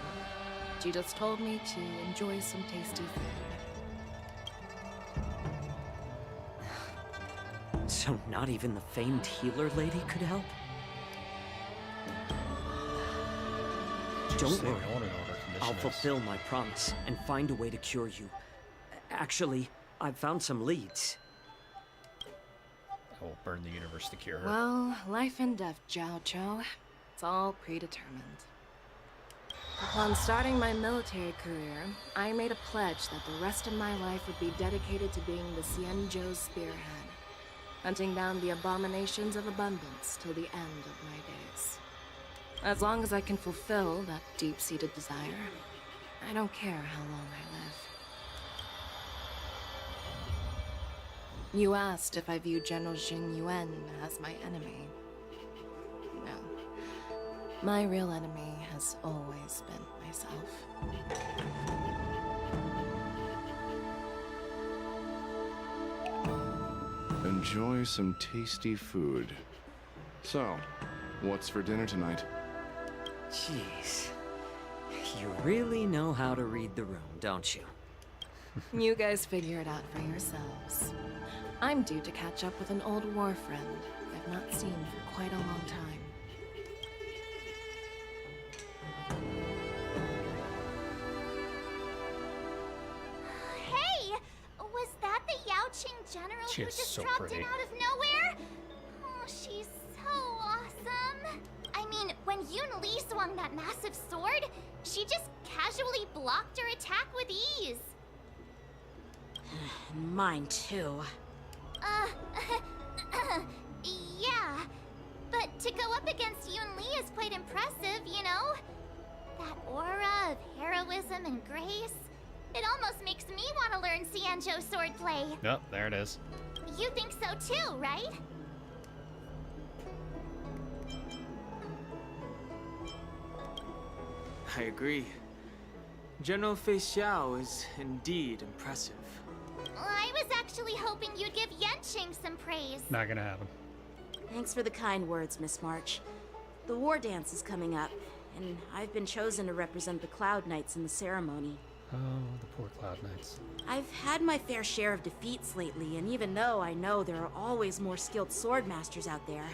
[SPEAKER 1] She just told me to enjoy some tasty food.
[SPEAKER 14] So not even the famed healer lady could help? Don't worry, I'll fulfill my promise and find a way to cure you. Actually, I've found some leads.
[SPEAKER 4] I will burn the universe to cure her.
[SPEAKER 1] Well, life and death, Jiao Chou. It's all predetermined. Upon starting my military career, I made a pledge that the rest of my life would be dedicated to being the Xianzhou spearhead, hunting down the abominations of abundance till the end of my days. As long as I can fulfill that deep-seated desire, I don't care how long I live. You asked if I view General Jing Yuan as my enemy. No. My real enemy has always been myself.
[SPEAKER 13] Enjoy some tasty food. So, what's for dinner tonight?
[SPEAKER 14] Jeez. You really know how to read the room, don't you?
[SPEAKER 1] You guys figure it out for yourselves. I'm due to catch up with an old war friend I've not seen for quite a long time.
[SPEAKER 5] Hey! Was that the Yaoqing general
[SPEAKER 4] She
[SPEAKER 5] who
[SPEAKER 4] is
[SPEAKER 5] just
[SPEAKER 4] so
[SPEAKER 5] dropped
[SPEAKER 4] pretty.
[SPEAKER 5] in out of nowhere? Oh, she's so awesome! I mean, when Yun Li swung that massive sword, she just casually blocked her attack with ease.
[SPEAKER 12] Mine too.
[SPEAKER 5] Yeah. But to go up against Yun Li is quite impressive, you know? That aura of heroism and grace. It almost makes me want to learn Xianzhou swordplay.
[SPEAKER 4] Yep, there it is.
[SPEAKER 5] You think so too, right?
[SPEAKER 8] I agree. General Fei Xiao is indeed impressive.
[SPEAKER 5] I was actually hoping you'd give Yanqing some praise.
[SPEAKER 4] Not gonna happen.
[SPEAKER 12] Thanks for the kind words, Miss March. The war dance is coming up, and I've been chosen to represent the Cloud Knights in the ceremony.
[SPEAKER 4] Oh, the poor Cloud Knights.
[SPEAKER 12] I've had my fair share of defeats lately, and even though I know there are always more skilled sword masters out there,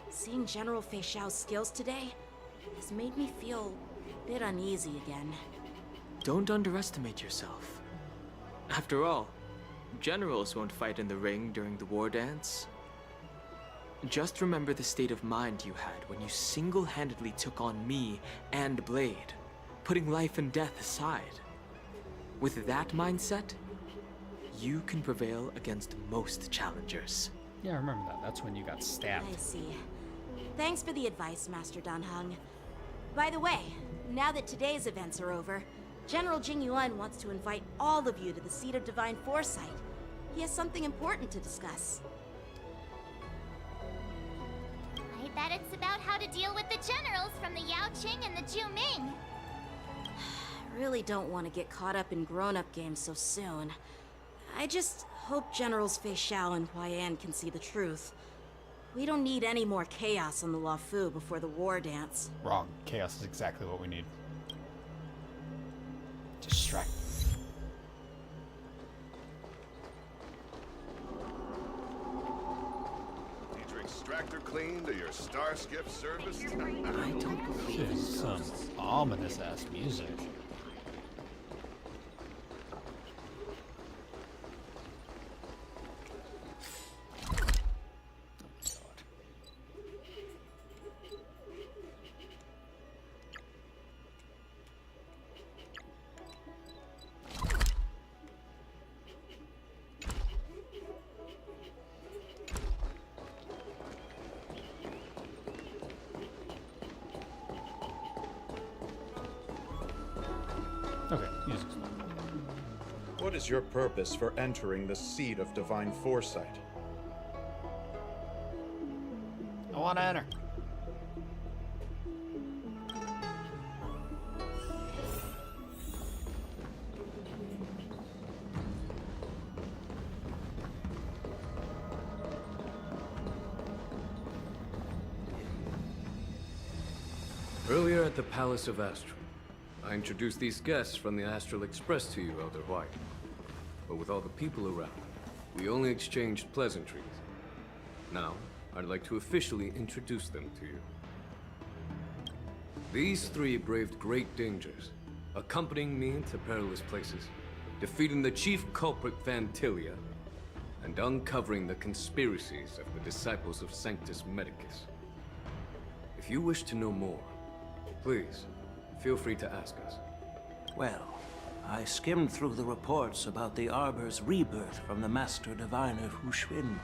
[SPEAKER 12] seeing General Fei Xiao's skills today has made me feel a bit uneasy again.
[SPEAKER 8] Don't underestimate yourself. After all, generals won't fight in the ring during the war dance. Just remember the state of mind you had when you single-handedly took on me and Blade, putting life and death aside. With that mindset, you can prevail against most challengers.
[SPEAKER 4] Yeah, I remember that. That's when you got stabbed.
[SPEAKER 12] I see. Thanks for the advice, Master Danheng. By the way, now that today's events are over, General Jing Yuan wants to invite all of you to the Seat of Divine Foresight. He has something important to discuss.
[SPEAKER 5] I bet it's about how to deal with the generals from the Yao Qing and the Zhu Ming.
[SPEAKER 12] I really don't want to get caught up in grown-up games so soon. I just hope Generals Fei Xiao and Huaiyan can see the truth. We don't need any more chaos on the Luofu before the war dance.
[SPEAKER 4] Wrong. Chaos is exactly what we need. Distract.
[SPEAKER 15] Need your extractor cleaned or your star skip serviced?
[SPEAKER 4] I don't believe in some ominous ass music. Okay, music's fine.
[SPEAKER 22] What is your purpose for entering the Seat of Divine Foresight?
[SPEAKER 4] I want to enter.
[SPEAKER 23] Earlier at the Palace of Astral, I introduced these guests from the Astral Express to you, Elder White. But with all the people around, we only exchanged pleasantries. Now, I'd like to officially introduce them to you. These three braved great dangers, accompanying me into perilous places, defeating the chief culprit Vantilia, and uncovering the conspiracies of the disciples of Sanctus Medicus. If you wish to know more, please, feel free to ask us.
[SPEAKER 17] Well, I skimmed through the reports about the Arbor's rebirth from the Master Diviner Hu Xuan.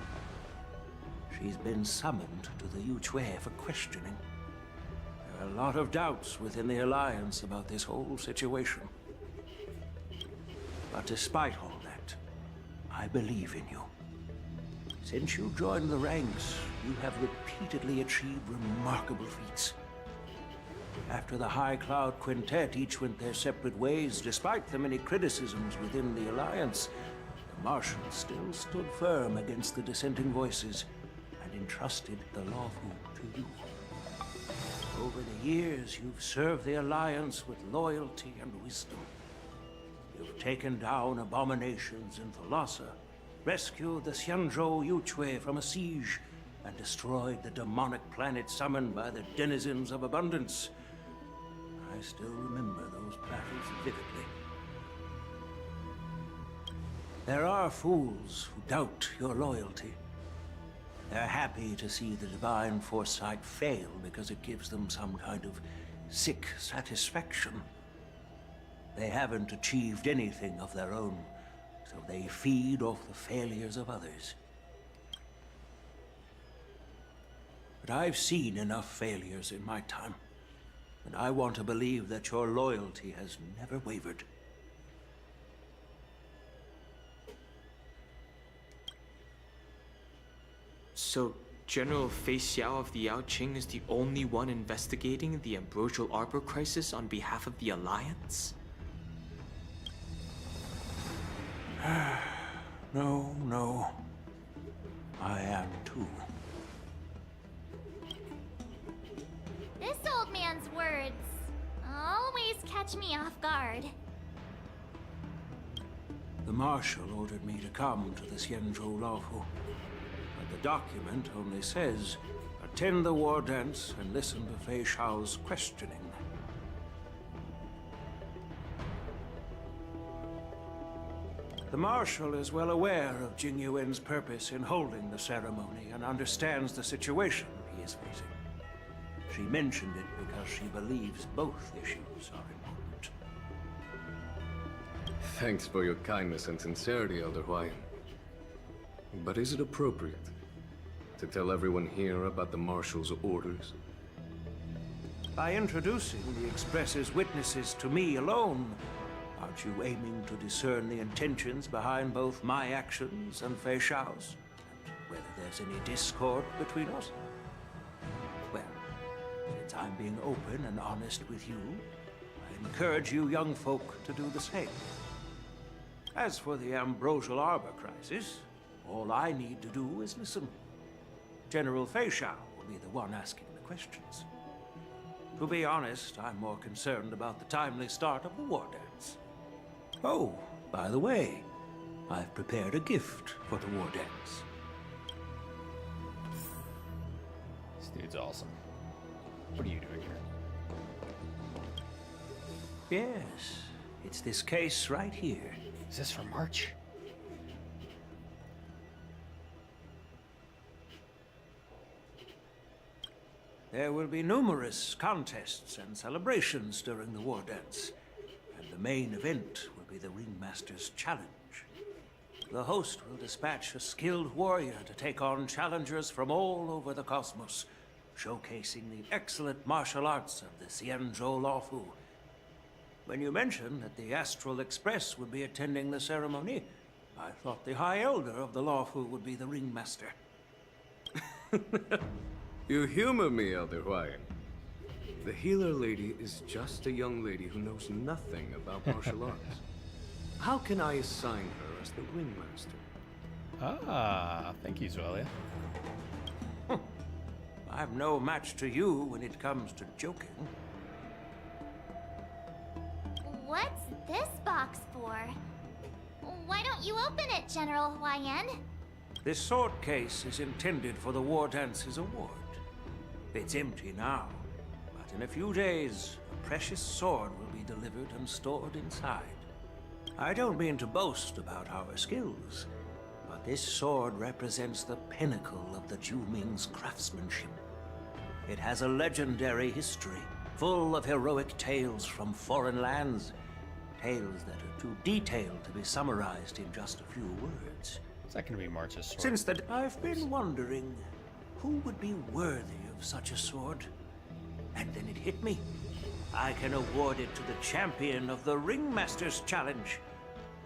[SPEAKER 17] She's been summoned to the Yu Chui for questioning. There are a lot of doubts within the Alliance about this whole situation. But despite all that, I believe in you. Since you joined the ranks, you have repeatedly achieved remarkable feats. After the High Cloud Quintet each went their separate ways, despite the many criticisms within the Alliance, the Martians still stood firm against the dissenting voices and entrusted the Luofu to you. Over the years, you've served the Alliance with loyalty and wisdom. You've taken down abominations in Thalassa, rescued the Xianzhou Yu Chui from a siege, and destroyed the demonic planet summoned by the denizens of abundance. I still remember those battles vividly. There are fools who doubt your loyalty. They're happy to see the divine foresight fail because it gives them some kind of sick satisfaction. They haven't achieved anything of their own, so they feed off the failures of others. But I've seen enough failures in my time, and I want to believe that your loyalty has never wavered.
[SPEAKER 8] So, General Fei Xiao of the Yao Qing is the only one investigating the Ambrosial Arbor crisis on behalf of the Alliance?
[SPEAKER 17] No. I am too.
[SPEAKER 5] This old man's words always catch me off guard.
[SPEAKER 17] The Marshal ordered me to come to the Xianzhou Laofu, but the document only says, attend the war dance and listen to Fei Shao's questioning. The Marshal is well aware of Jing Yuan's purpose in holding the ceremony and understands the situation he is facing. She mentioned it because she believes both issues are important.
[SPEAKER 23] Thanks for your kindness and sincerity, Elder Huayan. But is it appropriate to tell everyone here about the Marshal's orders?
[SPEAKER 17] By introducing the Express's witnesses to me alone, aren't you aiming to discern the intentions behind both my actions and Fei Shao's? And whether there's any discord between us? Well, since I'm being open and honest with you, I encourage you young folk to do the same. As for the Ambrosial Arbor crisis, all I need to do is listen. General Fei Shao will be the one asking the questions. To be honest, I'm more concerned about the timely start of the war dance. Oh, by the way, I've prepared a gift for the war dance.
[SPEAKER 4] This dude's awesome. What are you doing here?
[SPEAKER 17] Yes, it's this case right here.
[SPEAKER 4] Is this for March?
[SPEAKER 17] There will be numerous contests and celebrations during the war dance, and the main event will be the Ringmaster's Challenge. The host will dispatch a skilled warrior to take on challengers from all over the cosmos, showcasing the excellent martial arts of the Xianzhou Laofu. When you mentioned that the Astral Express would be attending the ceremony, I thought the High Elder of the Laofu would be the Ringmaster.
[SPEAKER 23] You humor me, Elder Huayan. The healer lady is just a young lady who knows nothing about martial arts. How can I assign her as the Ringmaster?
[SPEAKER 4] Ah, thank you, Zwelia.
[SPEAKER 17] I'm no match to you when it comes to joking.
[SPEAKER 5] What's this box for? Why don't you open it, General Huayan?
[SPEAKER 17] This sword case is intended for the War Dance's award. It's empty now, but in a few days, a precious sword will be delivered and stored inside. I don't mean to boast about our skills, but this sword represents the pinnacle of the Zhuming's craftsmanship. It has a legendary history, full of heroic tales from foreign lands, tales that are too detailed to be summarized in just a few words.
[SPEAKER 4] Is that going to be March's sword?
[SPEAKER 17] Since that, I've been wondering who would be worthy of such a sword. And then it hit me. I can award it to the champion of the Ringmaster's Challenge.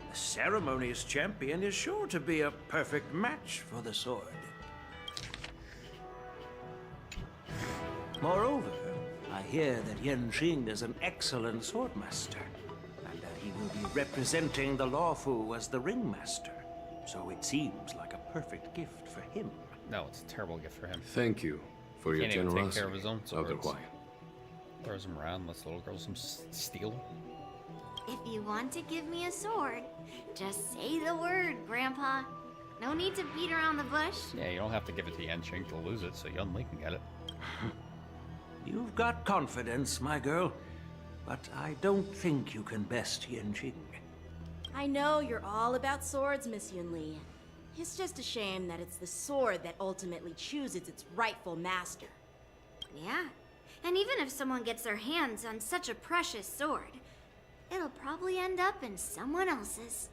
[SPEAKER 17] The ceremony's champion is sure to be a perfect match for the sword. Moreover, I hear that Yan Jing is an excellent swordmaster, and that he will be representing the Laofu as the Ringmaster. So it seems like a perfect gift for him.
[SPEAKER 4] No, it's a terrible gift for him.
[SPEAKER 23] Thank you for your
[SPEAKER 4] Can't even
[SPEAKER 23] generosity,
[SPEAKER 4] take care of his own
[SPEAKER 23] Elder
[SPEAKER 4] swords.
[SPEAKER 23] Huayan.
[SPEAKER 4] Throws him around, lets little girls steal.
[SPEAKER 5] If you want to give me a sword, just say the word, Grandpa. No need to beat around the bush.
[SPEAKER 4] Yeah, you don't have to give it to Yanqing to lose it, so Yun Li can get it.
[SPEAKER 17] You've got confidence, my girl, but I don't think you can best Yanqing.
[SPEAKER 12] I know you're all about swords, Miss Yunli. It's just a shame that it's the sword that ultimately chooses its rightful master.
[SPEAKER 5] Yeah, and even if someone gets their hands on such a precious sword, it'll probably end up in someone else's.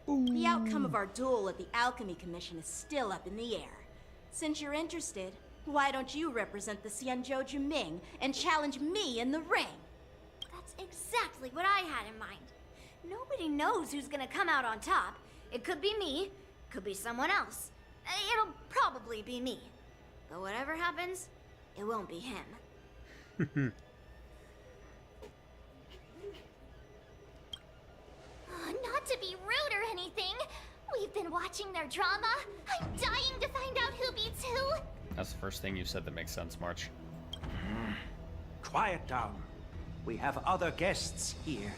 [SPEAKER 12] The outcome of our duel at the Alchemy Commission is still up in the air. Since you're interested, why don't you represent the Xianzhou Juming and challenge me in the ring?
[SPEAKER 5] That's exactly what I had in mind. Nobody knows who's gonna come out on top. It could be me, could be someone else. It'll probably be me. But whatever happens, it won't be him. Not to be rude or anything, we've been watching their drama. I'm dying to find out who beats who.
[SPEAKER 4] That's the first thing you said that makes sense, March.
[SPEAKER 17] Quiet down. We have other guests here.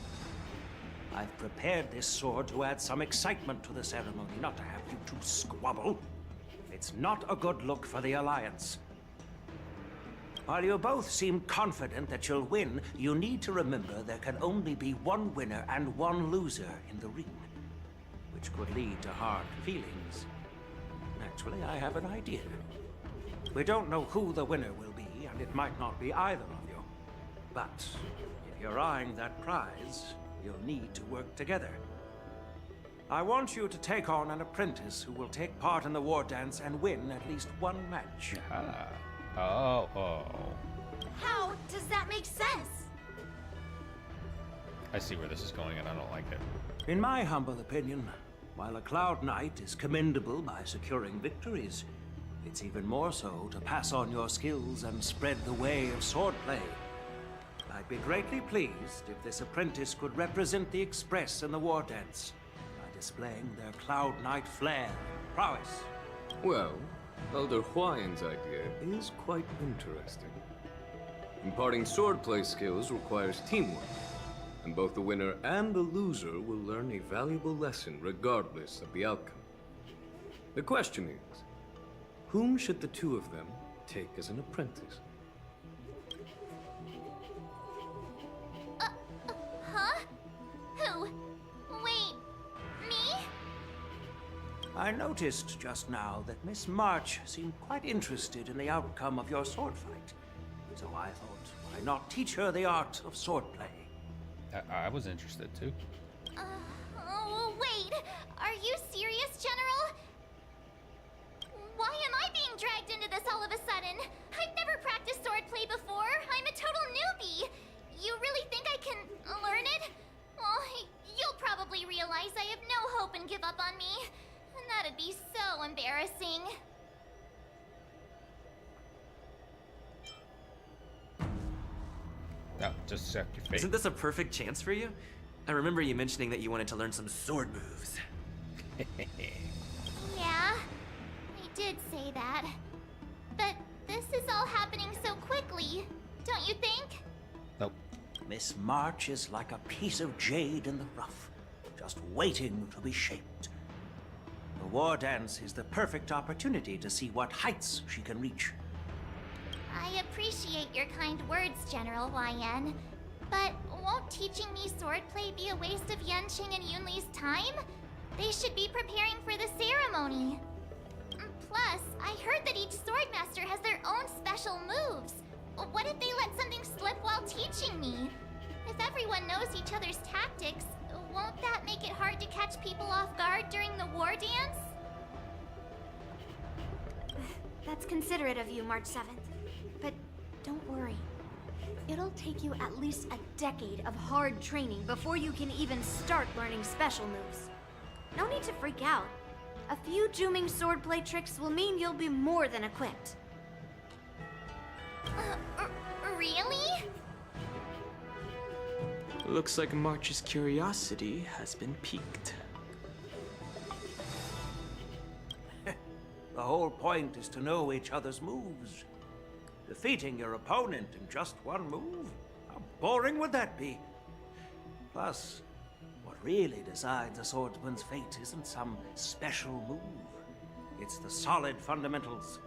[SPEAKER 17] I've prepared this sword to add some excitement to the ceremony, not to have you two squabble. It's not a good look for the Alliance. While you both seem confident that you'll win, you need to remember there can only be one winner and one loser in the ring, which could lead to hard feelings. Actually, I have an idea. We don't know who the winner will be, and it might not be either of you. But if you're eyeing that prize, you'll need to work together. I want you to take on an apprentice who will take part in the war dance and win at least one match.
[SPEAKER 4] Oh.
[SPEAKER 12] How does that make sense?
[SPEAKER 4] I see where this is going and I don't like it.
[SPEAKER 17] In my humble opinion, while a Cloud Knight is commendable by securing victories, it's even more so to pass on your skills and spread the way of swordplay. I'd be greatly pleased if this apprentice could represent the Express in the war dance by displaying their Cloud Knight flair and prowess.
[SPEAKER 23] Well, Elder Huayan's idea is quite interesting. Imparting swordplay skills requires teamwork, and both the winner and the loser will learn a valuable lesson regardless of the outcome. The question is, whom should the two of them take as an apprentice?
[SPEAKER 5] Huh? Who? Wait, me?
[SPEAKER 17] I noticed just now that Miss March seemed quite interested in the outcome of your sword fight. So I thought, why not teach her the art of swordplay?
[SPEAKER 4] I was interested too.
[SPEAKER 5] Oh, wait. Are you serious, General? Why am I being dragged into this all of a sudden? I've never practiced swordplay before. I'm a total newbie. You really think I can learn it? Well, you'll probably realize I have no hope and give up on me. And that'd be so embarrassing.
[SPEAKER 4] No, just accept your fate.
[SPEAKER 10] Isn't this a perfect chance for you? I remember you mentioning that you wanted to learn some sword moves.
[SPEAKER 5] Yeah, I did say that. But this is all happening so quickly, don't you think?
[SPEAKER 4] Nope.
[SPEAKER 17] Miss March is like a piece of jade in the rough, just waiting to be shaped. The war dance is the perfect opportunity to see what heights she can reach.
[SPEAKER 5] I appreciate your kind words, General YN. But won't teaching me swordplay be a waste of Yanqing and Yunli's time? They should be preparing for the ceremony. Plus, I heard that each swordmaster has their own special moves. What if they let something slip while teaching me? If everyone knows each other's tactics, won't that make it hard to catch people off guard during the war dance?
[SPEAKER 7] That's considerate of you, March 7th. But don't worry. It'll take you at least a decade of hard training before you can even start learning special moves. No need to freak out. A few Juming swordplay tricks will mean you'll be more than equipped.
[SPEAKER 5] Really?
[SPEAKER 8] Looks like March's curiosity has been piqued.
[SPEAKER 17] The whole point is to know each other's moves. Defeating your opponent in just one move? How boring would that be? Plus, what really decides a swordsman's fate isn't some special move. It's the solid fundamentals.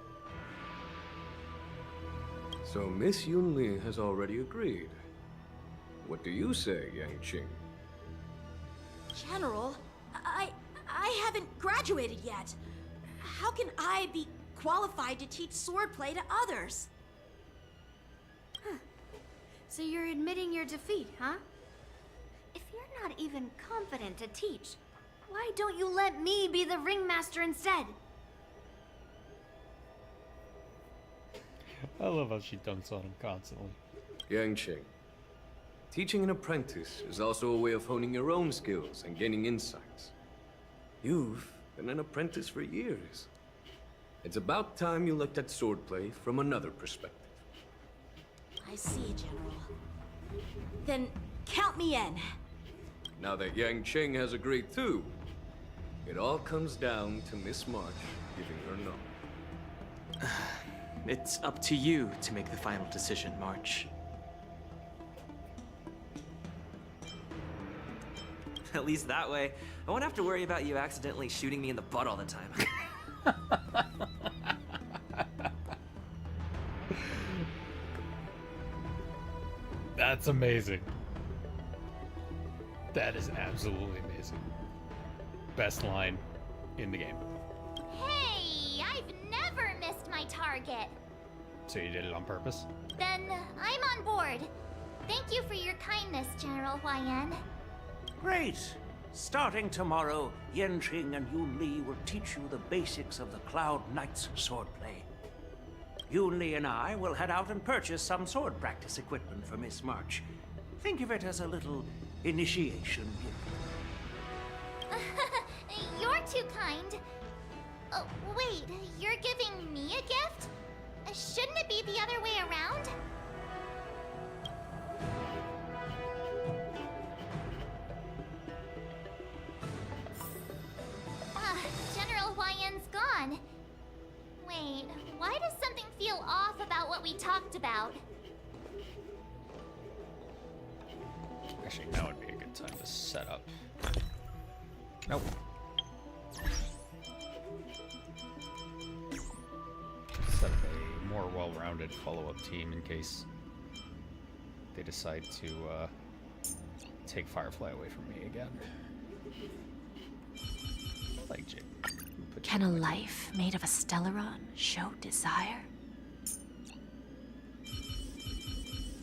[SPEAKER 23] So Miss Yunli has already agreed. What do you say, Yanqing?
[SPEAKER 12] General, I haven't graduated yet. How can I be qualified to teach swordplay to others?
[SPEAKER 7] So you're admitting your defeat, huh? If you're not even confident to teach, why don't you let me be the ringmaster instead?
[SPEAKER 4] I love how she dunks on him constantly.
[SPEAKER 23] Yanqing, teaching an apprentice is also a way of honing your own skills and gaining insights. You've been an apprentice for years. It's about time you looked at swordplay from another perspective.
[SPEAKER 12] I see, General. Then count me in.
[SPEAKER 23] Now that Yanqing has agreed too, it all comes down to Miss March giving her nod.
[SPEAKER 8] It's up to you to make the final decision, March.
[SPEAKER 10] At least that way, I won't have to worry about you accidentally shooting me in the butt all the time.
[SPEAKER 4] That's amazing. That is absolutely amazing. Best line in the game.
[SPEAKER 5] Hey, I've never missed my target.
[SPEAKER 4] So you did it on purpose?
[SPEAKER 5] Then I'm on board. Thank you for your kindness, General Huayan.
[SPEAKER 17] Great. Starting tomorrow, Yenqing and Yun Li will teach you the basics of the Cloud Knights swordplay. Yun Li and I will head out and purchase some sword practice equipment for Miss March. Think of it as a little initiation gift.
[SPEAKER 5] You're too kind. Oh, wait, you're giving me a gift? Shouldn't it be the other way around? General Huayan's gone. Wait, why does something feel off about what we talked about?
[SPEAKER 4] Actually, now would be a good time to set up. Nope. Set up a more well-rounded follow-up team in case they decide to take Firefly away from me again. Like Jake.
[SPEAKER 6] Can a life made of a Stellaron show desire?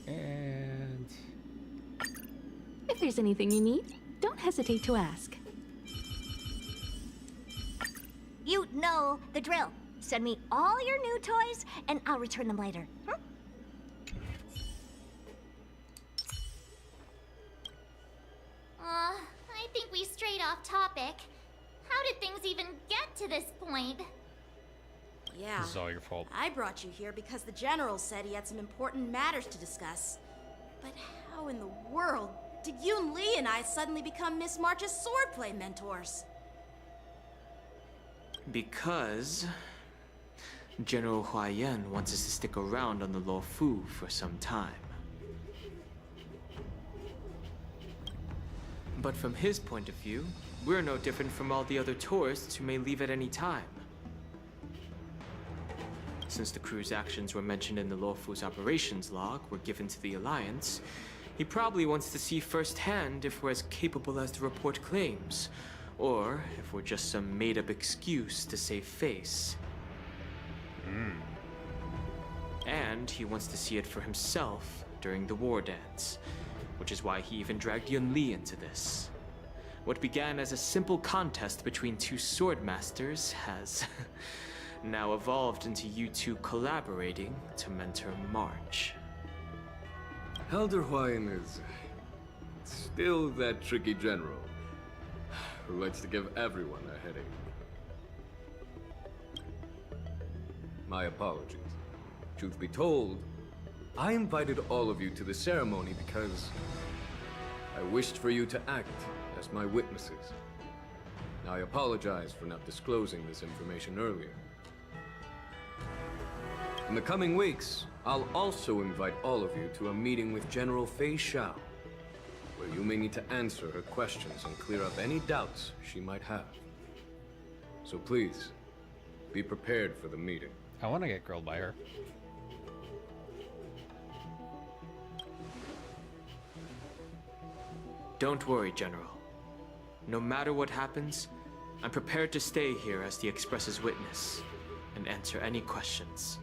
[SPEAKER 4] And
[SPEAKER 9] If there's anything you need, don't hesitate to ask.
[SPEAKER 5] You know the drill. Send me all your new toys, and I'll return them later. I think we strayed off topic. How did things even get to this point?
[SPEAKER 12] Yeah.
[SPEAKER 4] This is all your fault.
[SPEAKER 12] I brought you here because the General said he had some important matters to discuss. But how in the world did Yun Li and I suddenly become Miss March's swordplay mentors?
[SPEAKER 8] Because General Huayan wants us to stick around on the Luofu for some time. But from his point of view, we're no different from all the other tourists who may leave at any time. Since the crew's actions were mentioned in the Luofu's operations log were given to the Alliance, he probably wants to see firsthand if we're as capable as the report claims, or if we're just some made-up excuse to save face. And he wants to see it for himself during the war dance, which is why he even dragged Yun Li into this. What began as a simple contest between two sword masters has now evolved into you two collaborating to mentor March.
[SPEAKER 23] Elder Huayan is still that tricky general who likes to give everyone a headache. My apologies. Truth be told, I invited all of you to the ceremony because I wished for you to act as my witnesses. I apologize for not disclosing this information earlier. In the coming weeks, I'll also invite all of you to a meeting with General Fei Xiao, where you may need to answer her questions and clear up any doubts she might have. So please, be prepared for the meeting.
[SPEAKER 4] I want to get grilled by her.
[SPEAKER 8] Don't worry, General. No matter what happens, I'm prepared to stay here as the Express's witness and answer any questions.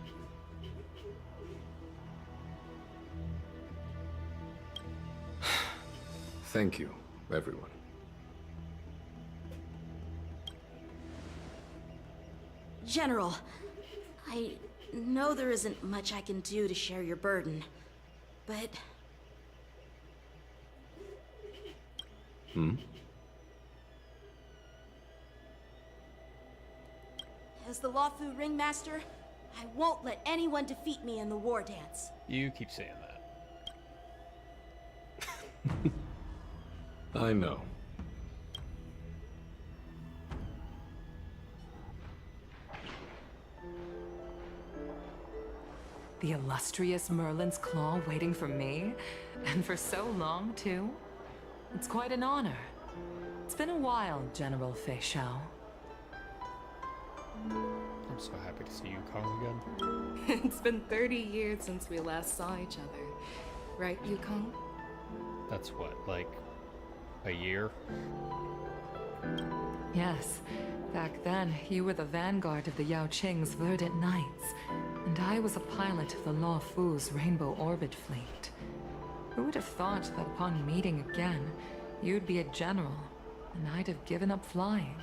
[SPEAKER 23] Thank you, everyone.
[SPEAKER 12] General, I know there isn't much I can do to share your burden, but... As the Luofu Ringmaster, I won't let anyone defeat me in the war dance.
[SPEAKER 4] You keep saying that.
[SPEAKER 23] I know.
[SPEAKER 16] The illustrious Merlin's Claw waiting for me? And for so long, too? It's quite an honor. It's been a while, General Fei Xiao.
[SPEAKER 4] I'm so happy to see you, Kong, again.
[SPEAKER 1] It's been 30 years since we last saw each other. Right, Yukong?
[SPEAKER 4] That's what, like a year?
[SPEAKER 16] Yes. Back then, you were the vanguard of the Yao Qing's Verdant Knights, and I was a pilot of the Law Fu's Rainbow Orbit fleet. Who would have thought that upon meeting again, you'd be a general, and I'd have given up flying?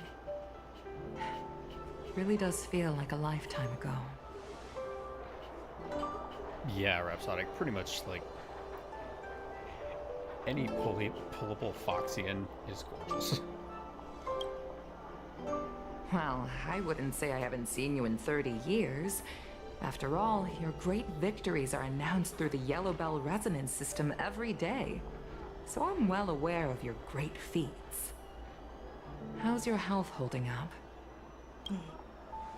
[SPEAKER 16] It really does feel like a lifetime ago.
[SPEAKER 4] Yeah, Rhapsodic, pretty much like any pullable Foxian is gorgeous.
[SPEAKER 16] Well, I wouldn't say I haven't seen you in 30 years. After all, your great victories are announced through the Yellow Bell resonance system every day. So I'm well aware of your great feats. How's your health holding up?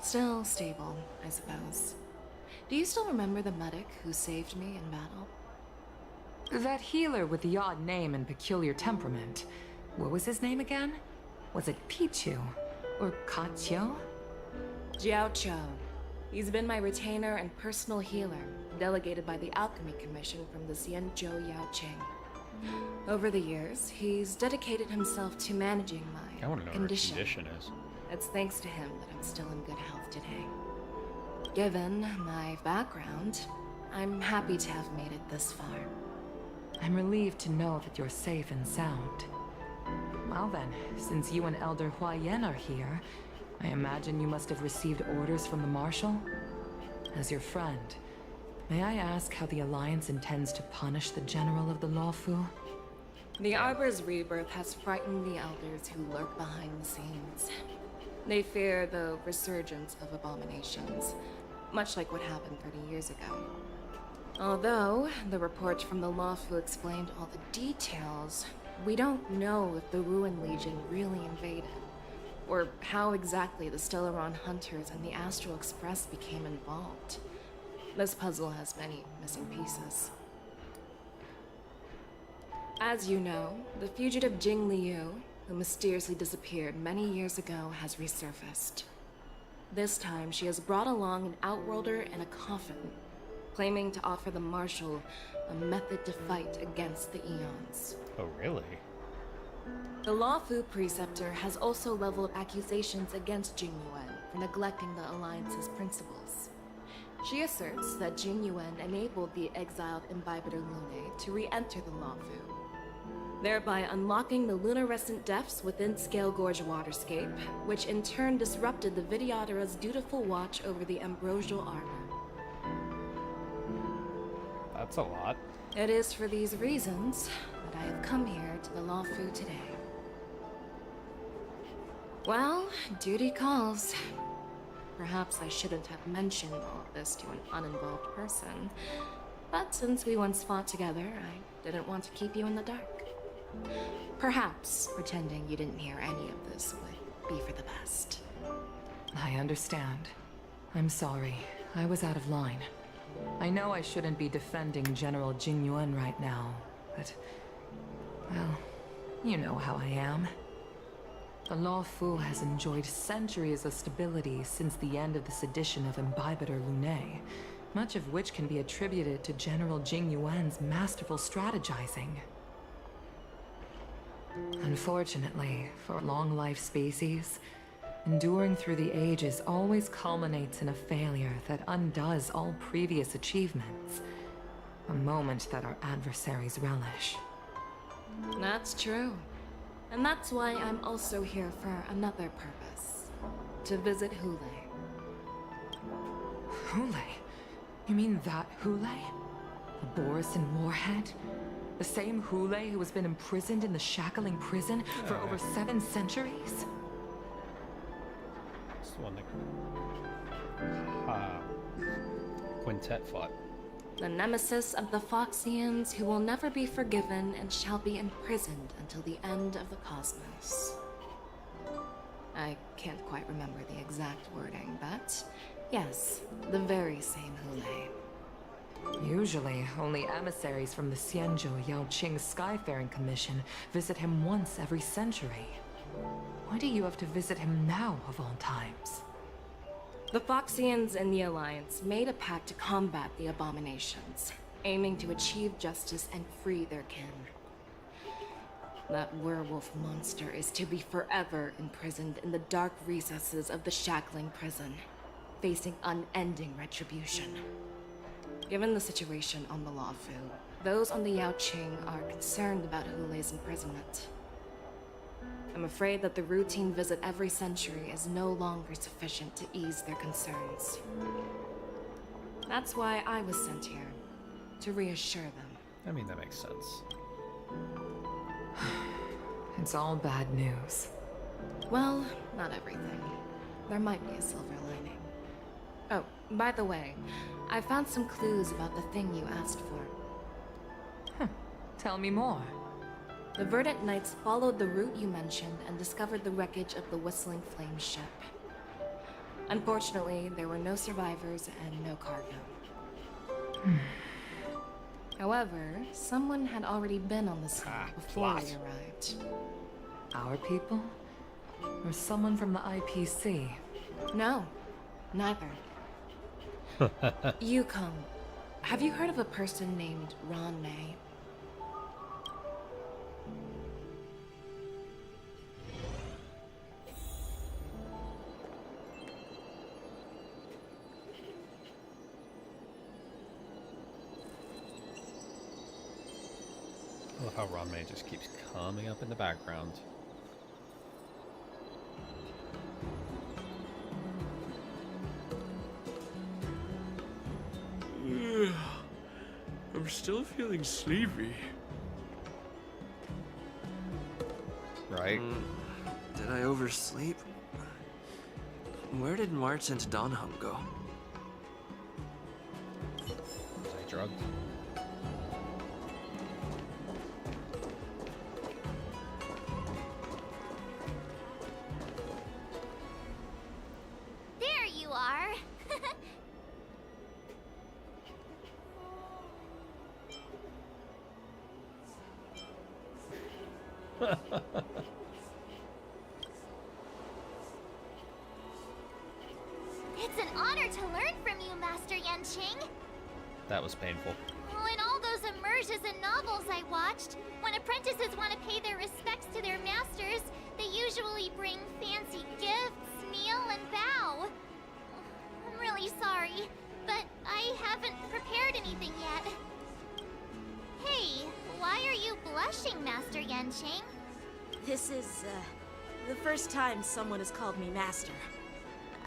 [SPEAKER 1] Still stable, I suppose. Do you still remember the medic who saved me in battle?
[SPEAKER 16] That healer with the odd name and peculiar temperament. What was his name again? Was it Pichu? Or Kachio?
[SPEAKER 1] Jiao Cho. He's been my retainer and personal healer, delegated by the Alchemy Commission from the Xianzhou Yao Qing. Over the years, he's dedicated himself to managing my
[SPEAKER 4] I want to know
[SPEAKER 1] condition.
[SPEAKER 4] what her condition is.
[SPEAKER 1] It's thanks to him that I'm still in good health today. Given my background, I'm happy to have made it this far.
[SPEAKER 16] I'm relieved to know that you're safe and sound. Well then, since you and Elder Huayan are here, I imagine you must have received orders from the Marshal? As your friend, may I ask how the Alliance intends to punish the General of the Lawfu?
[SPEAKER 1] The Arbor's rebirth has frightened the elders who lurk behind the scenes. They fear the resurgence of abominations, much like what happened 30 years ago. Although the report from the Lawfu explained all the details, we don't know if the Ruin Legion really invaded, or how exactly the Stellaron Hunters and the Astral Express became involved. This puzzle has many missing pieces. As you know, the fugitive Jing Liu, who mysteriously disappeared many years ago, has resurfaced. This time, she has brought along an outworlder and a coffin, claiming to offer the Marshal a method to fight against the Eons.
[SPEAKER 4] Oh, really?
[SPEAKER 1] The Lawfu Preceptor has also leveled accusations against Jing Yuan for neglecting the Alliance's principles. She asserts that Jing Yuan enabled the exiled Imbibitor Lunae to re-enter the Lawfu, thereby unlocking the lunarescent depths within Scale Gorge Waterscape, which in turn disrupted the Vidyadhara's dutiful watch over the ambrosial armor.
[SPEAKER 4] That's a lot.
[SPEAKER 1] It is for these reasons that I have come here to the Lawfu today. Well, duty calls. Perhaps I shouldn't have mentioned all of this to an uninvolved person, but since we once fought together, I didn't want to keep you in the dark. Perhaps pretending you didn't hear any of this would be for the best.
[SPEAKER 16] I understand. I'm sorry. I was out of line. I know I shouldn't be defending General Jing Yuan right now, but... well, you know how I am. The Lawfu has enjoyed centuries of stability since the end of the sedition of Imbibitor Lunae, much of which can be attributed to General Jing Yuan's masterful strategizing. Unfortunately, for a long-life species, enduring through the ages always culminates in a failure that undoes all previous achievements. A moment that our adversaries relish.
[SPEAKER 1] That's true. And that's why I'm also here for another purpose. To visit Hule.
[SPEAKER 16] Hule? You mean that Hule? The Borisin Warhead? The same Hule who has been imprisoned in the Shackling prison for over 7 centuries?
[SPEAKER 4] It's the one that Quintet fought.
[SPEAKER 1] The nemesis of the Foxians who will never be forgiven and shall be imprisoned until the end of the cosmos. I can't quite remember the exact wording, but yes, the very same Hule.
[SPEAKER 16] Usually, only emissaries from the Xianzhou Yao Qing Skyfaring Commission visit him once every century. Why do you have to visit him now, of all times?
[SPEAKER 1] The Foxians and the Alliance made a pact to combat the abominations, aiming to achieve justice and free their kin. That werewolf monster is to be forever imprisoned in the dark recesses of the Shackling prison, facing unending retribution. Given the situation on the Luofu, those on the Yaoqing are concerned about Hulei's imprisonment. I'm afraid that the routine visit every century is no longer sufficient to ease their concerns. That's why I was sent here, to reassure them.
[SPEAKER 4] I mean, that makes sense.
[SPEAKER 16] It's all bad news.
[SPEAKER 1] Well, not everything. There might be a silver lining. Oh, by the way, I found some clues about the thing you asked for.
[SPEAKER 16] Tell me more.
[SPEAKER 1] The Verdant Knights followed the route you mentioned and discovered the wreckage of the Whistling Flame ship. Unfortunately, there were no survivors and no cargo. However, someone had already been on the scene before we arrived.
[SPEAKER 16] Our people? Or someone from the IPC?
[SPEAKER 1] No, neither. Yukong, have you heard of a person named Ron May?
[SPEAKER 4] I love how Ron May just keeps coming up in the background.
[SPEAKER 11] I'm still feeling sleepy.
[SPEAKER 4] Right?
[SPEAKER 10] Did I oversleep? Where did March and Donham go?
[SPEAKER 4] Was I drugged?
[SPEAKER 5] There you are. It's an honor to learn from you, Master Yanqing.
[SPEAKER 4] That was painful.
[SPEAKER 5] In all those immersions and novels I watched, when apprentices want to pay their respects to their masters, they usually bring fancy gifts, kneel, and bow. I'm really sorry, but I haven't prepared anything yet. Hey, why are you blushing, Master Yanqing?
[SPEAKER 12] This is, the first time someone has called me master.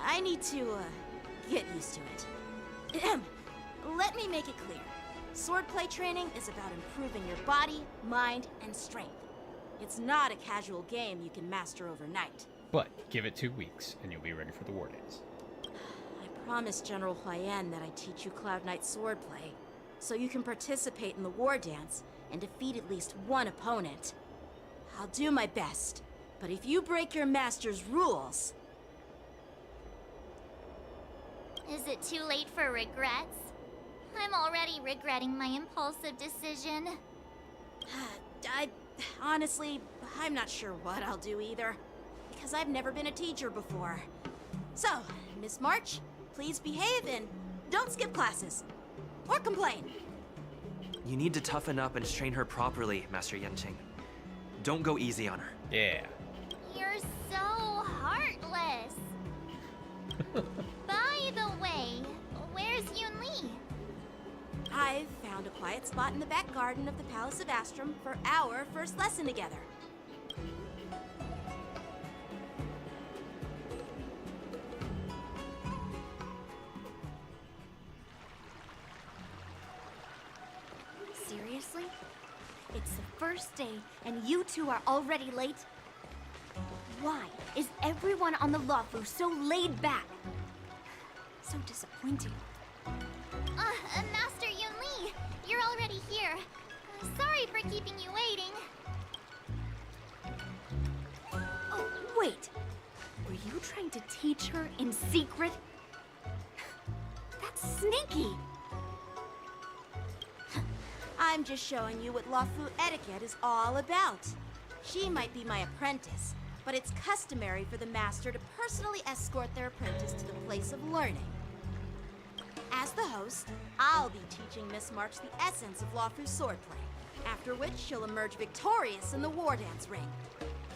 [SPEAKER 12] I need to, get used to it. Ahem. Let me make it clear. Swordplay training is about improving your body, mind, and strength. It's not a casual game you can master overnight.
[SPEAKER 4] But give it 2 weeks, and you'll be ready for the war dance.
[SPEAKER 12] I promised General Huayan that I'd teach you Cloud Knight swordplay, so you can participate in the war dance and defeat at least one opponent. I'll do my best, but if you break your master's rules...
[SPEAKER 5] Is it too late for regrets? I'm already regretting my impulsive decision.
[SPEAKER 12] Honestly, I'm not sure what I'll do either, because I've never been a teacher before. So, Miss March, please behave and don't skip classes. Or complain.
[SPEAKER 10] You need to toughen up and train her properly, Master Yanqing. Don't go easy on her.
[SPEAKER 4] Yeah.
[SPEAKER 5] You're so heartless. By the way, where's Yunli?
[SPEAKER 12] I've found a quiet spot in the back garden of the Palace of Astrum for our first lesson together.
[SPEAKER 7] Seriously? It's the first day, and you two are already late? Why is everyone on the Luofu so laid back? So disappointing.
[SPEAKER 5] Master Yunli, you're already here. Sorry for keeping you waiting.
[SPEAKER 7] Oh, wait. Were you trying to teach her in secret? That's sneaky.
[SPEAKER 12] I'm just showing you what Luofu etiquette is all about. She might be my apprentice, but it's customary for the master to personally escort their apprentice to the place of learning. As the host, I'll be teaching Miss March the essence of Lawfu swordplay, after which she'll emerge victorious in the war dance ring.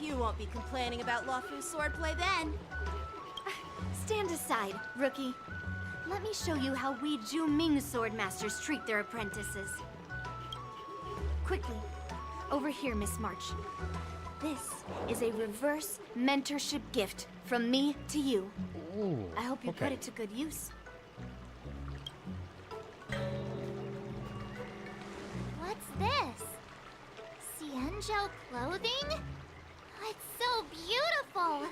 [SPEAKER 12] You won't be complaining about Lawfu swordplay then.
[SPEAKER 7] Stand aside, rookie. Let me show you how we Ju-Ming swordmasters treat their apprentices. Quickly, over here, Miss March. This is a reverse mentorship gift from me to you.
[SPEAKER 4] Ooh,
[SPEAKER 7] I hope you
[SPEAKER 4] okay.
[SPEAKER 7] put it to good use.
[SPEAKER 5] What's this? Xianzhou clothing? It's so beautiful!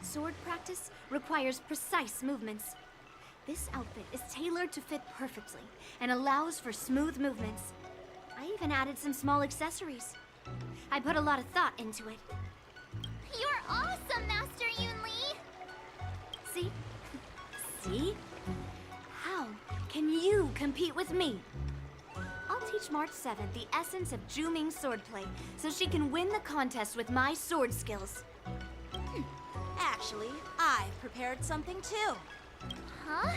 [SPEAKER 7] Sword practice requires precise movements. This outfit is tailored to fit perfectly and allows for smooth movements. I even added some small accessories. I put a lot of thought into it.
[SPEAKER 5] You're awesome, Master Yunli!
[SPEAKER 7] See? See? How can you compete with me? I'll teach March 7th the essence of Ju-Ming swordplay so she can win the contest with my sword skills.
[SPEAKER 12] Actually, I've prepared something too.
[SPEAKER 5] Huh?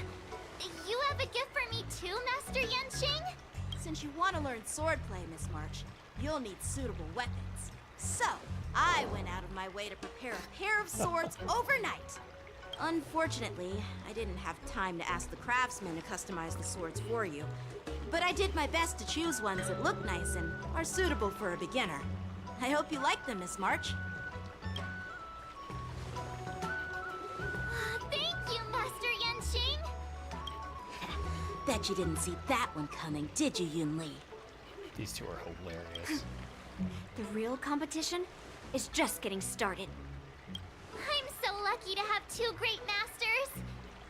[SPEAKER 5] You have a gift for me too, Master Yanqing?
[SPEAKER 12] Since you want to learn swordplay, Miss March, you'll need suitable weapons. So, I went out of my way to prepare a pair of swords overnight. Unfortunately, I didn't have time to ask the craftsman to customize the swords for you. But I did my best to choose ones that look nice and are suitable for a beginner. I hope you like them, Miss March.
[SPEAKER 5] Thank you, Master Yanqing!
[SPEAKER 12] Bet you didn't see that one coming, did you, Yunli?
[SPEAKER 4] These two are hilarious.
[SPEAKER 7] The real competition is just getting started.
[SPEAKER 5] I'm so lucky to have two great masters.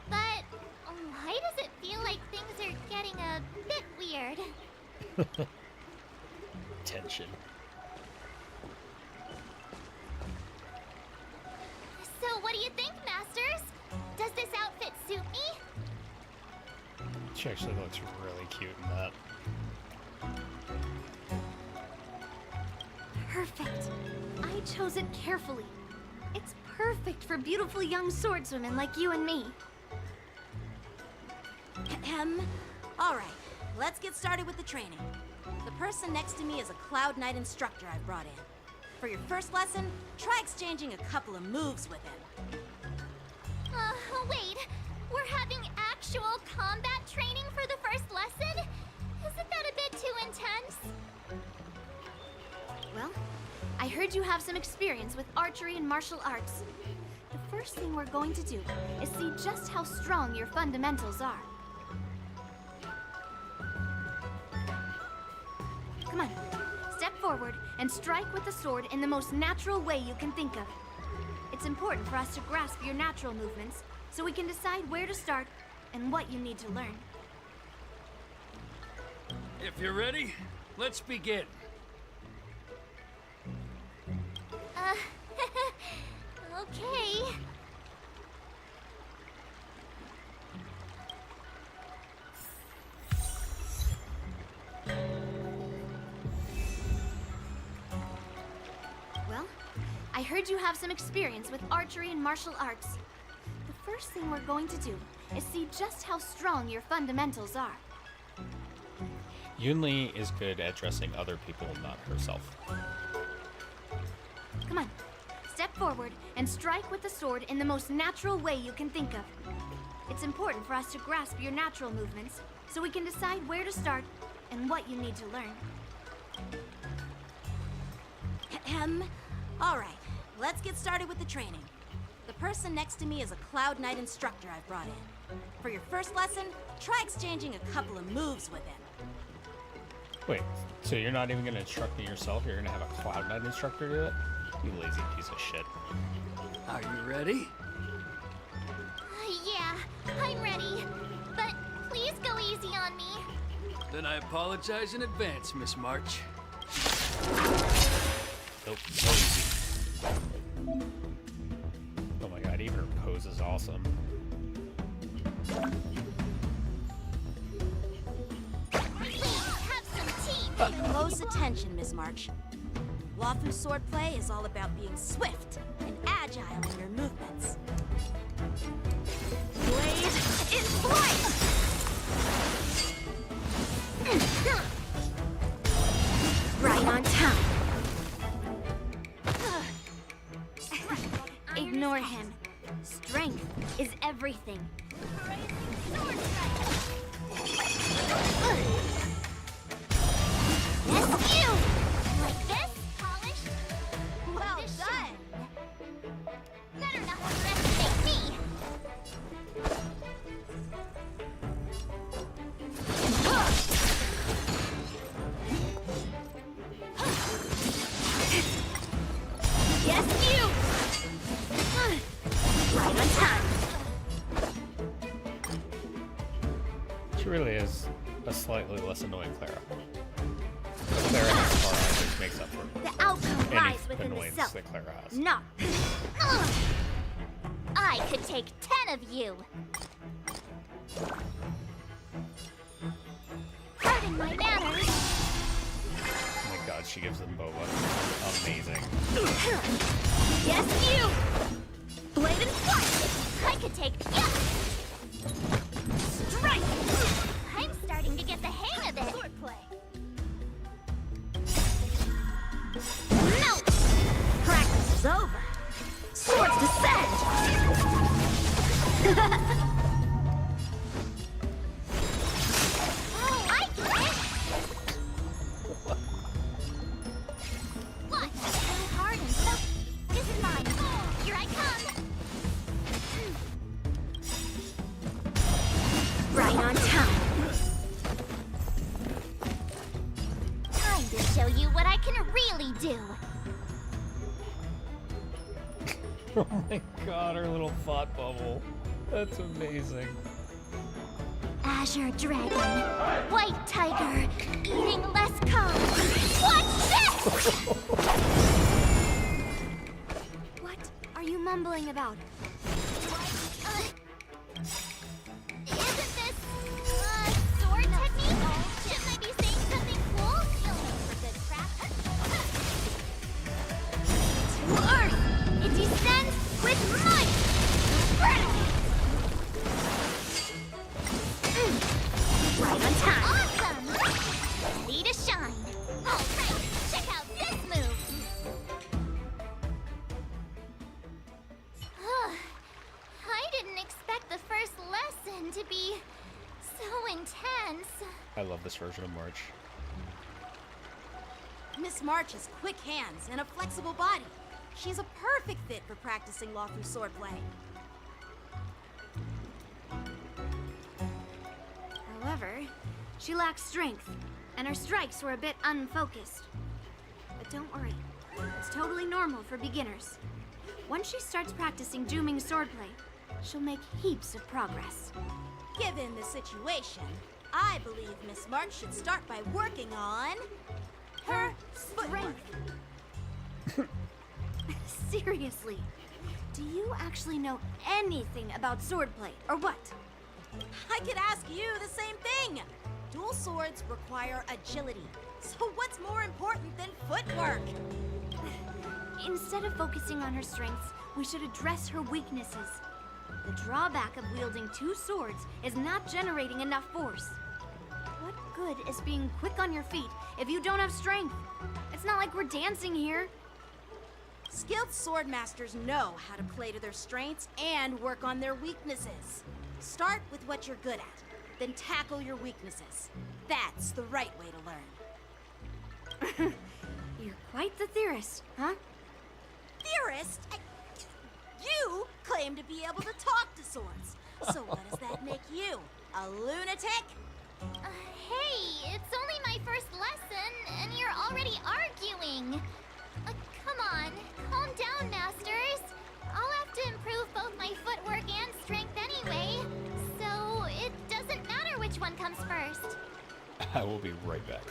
[SPEAKER 5] But why does it feel like things are getting a bit weird?
[SPEAKER 4] Tension.
[SPEAKER 5] So what do you think, masters? Does this outfit suit me?
[SPEAKER 4] She actually looks really cute in that.
[SPEAKER 7] Perfect. I chose it carefully. It's perfect for beautiful young swordswomen like you and me.
[SPEAKER 12] All right, let's get started with the training. The person next to me is a Cloud Knight instructor I've brought in. For your first lesson, try exchanging a couple of moves with him.
[SPEAKER 5] Wait. We're having actual combat training for the first lesson? Isn't that a bit too intense?
[SPEAKER 7] Well, I heard you have some experience with archery and martial arts. The first thing we're going to do is see just how strong your fundamentals are. Come on, step forward and strike with the sword in the most natural way you can think of. It's important for us to grasp your natural movements so we can decide where to start and what you need to learn.
[SPEAKER 11] If you're ready, let's begin.
[SPEAKER 5] Okay.
[SPEAKER 7] Well, I heard you have some experience with archery and martial arts. The first thing we're going to do is see just how strong your fundamentals are.
[SPEAKER 4] Yunli is good at dressing other people, not herself.
[SPEAKER 7] Come on, step forward and strike with the sword in the most natural way you can think of. It's important for us to grasp your natural movements so we can decide where to start and what you need to learn.
[SPEAKER 12] All right, let's get started with the training. The person next to me is a Cloud Knight instructor I've brought in. For your first lesson, try exchanging a couple of moves with him.
[SPEAKER 4] Wait, so you're not even going to instruct me yourself? You're going to have a Cloud Knight instructor do it? You lazy piece of shit.
[SPEAKER 11] Are you ready?
[SPEAKER 5] Yeah, I'm ready. But please go easy on me.
[SPEAKER 11] Then I apologize in advance, Miss March.
[SPEAKER 4] Nope, no easy. Oh my god, even her pose is awesome.
[SPEAKER 12] Pay close attention, Miss March. Lawfu swordplay is all about being swift and agile in your movements. Blade in flight!
[SPEAKER 7] Right on time. Ignore him. Strength is everything.
[SPEAKER 5] Yes, you! Like this? Polished?
[SPEAKER 12] Well done!
[SPEAKER 5] Better not underestimate me!
[SPEAKER 7] Yes, you! Right on time.
[SPEAKER 4] She really is a slightly less annoying Clara. But Clara has far which makes up for
[SPEAKER 5] The outcome lies
[SPEAKER 4] any
[SPEAKER 5] within the
[SPEAKER 4] annoyance
[SPEAKER 5] self.
[SPEAKER 4] that Clara has.
[SPEAKER 5] Not. I could take 10 of you. Pardon my manners.
[SPEAKER 4] Oh my god, she gives them boba. Amazing.
[SPEAKER 5] Yes, you! Blade and flight! I could take. Yeah! Strike! I'm starting to get the hang of it. Swordplay. No! Practice is over. Swords descend! Oh, I get it! What? So hard and so... This is mine. Here I come.
[SPEAKER 7] Right on time.
[SPEAKER 5] Time to show you what I can really do.
[SPEAKER 4] Oh my god, her little thought bubble. That's amazing.
[SPEAKER 5] Azure Dragon, White Tiger, eating less carbs. What's this?
[SPEAKER 7] What are you mumbling about?
[SPEAKER 5] Isn't this, sword technique? Shouldn't I be saying something cool? You'll make for good practice.
[SPEAKER 7] To Earth! It descends with might! Right on time.
[SPEAKER 5] Awesome! Ready to shine. All right, check out this move. I didn't expect the first lesson to be so intense.
[SPEAKER 4] I love this version of March.
[SPEAKER 12] Miss March has quick hands and a flexible body. She's a perfect fit for practicing law through swordplay.
[SPEAKER 7] However, she lacks strength, and her strikes were a bit unfocused. But don't worry, it's totally normal for beginners. Once she starts practicing dooming swordplay, she'll make heaps of progress.
[SPEAKER 12] Given the situation, I believe Miss March should start by working on her strength.
[SPEAKER 7] Seriously, do you actually know anything about swordplay, or what?
[SPEAKER 12] I could ask you the same thing. Dual swords require agility. So what's more important than footwork?
[SPEAKER 7] Instead of focusing on her strengths, we should address her weaknesses. The drawback of wielding two swords is not generating enough force. What good is being quick on your feet if you don't have strength? It's not like we're dancing here.
[SPEAKER 12] Skilled sword masters know how to play to their strengths and work on their weaknesses. Start with what you're good at, then tackle your weaknesses. That's the right way to learn.
[SPEAKER 7] You're quite the theorist, huh?
[SPEAKER 12] Theorist? You claim to be able to talk to swords. So what does that make you? A lunatic?
[SPEAKER 5] Hey, it's only my first lesson, and you're already arguing. Come on, calm down, masters. I'll have to improve both my footwork and strength anyway, so it doesn't matter which one comes first.
[SPEAKER 4] I will be right back.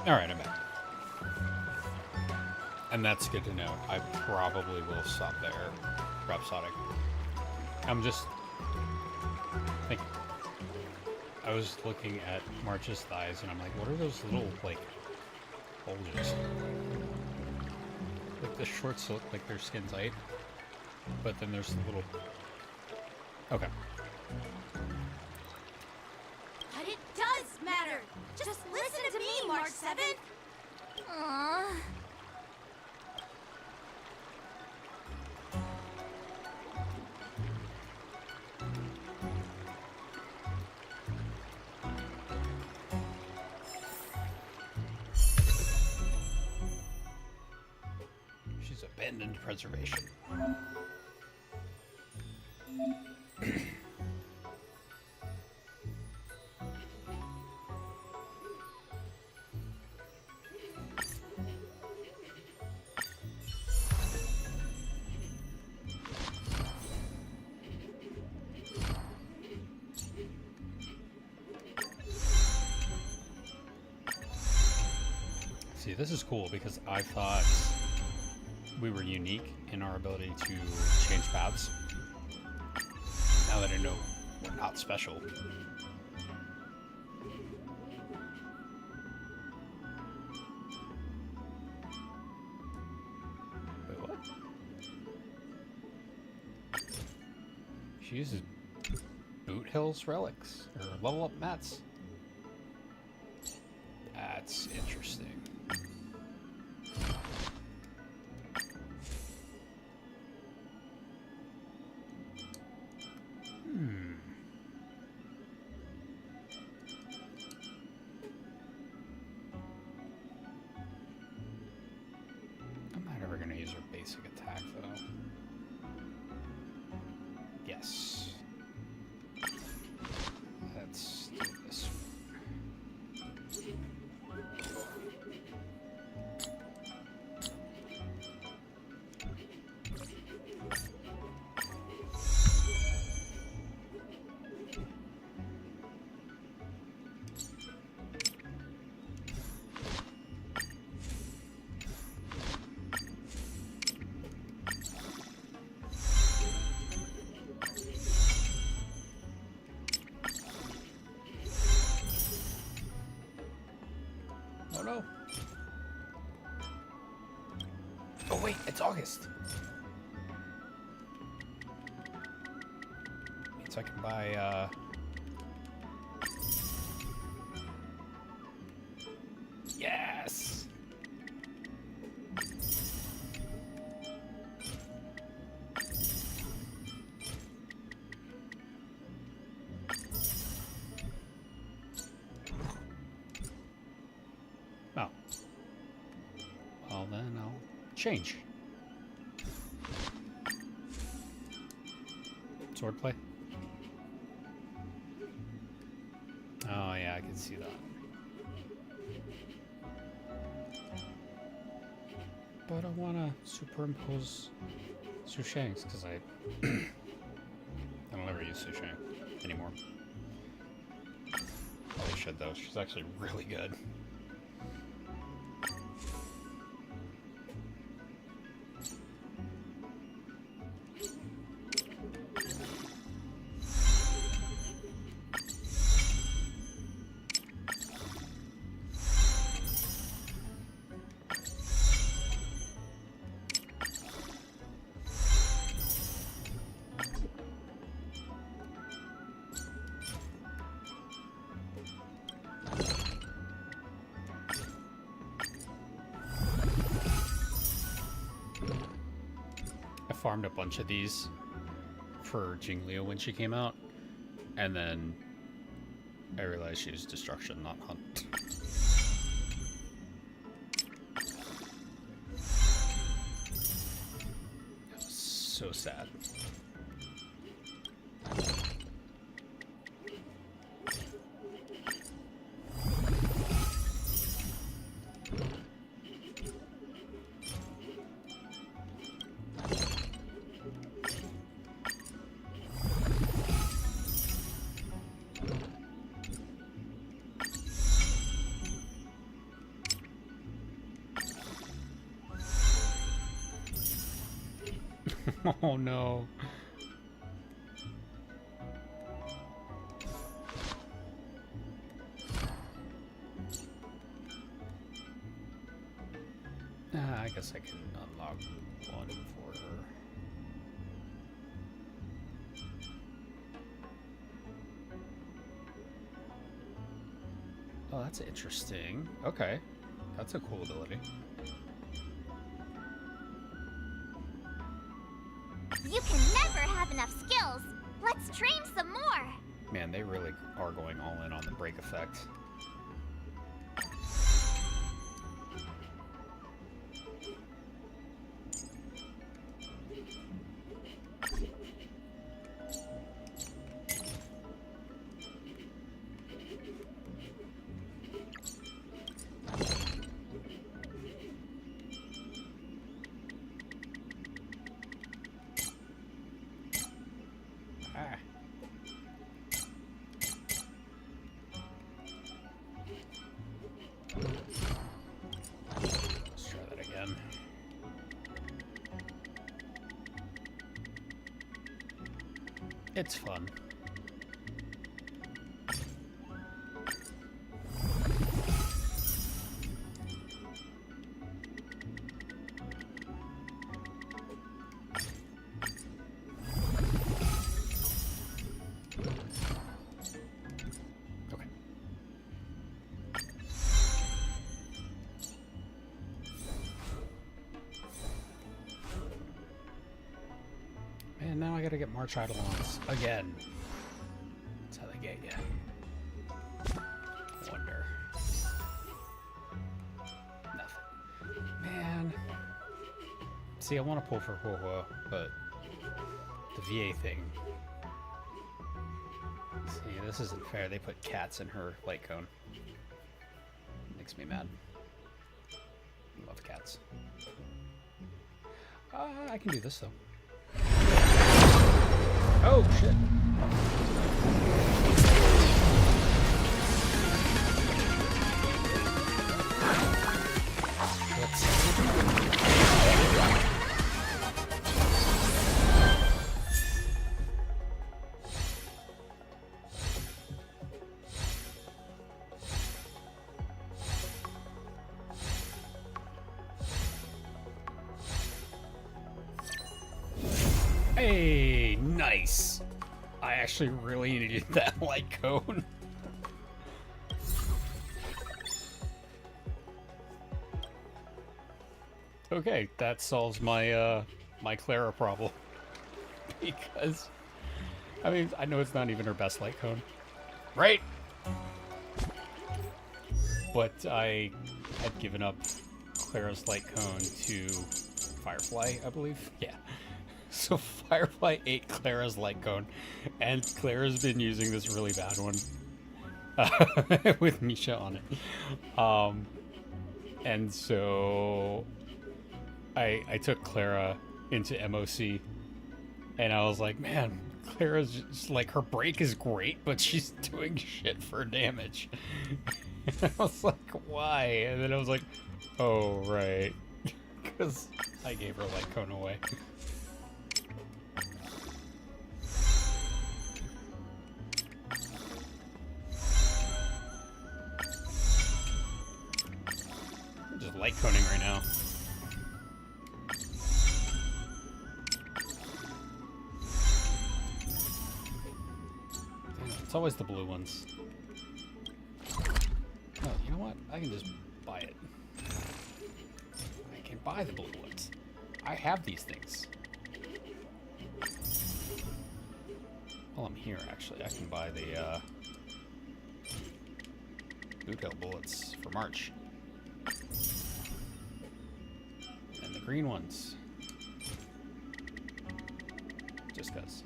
[SPEAKER 4] Alright, I'm back. And that's good to know. I probably will stop there, Rhapsodic. I'm just thinking. I was looking at March's thighs and I'm like, what are those little, like, bulges? Like, the shorts look like they're skin tight, but then there's the little... Okay.
[SPEAKER 12] But it does matter! Just listen to me, March 7th!
[SPEAKER 6] Aww.
[SPEAKER 4] She's abandoned preservation. See, this is cool because I thought we were unique in our ability to change paths. Now that I know we're not special. Wait, what? She uses Boot Hill's relics, or level up mats. That's interesting. I'm not ever going to use her basic attack, though. Yes. Let's do this. Oh no. Oh wait, it's August. Means I can buy yes. Oh. Well, then I'll change. Swordplay? Oh, yeah, I can see that. But I want to superimpose Su Shang's because I don't ever use Su Shang anymore. Probably should, though. She's actually really good. farmed a bunch of these for Jingliu when she came out, and then I realized she was destruction, not hunt. That was so sad. Oh no. I guess I can unlock one for her. Oh, that's interesting. Okay. That's a cool ability.
[SPEAKER 5] You can never have enough skills. Let's train some more.
[SPEAKER 4] Man, they really are going all in on the break effect. Let's try that again. It's fun. And now I gotta get March Eidolons again. That's how they get you. Wonder. Nothing. Man. See, I want to pull for Huohuo, but the VA thing. See, this isn't fair. They put cats in her light cone. Makes me mad. I love cats. I can do this though. Oh shit. Hey, nice. I actually really needed that light cone. Okay, that solves my my Clara problem. Because I mean, I know it's not even her best light cone. Right? But I had given up Clara's light cone to Firefly, I believe. Yeah. So Firefly ate Clara's light cone, and Clara's been using this really bad one with Misha on it. And so I took Clara into MOC, and I was like, man, Clara's just like, her break is great, but she's doing shit for damage. And I was like, why? And then I was like, oh, right. Because I gave her light cone away. Just light coning right now. It's always the blue ones. No, you know what? I can just buy it. I can buy the blue ones. I have these things. While I'm here, actually, I can buy the boot hill bullets for March. And the green ones. Just cuz.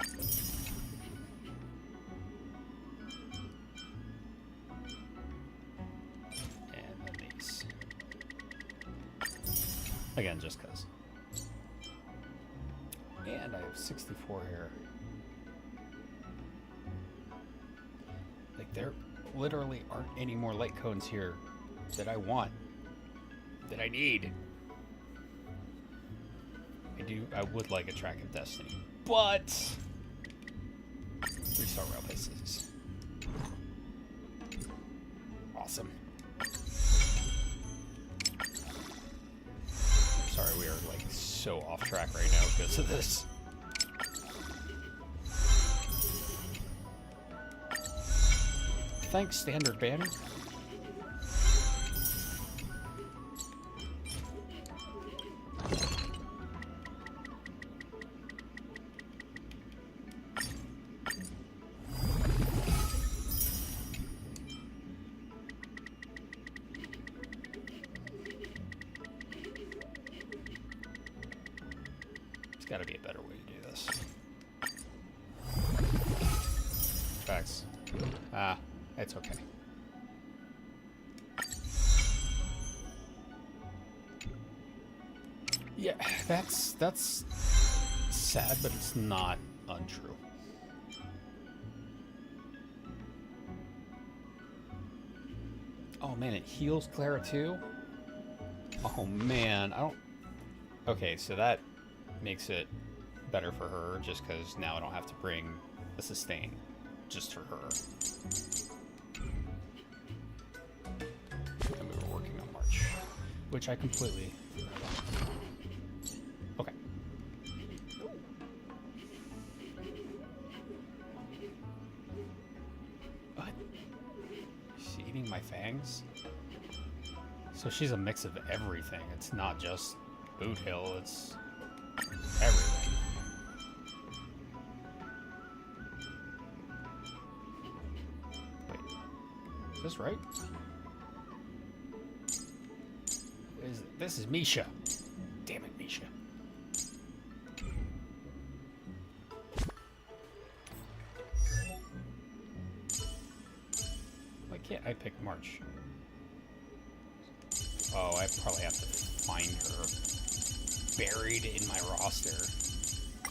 [SPEAKER 4] And then these. Again, just cuz. And I have 64 here. Like, there literally aren't any more light cones here that I want, that I need. I would like a track of destiny, but restart rail bases. Awesome. Sorry, we are like so off track right now because of this. Thanks, Standard Banner. There's got to be a better way to do this. Tracks. Ah. It's okay. Yeah, that's sad, but it's not untrue. Oh man, it heals Clara too? Oh man, I don't... Okay, so that makes it better for her, just because now I don't have to bring a sustain just for her. And we were working on March, which I completely forgot about. Okay. What? She's eating my fangs? So she's a mix of everything. It's not just Boot Hill, it's everything. Wait, is this right? This is Misha. Damn it, Misha. Why can't I pick March? Oh, I probably have to find her buried in my roster.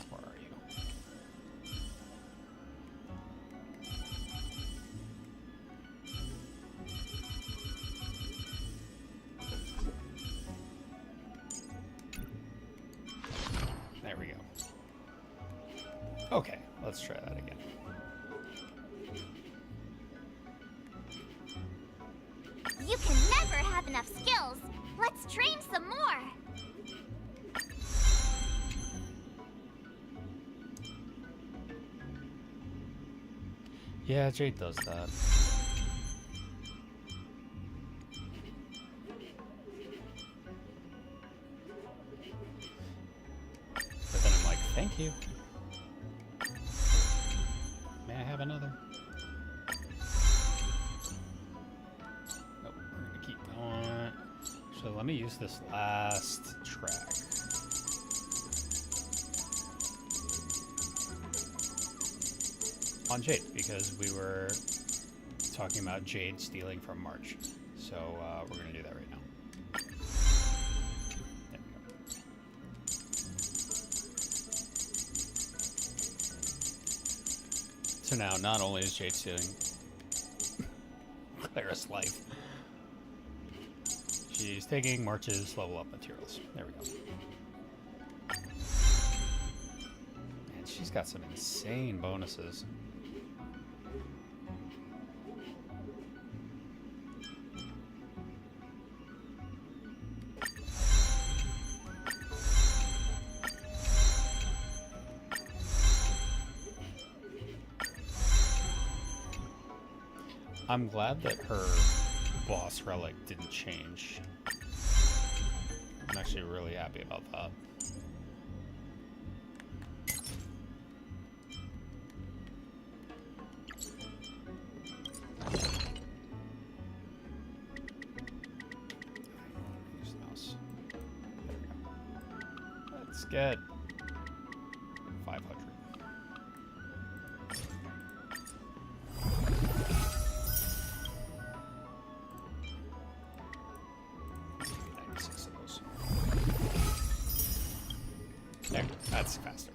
[SPEAKER 4] Where are you? There we go. Okay, let's try that again.
[SPEAKER 5] You can never have enough skills. Let's train some more.
[SPEAKER 4] Yeah, Jade does that. But then I'm like, thank you. May I have another? Nope, we're gonna keep going. So let me use this last track. On Jade, because we were talking about Jade stealing from March. So we're going to do that right now. There we go. So now, not only is Jade stealing Clara's life, she's taking March's level up materials. There we go. Man, she's got some insane bonuses. I'm glad that her boss relic didn't change. I'm actually really happy about that. Let's get 500. Maybe 96 of those. There, that's faster.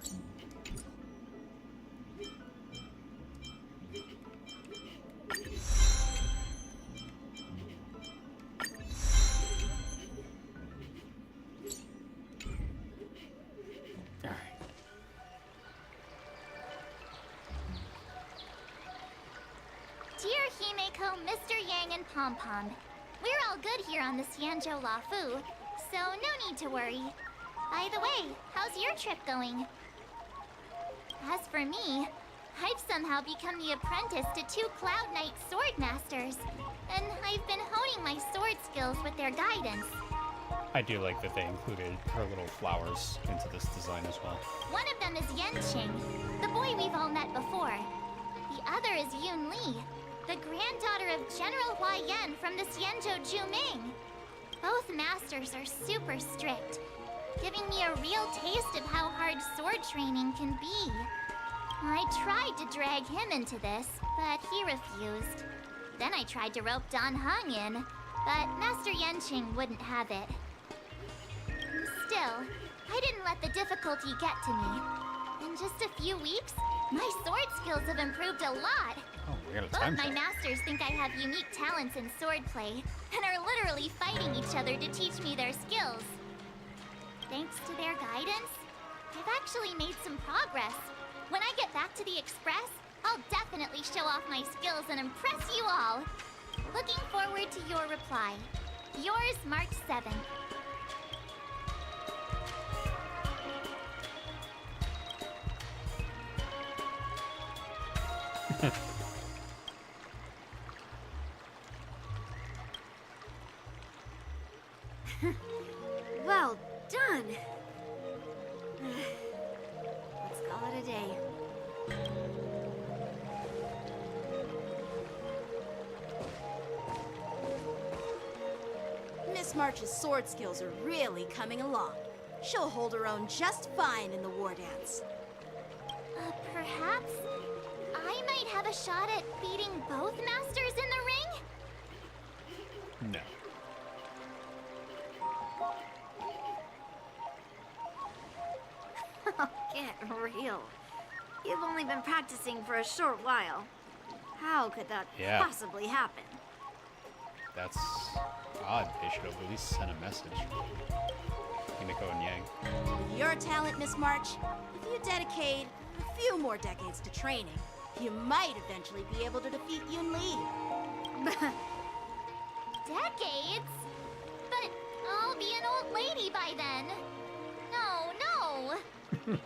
[SPEAKER 5] Dear Himeko, Mr. Yang, and Pom Pom, we're all good here on the Xianzhou Lafu, so no need to worry. By the way, how's your trip going? As for me, I've somehow become the apprentice to 2 Cloud Knight sword masters, and I've been honing my sword skills with their guidance.
[SPEAKER 4] I do like that they included her little flowers into this design as well.
[SPEAKER 5] One of them is Yanqing, the boy we've all met before. The other is Yun Li, the granddaughter of General Hua Yan from the Xianzhou Juming. Both masters are super strict, giving me a real taste of how hard sword training can be. I tried to drag him into this, but he refused. Then I tried to rope Dan Heng in, but Master Yanqing wouldn't have it. Still, I didn't let the difficulty get to me. In just a few weeks, my sword skills have improved a lot.
[SPEAKER 4] Oh, we got a
[SPEAKER 5] Both
[SPEAKER 4] time
[SPEAKER 5] my
[SPEAKER 4] check.
[SPEAKER 5] masters think I have unique talents in swordplay, and are literally fighting each other to teach me their skills. Thanks to their guidance, I've actually made some progress. When I get back to the Express, I'll definitely show off my skills and impress you all. Looking forward to your reply. Yours, March 7th.
[SPEAKER 7] Well done. Let's call it a day.
[SPEAKER 12] Miss March's sword skills are really coming along. She'll hold her own just fine in the war dance.
[SPEAKER 5] Perhaps I might have a shot at beating both masters in the ring?
[SPEAKER 4] No.
[SPEAKER 7] Get real. You've only been practicing for a short while. How could that
[SPEAKER 4] Yeah.
[SPEAKER 7] possibly happen?
[SPEAKER 4] That's odd. They should have at least sent a message. Himeko and Yang.
[SPEAKER 12] With your talent, Miss March, if you dedicate a few more decades to training, you might eventually be able to defeat Yun Li.
[SPEAKER 5] Decades? But I'll be an old lady by then. No, no.
[SPEAKER 7] Can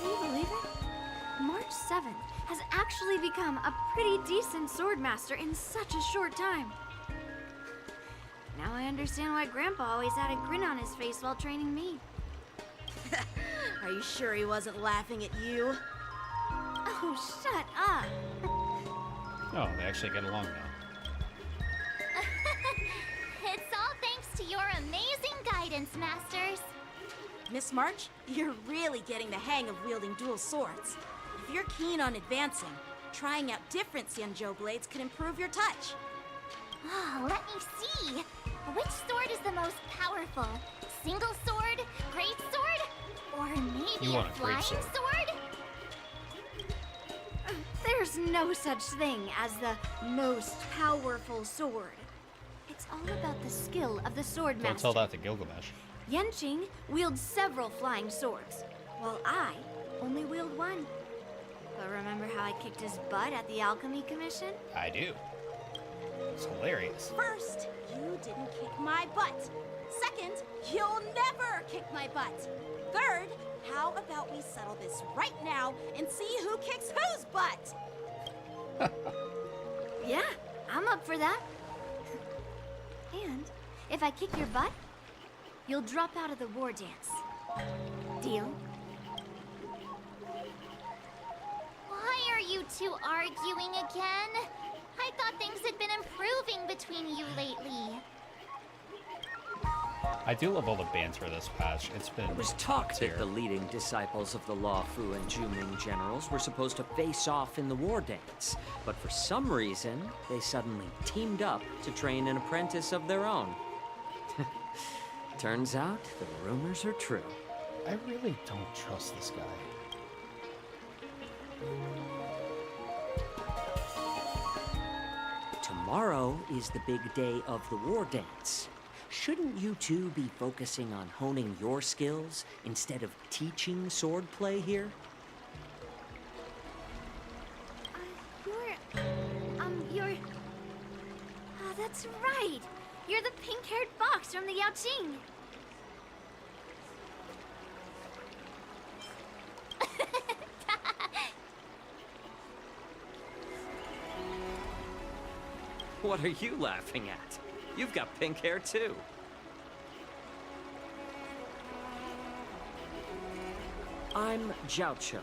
[SPEAKER 7] you believe it? March 7th has actually become a pretty decent swordmaster in such a short time. Now I understand why Grandpa always had a grin on his face while training me.
[SPEAKER 12] Are you sure he wasn't laughing at you?
[SPEAKER 7] Oh, shut up!
[SPEAKER 4] Oh, they actually get along now.
[SPEAKER 5] It's all thanks to your amazing guidance, masters.
[SPEAKER 12] Miss March, you're really getting the hang of wielding dual swords. If you're keen on advancing, trying out different Xianzhou blades could improve your touch.
[SPEAKER 5] Oh, let me see. Which sword is the most powerful? Single sword? Great sword? Or maybe
[SPEAKER 4] You
[SPEAKER 5] a
[SPEAKER 4] want a great
[SPEAKER 5] flying
[SPEAKER 4] sword.
[SPEAKER 5] sword?
[SPEAKER 7] There's no such thing as the most powerful sword. It's all about the skill of the sword
[SPEAKER 4] Don't
[SPEAKER 7] master.
[SPEAKER 4] tell that to Gilgamesh.
[SPEAKER 7] Yanqing wields several flying swords, while I only wield one. But remember how I kicked his butt at the Alchemy Commission?
[SPEAKER 4] I do. It's hilarious.
[SPEAKER 12] First, you didn't kick my butt. Second, you'll never kick my butt. Third, how about we settle this right now and see who kicks whose butt?
[SPEAKER 7] Yeah, I'm up for that. And if I kick your butt, you'll drop out of the war dance. Deal?
[SPEAKER 5] Why are you two arguing again? I thought things had been improving between you lately.
[SPEAKER 4] I do love all the banter this patch. It's been
[SPEAKER 14] It was talk that the leading disciples of the Law Fu and Juming generals were supposed to face off in the war dance, but for some reason, they suddenly teamed up to train an apprentice of their own. Turns out, the rumors are true.
[SPEAKER 4] I really don't trust this guy.
[SPEAKER 14] Tomorrow is the big day of the war dance. Shouldn't you two be focusing on honing your skills instead of teaching swordplay here?
[SPEAKER 7] You're... Oh, that's right. You're the pink-haired fox from the Yaoqing.
[SPEAKER 14] What are you laughing at? You've got pink hair too. I'm Jiaoqiu,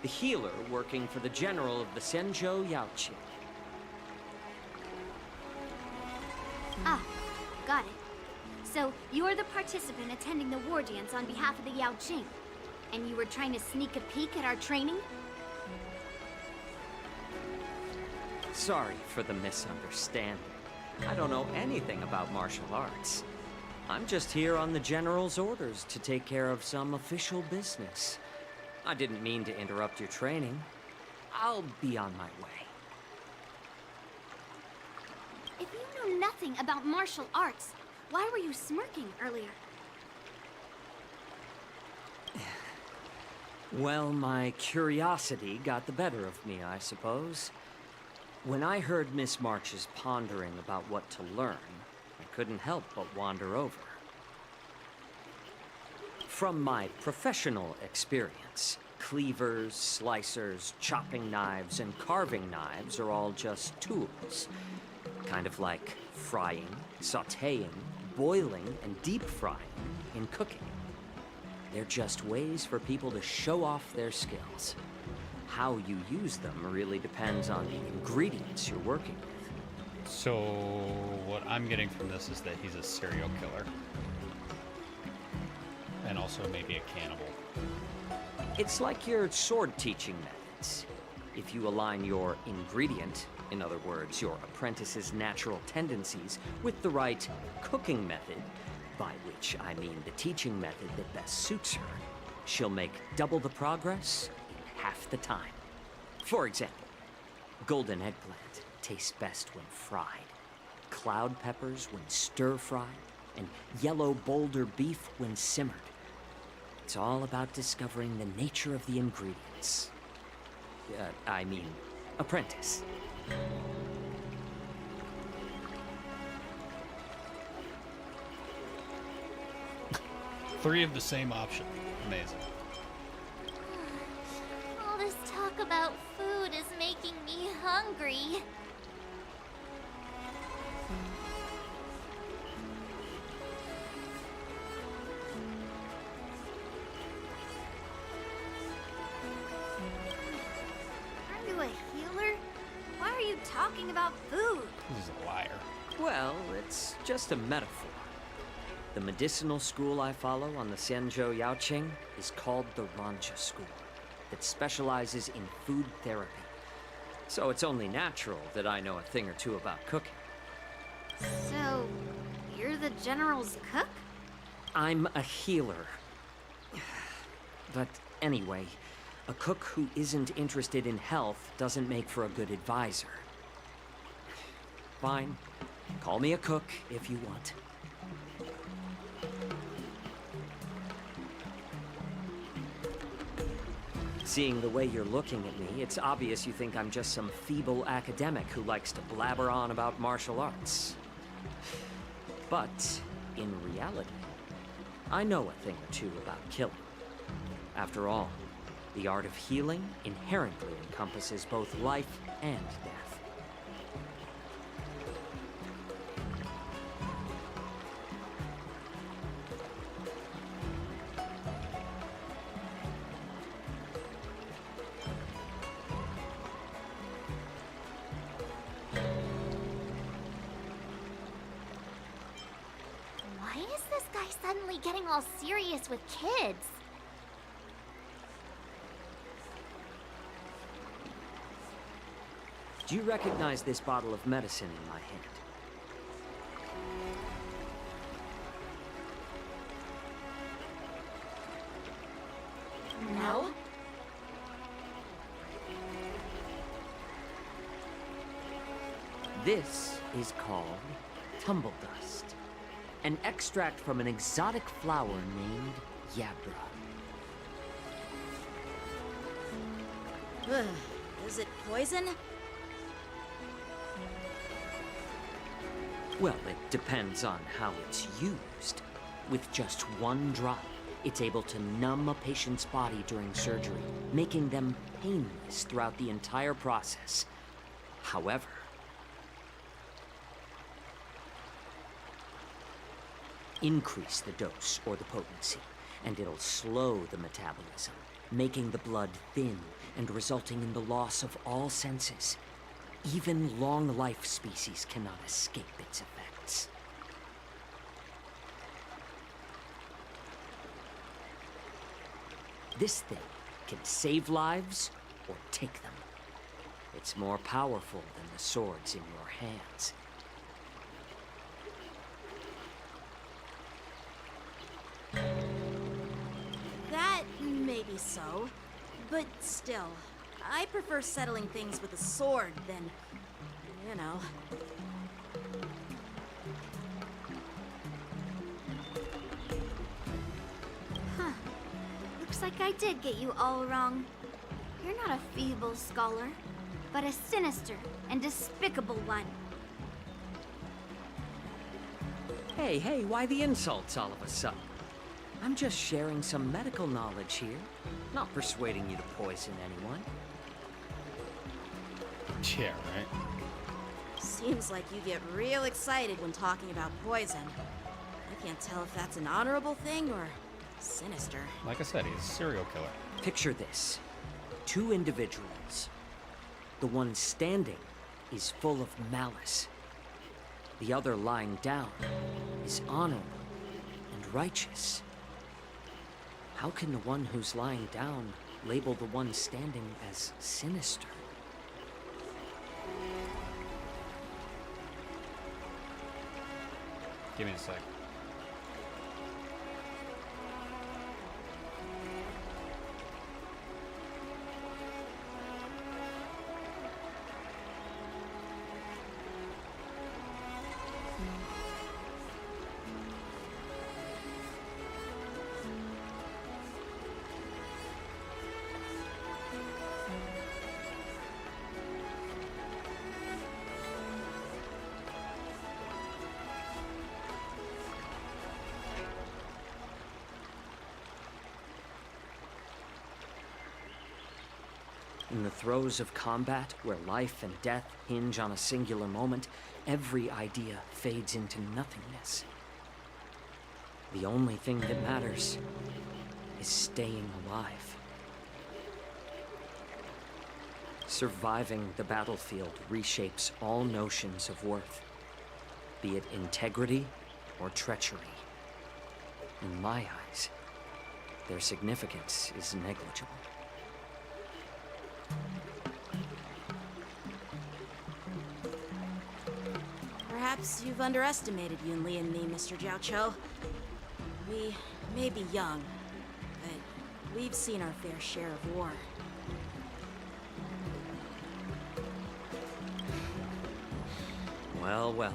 [SPEAKER 14] the healer working for the general of the Senzhou Yaoqing.
[SPEAKER 7] Ah, got it. So, you're the participant attending the war dance on behalf of the Yaoqing. And you were trying to sneak a peek at our training?
[SPEAKER 14] Sorry for the misunderstanding. I don't know anything about martial arts. I'm just here on the general's orders to take care of some official business. I didn't mean to interrupt your training. I'll be on my way.
[SPEAKER 7] If you know nothing about martial arts, why were you smirking earlier?
[SPEAKER 14] Well, my curiosity got the better of me, I suppose. When I heard Miss March's pondering about what to learn, I couldn't help but wander over. From my professional experience, cleavers, slicers, chopping knives, and carving knives are all just tools. Kind of like frying, sautéing, boiling, and deep frying in cooking. They're just ways for people to show off their skills. How you use them really depends on the ingredients you're working with.
[SPEAKER 4] So, what I'm getting from this is that he's a serial killer. And also maybe a cannibal.
[SPEAKER 14] It's like your sword teaching methods. If you align your ingredient, in other words, your apprentice's natural tendencies, with the right cooking method, by which I mean the teaching method that best suits her, she'll make double the progress in half the time. For example, golden eggplant tastes best when fried, cloud peppers when stir-fried, and yellow boulder beef when simmered. It's all about discovering the nature of the ingredients. Apprentice.
[SPEAKER 4] Three of the same option. Amazing.
[SPEAKER 5] All this talk about food is making me hungry.
[SPEAKER 7] Aren't you a healer? Why are you talking about food?
[SPEAKER 4] He's a liar.
[SPEAKER 14] Well, it's just a metaphor. The medicinal school I follow on the Senzhou Yaoqing is called the Ranja School, that specializes in food therapy. So it's only natural that I know a thing or two about cooking.
[SPEAKER 7] So, you're the general's cook?
[SPEAKER 14] I'm a healer. But anyway, a cook who isn't interested in health doesn't make for a good advisor. Fine. Call me a cook if you want. Seeing the way you're looking at me, it's obvious you think I'm just some feeble academic who likes to blabber on about martial arts. But, in reality, I know a thing or two about killing. After all, the art of healing inherently encompasses both life and death.
[SPEAKER 5] Why is this guy suddenly getting all serious with kids?
[SPEAKER 14] Do you recognize this bottle of medicine in my hand?
[SPEAKER 7] No?
[SPEAKER 14] This is called tumble dust, an extract from an exotic flower named Yabra.
[SPEAKER 12] Ugh, is it poison?
[SPEAKER 14] Well, it depends on how it's used. With just one drop, it's able to numb a patient's body during surgery, making them painless throughout the entire process. However, increase the dose or the potency, and it'll slow the metabolism, making the blood thin and resulting in the loss of all senses. Even long-life species cannot escape its effects. This thing can save lives or take them. It's more powerful than the swords in your hands.
[SPEAKER 12] That may be so, but still, I prefer settling things with a sword than, you know.
[SPEAKER 7] Huh. Looks like I did get you all wrong. You're not a feeble scholar, but a sinister and despicable one.
[SPEAKER 14] Hey, why the insults all of a sudden? I'm just sharing some medical knowledge here, not persuading you to poison anyone.
[SPEAKER 4] Yeah, right.
[SPEAKER 12] Seems like you get real excited when talking about poison. I can't tell if that's an honorable thing or sinister.
[SPEAKER 4] Like I said, he's a serial killer.
[SPEAKER 14] Picture this. 2 individuals. The one standing is full of malice. The other lying down is honorable and righteous. How can the one who's lying down label the one standing as sinister?
[SPEAKER 4] Give me a sec.
[SPEAKER 14] In the throes of combat, where life and death hinge on a singular moment, every idea fades into nothingness. The only thing that matters is staying alive. Surviving the battlefield reshapes all notions of worth, be it integrity or treachery. In my eyes, their significance is negligible.
[SPEAKER 12] Perhaps you've underestimated Yunli and me, Mr. Jiao Cho. We may be young, but we've seen our fair share of war.
[SPEAKER 14] Well,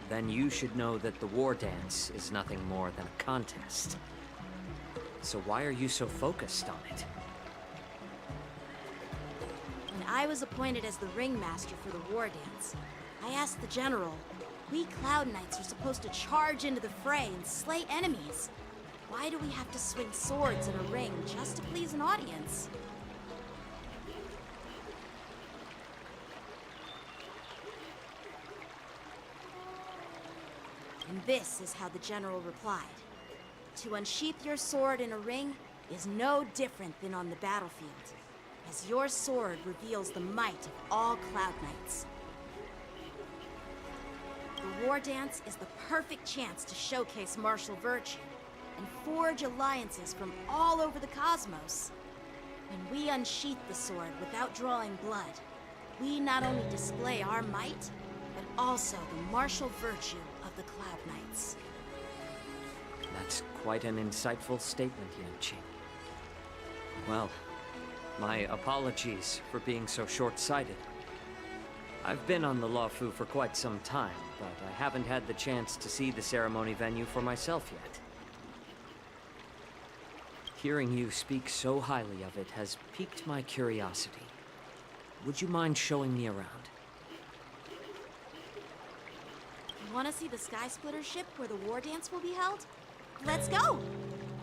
[SPEAKER 14] then you should know that the war dance is nothing more than a contest. So why are you so focused on it?
[SPEAKER 12] When I was appointed as the ringmaster for the war dance, I asked the general, we Cloud Knights are supposed to charge into the fray and slay enemies. Why do we have to swing swords in a ring just to please an audience? And this is how the general replied. To unsheath your sword in a ring is no different than on the battlefield, as your sword reveals the might of all Cloud Knights. The war dance is the perfect chance to showcase martial virtue, and forge alliances from all over the cosmos. When we unsheath the sword without drawing blood, we not only display our might, but also the martial virtue of the Cloud Knights.
[SPEAKER 14] That's quite an insightful statement, Yanqing. Well, my apologies for being so short-sighted. I've been on the Luofu for quite some time, but I haven't had the chance to see the ceremony venue for myself yet. Hearing you speak so highly of it has piqued my curiosity. Would you mind showing me around?
[SPEAKER 12] You want to see the Sky Splitter ship where the war dance will be held? Let's go!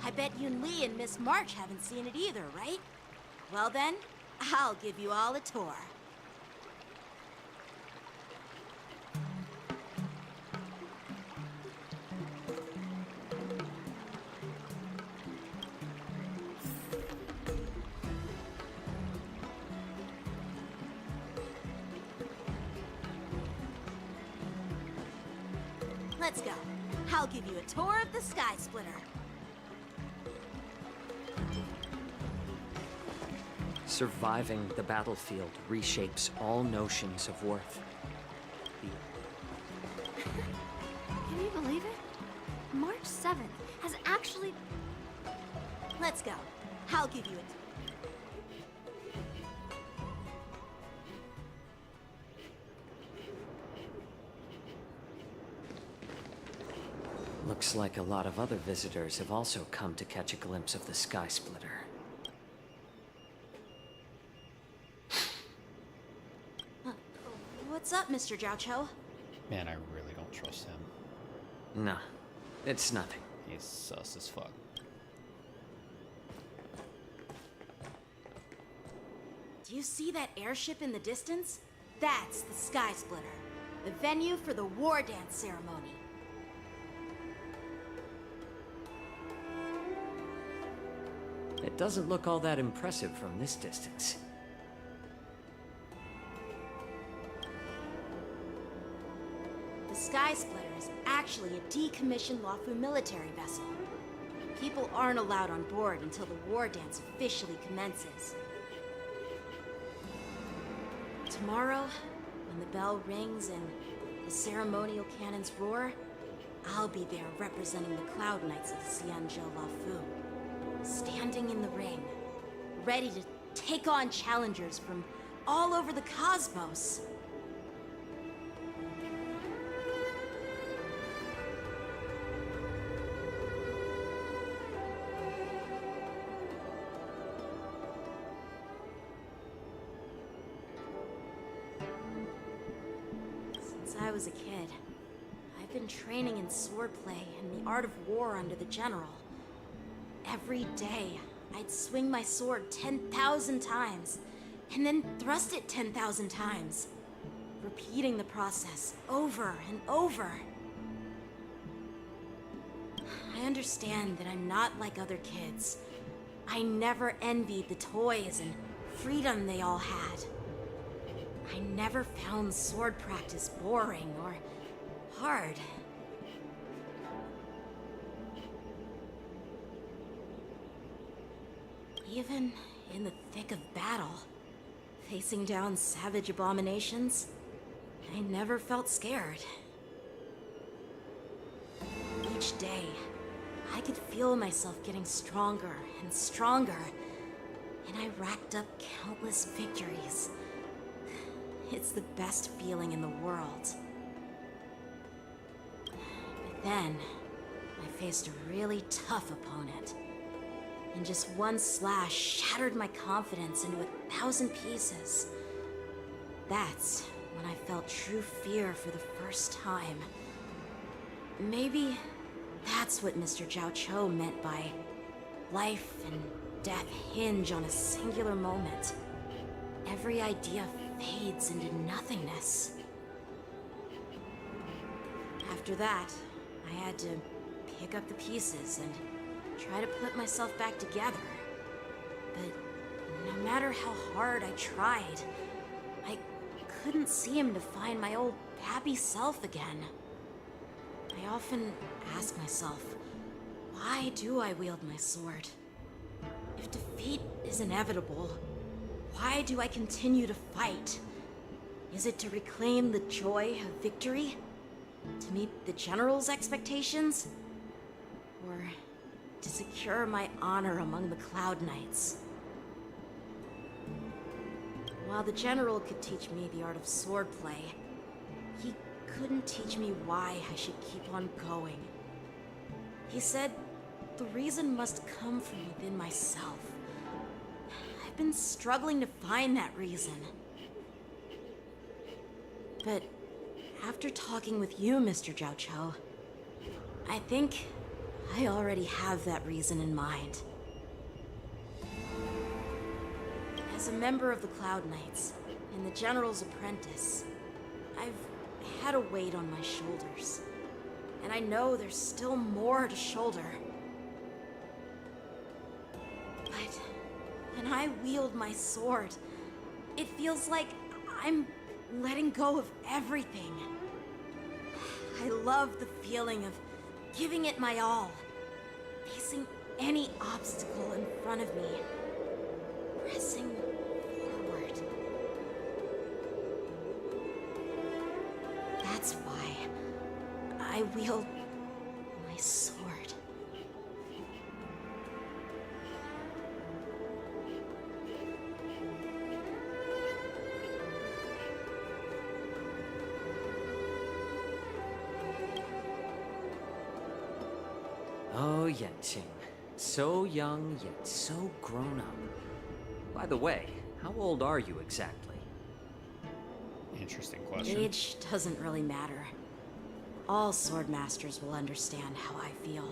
[SPEAKER 12] I bet Yun Li and Miss March haven't seen it either, right? Well then, I'll give you all a tour. Let's go. I'll give you a tour of the Sky Splitter.
[SPEAKER 14] Surviving the battlefield reshapes all notions of worth.
[SPEAKER 7] Can you believe it? March 7th has actually...
[SPEAKER 12] Let's go. I'll give you it.
[SPEAKER 14] Looks like a lot of other visitors have also come to catch a glimpse of the Sky Splitter.
[SPEAKER 12] What's up, Mr. Jiaoqiu?
[SPEAKER 4] Man, I really don't trust him.
[SPEAKER 14] Nah, it's nothing.
[SPEAKER 4] He's sus as fuck.
[SPEAKER 12] Do you see that airship in the distance? That's the Sky Splitter, the venue for the war dance ceremony.
[SPEAKER 14] It doesn't look all that impressive from this distance.
[SPEAKER 12] The Sky Splitter is actually a decommissioned Luofu military vessel. People aren't allowed on board until the war dance officially commences. Tomorrow, when the bell rings and the ceremonial cannons roar, I'll be there representing the Cloud Knights of Xianzhou Luofu, standing in the ring, ready to take on challengers from all over the cosmos. Since I was a kid, I've been training in swordplay and the art of war under the general. Every day, I'd swing my sword 10,000 times, and then thrust it 10,000 times, repeating the process over and over. I understand that I'm not like other kids. I never envied the toys and freedom they all had. I never found sword practice boring or hard. Even in the thick of battle, facing down savage abominations, I never felt scared. Each day, I could feel myself getting stronger and stronger, and I racked up countless victories. It's the best feeling in the world. But then, I faced a really tough opponent. And just one slash shattered my confidence into 1,000 pieces. That's when I felt true fear for the first time. Maybe that's what Mr. Jiaoqiu meant by life and death hinge on a singular moment. Every idea fades into nothingness. After that, I had to pick up the pieces and try to put myself back together. But no matter how hard I tried, I couldn't seem to find my old happy self again. I often ask myself, why do I wield my sword? If defeat is inevitable, why do I continue to fight? Is it to reclaim the joy of victory? To meet the General's expectations? Or to secure my honor among the Cloud Knights? While the General could teach me the art of swordplay, he couldn't teach me why I should keep on going. He said the reason must come from within myself. I've been struggling to find that reason. But after talking with you, Mr. Zhao Cho, I think I already have that reason in mind. As a member of the Cloud Knights and the General's apprentice, I've had a weight on my shoulders. And I know there's still more to shoulder. But when I wield my sword, it feels like I'm letting go of everything. I love the feeling of giving it my all, facing any obstacle in front of me, pressing forward. That's why I wield my sword.
[SPEAKER 14] Oh, Yanqing. So young, yet so grown up. By the way, how old are you exactly?
[SPEAKER 4] Interesting question.
[SPEAKER 12] Age doesn't really matter. All sword masters will understand how I feel.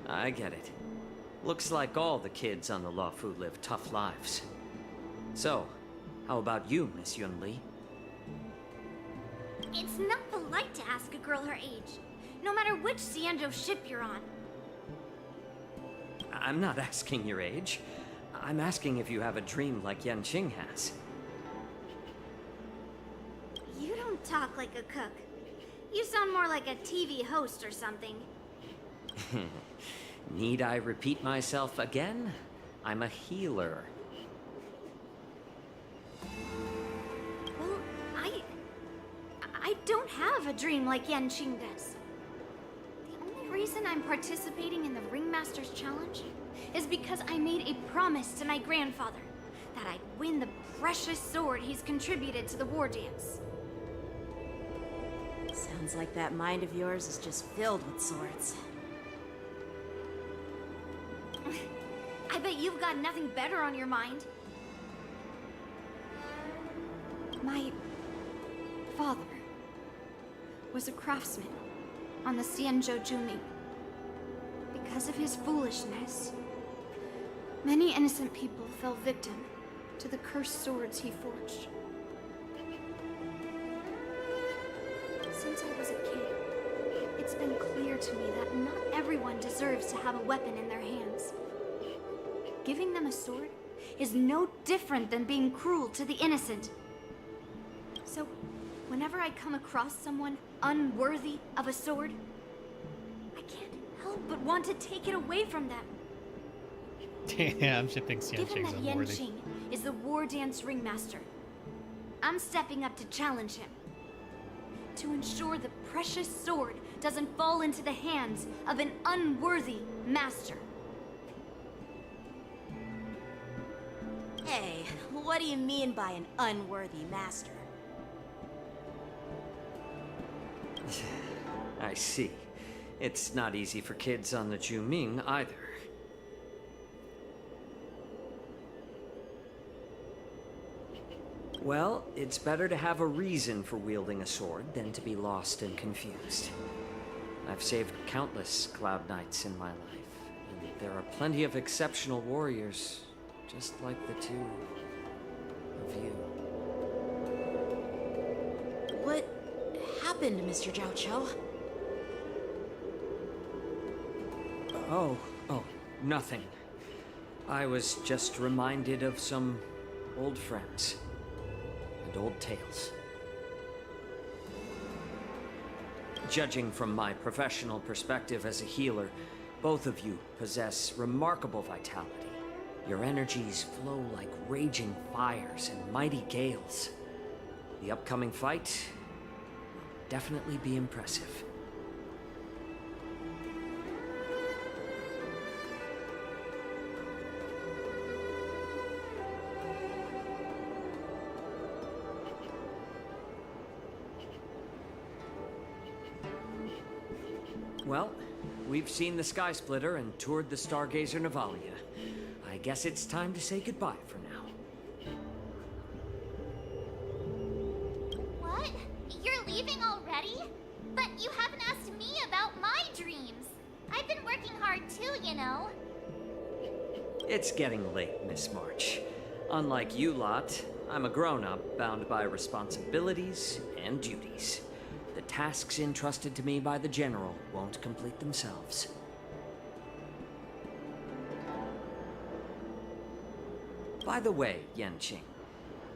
[SPEAKER 14] I get it. Looks like all the kids on the Luofu live tough lives. So, how about you, Miss Yunli?
[SPEAKER 5] It's not polite to ask a girl her age, no matter which Xianzhou ship you're on.
[SPEAKER 14] I'm not asking your age. I'm asking if you have a dream like Yanqing has.
[SPEAKER 5] You don't talk like a cook. You sound more like a TV host or something.
[SPEAKER 14] Need I repeat myself again? I'm a healer.
[SPEAKER 5] Well, I don't have a dream like Yanqing does. The only reason I'm participating in the Ringmaster's Challenge is because I made a promise to my grandfather that I'd win the precious sword he's contributed to the war dance.
[SPEAKER 12] Sounds like that mind of yours is just filled with swords.
[SPEAKER 5] I bet you've got nothing better on your mind. My father was a craftsman on the Xianzhou Juming. Because of his foolishness, many innocent people fell victim to the cursed swords he forged. Since I was a kid, it's been clear to me that not everyone deserves to have a weapon in their hands. Giving them a sword is no different than being cruel to the innocent. So, whenever I come across someone unworthy of a sword, I can't help but want to take it away from them.
[SPEAKER 4] Damn, she thinks
[SPEAKER 5] Given
[SPEAKER 4] Yanqing's
[SPEAKER 5] that
[SPEAKER 4] unworthy.
[SPEAKER 5] Yanqing is the war dance ringmaster, I'm stepping up to challenge him. To ensure the precious sword doesn't fall into the hands of an unworthy master.
[SPEAKER 12] Hey, what do you mean by an unworthy master?
[SPEAKER 14] I see. It's not easy for kids on the Juming either. Well, it's better to have a reason for wielding a sword than to be lost and confused. I've saved countless Cloud Knights in my life, and there are plenty of exceptional warriors, just like the two of you.
[SPEAKER 12] What happened, Mr. Zhao Cho?
[SPEAKER 14] Oh, nothing. I was just reminded of some old friends and old tales. Judging from my professional perspective as a healer, both of you possess remarkable vitality. Your energies flow like raging fires and mighty gales. The upcoming fight will definitely be impressive. Well, we've seen the Sky Splitter and toured the Stargazer Navalia. I guess it's time to say goodbye for now.
[SPEAKER 5] What? You're leaving already? But you haven't asked me about my dreams. I've been working hard too, you know.
[SPEAKER 14] It's getting late, Miss March. Unlike you lot, I'm a grown-up bound by responsibilities and duties. The tasks entrusted to me by the General won't complete themselves. By the way, Yanqing,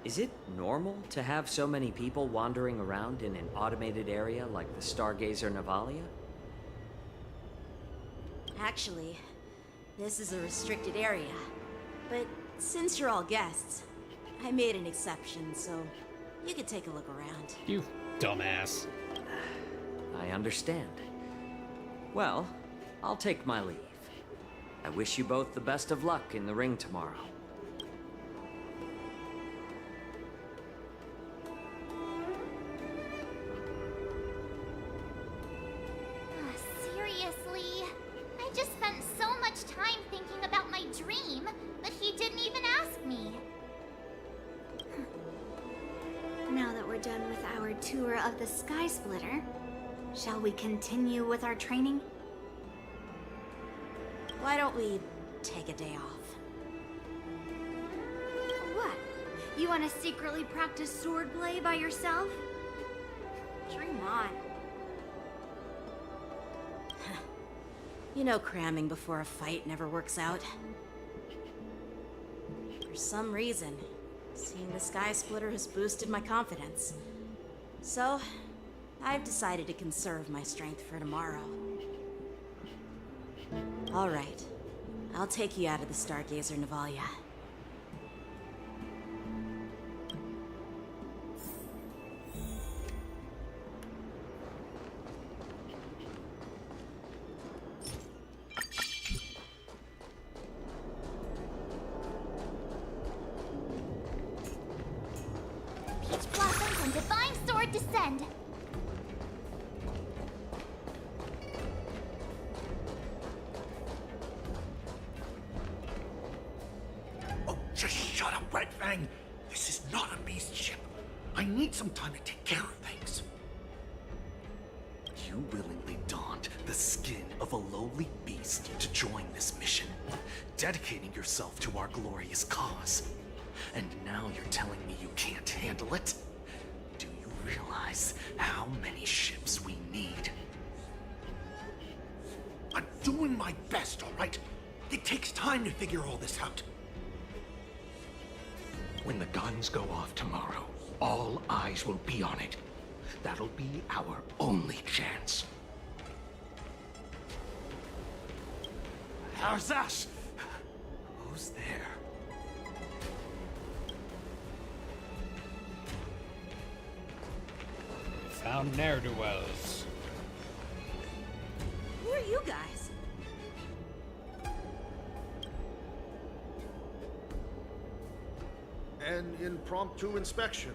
[SPEAKER 14] is it normal to have so many people wandering around in an automated area like the Stargazer Navalia?
[SPEAKER 12] Actually, this is a restricted area. But since you're all guests, I made an exception, so you can take a look around.
[SPEAKER 4] You dumbass.
[SPEAKER 14] I understand. Well, I'll take my leave. I wish you both the best of luck in the ring tomorrow.
[SPEAKER 5] Seriously? I just spent so much time thinking about my dream, but he didn't even ask me.
[SPEAKER 7] Now that we're done with our tour of the Sky Splitter, shall we continue with our training?
[SPEAKER 12] Why don't we take a day off?
[SPEAKER 7] What? You want to secretly practice swordplay by yourself? Dream on.
[SPEAKER 12] You know cramming before a fight never works out. For some reason, seeing the Sky Splitter has boosted my confidence. So, I've decided to conserve my strength for tomorrow. All right. I'll take you out of the Stargazer Navalia.
[SPEAKER 5] Peach blossoms and divine sword descend.
[SPEAKER 18] Oh, just shut up, Red Fang. This is not a beast ship. I need some time to take care of things.
[SPEAKER 2] You willingly donned the skin of a lowly beast to join this mission, dedicating yourself to our glorious cause. And now you're telling me you can't handle it? Do you realize how many ships we need?
[SPEAKER 18] I'm doing my best, all right? It takes time to figure all this out.
[SPEAKER 2] When the guns go off tomorrow, all eyes will be on it. That'll be our only chance.
[SPEAKER 18] How's that?
[SPEAKER 2] Who's there?
[SPEAKER 4] Found ne'er-do-wells.
[SPEAKER 12] Who are you guys?
[SPEAKER 18] An impromptu inspection.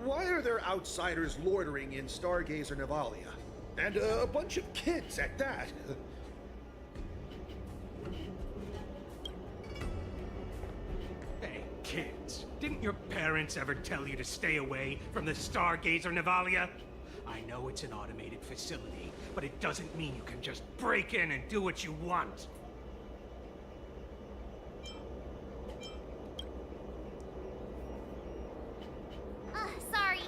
[SPEAKER 18] Why are there outsiders loitering in Stargazer Navalia? And a bunch of kids at that.
[SPEAKER 19] Hey, kids. Didn't your parents ever tell you to stay away from the Stargazer Navalia? I know it's an automated facility, but it doesn't mean you can just break in and do what you want.
[SPEAKER 5] Sorry.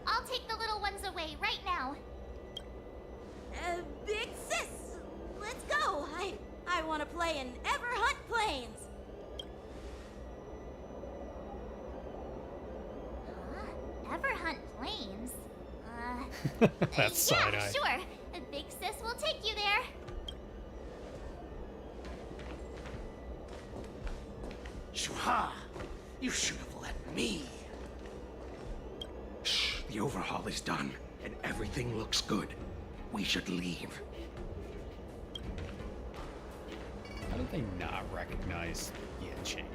[SPEAKER 5] I'll take the little ones away right now.
[SPEAKER 12] Big sis, let's go. I want to play in Everhunt Plains.
[SPEAKER 5] Huh? Everhunt Plains?
[SPEAKER 4] That's side
[SPEAKER 5] Yeah,
[SPEAKER 4] eye.
[SPEAKER 5] sure. A big sis will take you there.
[SPEAKER 18] Shuha! You should have let me. Shh, the overhaul is done, and everything looks good. We should leave.
[SPEAKER 4] How did they not recognize Yanqing?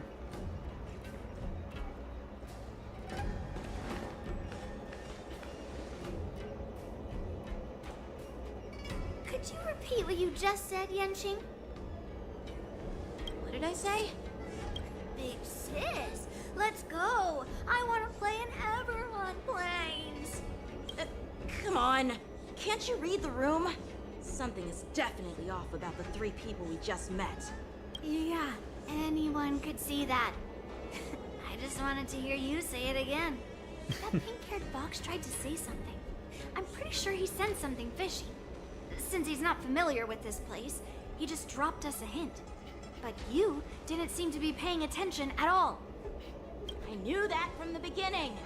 [SPEAKER 7] Could you repeat what you just said, Yanqing?
[SPEAKER 12] What did I say?
[SPEAKER 7] Big sis, let's go. I want to play in Everon Plains.
[SPEAKER 12] Come on. Can't you read the room? Something is definitely off about the 3 people we just met.
[SPEAKER 7] Yeah, anyone could see that. I just wanted to hear you say it again. That pink-haired fox tried to say something. I'm pretty sure he sensed something fishy. Since he's not familiar with this place, he just dropped us a hint. But you didn't seem to be paying attention at all.
[SPEAKER 12] I knew that from the beginning.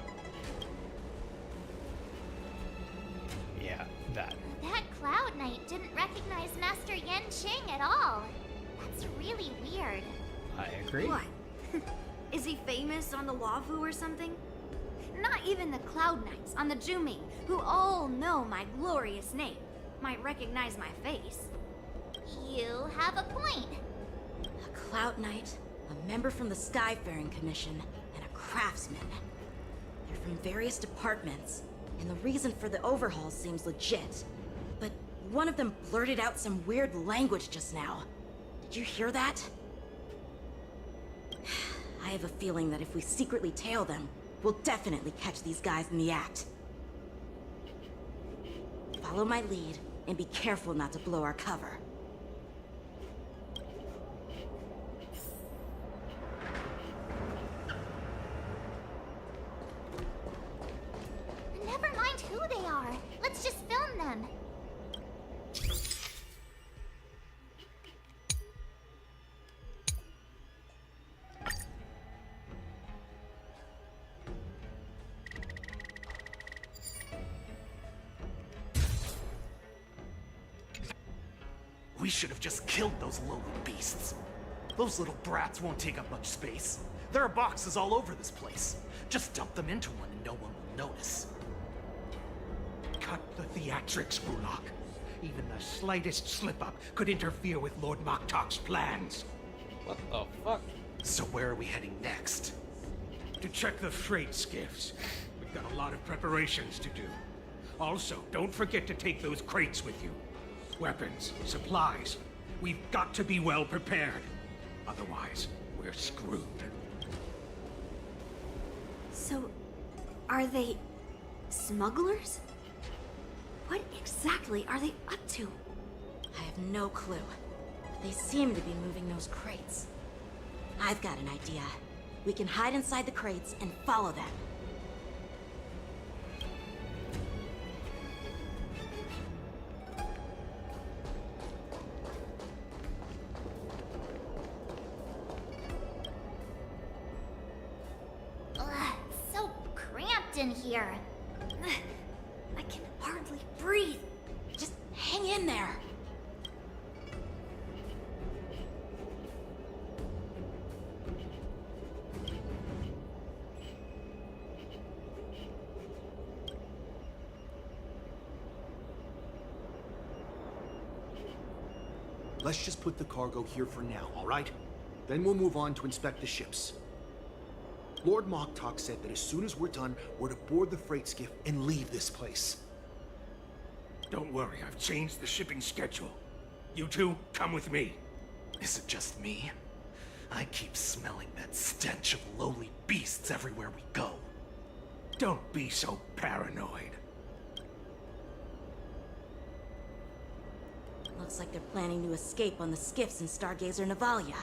[SPEAKER 4] Yeah, that.
[SPEAKER 5] That Cloud Knight didn't recognize Master Yanqing at all. That's really weird.
[SPEAKER 4] I agree.
[SPEAKER 7] What? Is he famous on the Wavu or something? Not even the Cloud Knights on the Jumi, who all know my glorious name, might recognize my face.
[SPEAKER 5] You have a point.
[SPEAKER 12] A Cloud Knight, a member from the Skyfaring Commission, and a craftsman. They're from various departments, and the reason for the overhaul seems legit. But one of them blurted out some weird language just now. Did you hear that? I have a feeling that if we secretly tail them, we'll definitely catch these guys in the act. Follow my lead, and be careful not to blow our cover.
[SPEAKER 5] Never mind who they are. Let's just film them.
[SPEAKER 2] We should have just killed those lowly beasts. Those little brats won't take up much space. There are boxes all over this place. Just dump them into one and no one will notice.
[SPEAKER 19] Cut the theatrics, Bullock. Even the slightest slip-up could interfere with Lord Moktok's plans.
[SPEAKER 4] What the fuck?
[SPEAKER 2] So where are we heading next?
[SPEAKER 19] To check the freight skiffs. We've got a lot of preparations to do. Also, don't forget to take those crates with you. Weapons, supplies. We've got to be well prepared. Otherwise, we're screwed.
[SPEAKER 7] So, are they smugglers? What exactly are they up to?
[SPEAKER 12] I have no clue. But they seem to be moving those crates. I've got an idea. We can hide inside the crates and follow them.
[SPEAKER 5] Ugh, so cramped in here.
[SPEAKER 7] I can hardly breathe.
[SPEAKER 12] Just hang in there.
[SPEAKER 3] Let's just put the cargo here for now, all right? Then we'll move on to inspect the ships. Lord Moktok said that as soon as we're done, we're to board the freight skiff and leave this place.
[SPEAKER 19] Don't worry, I've changed the shipping schedule. You two, come with me.
[SPEAKER 2] Is it just me? I keep smelling that stench of lowly beasts everywhere we go.
[SPEAKER 19] Don't be so paranoid.
[SPEAKER 12] Looks like they're planning to escape on the skiffs in Stargazer Navalia.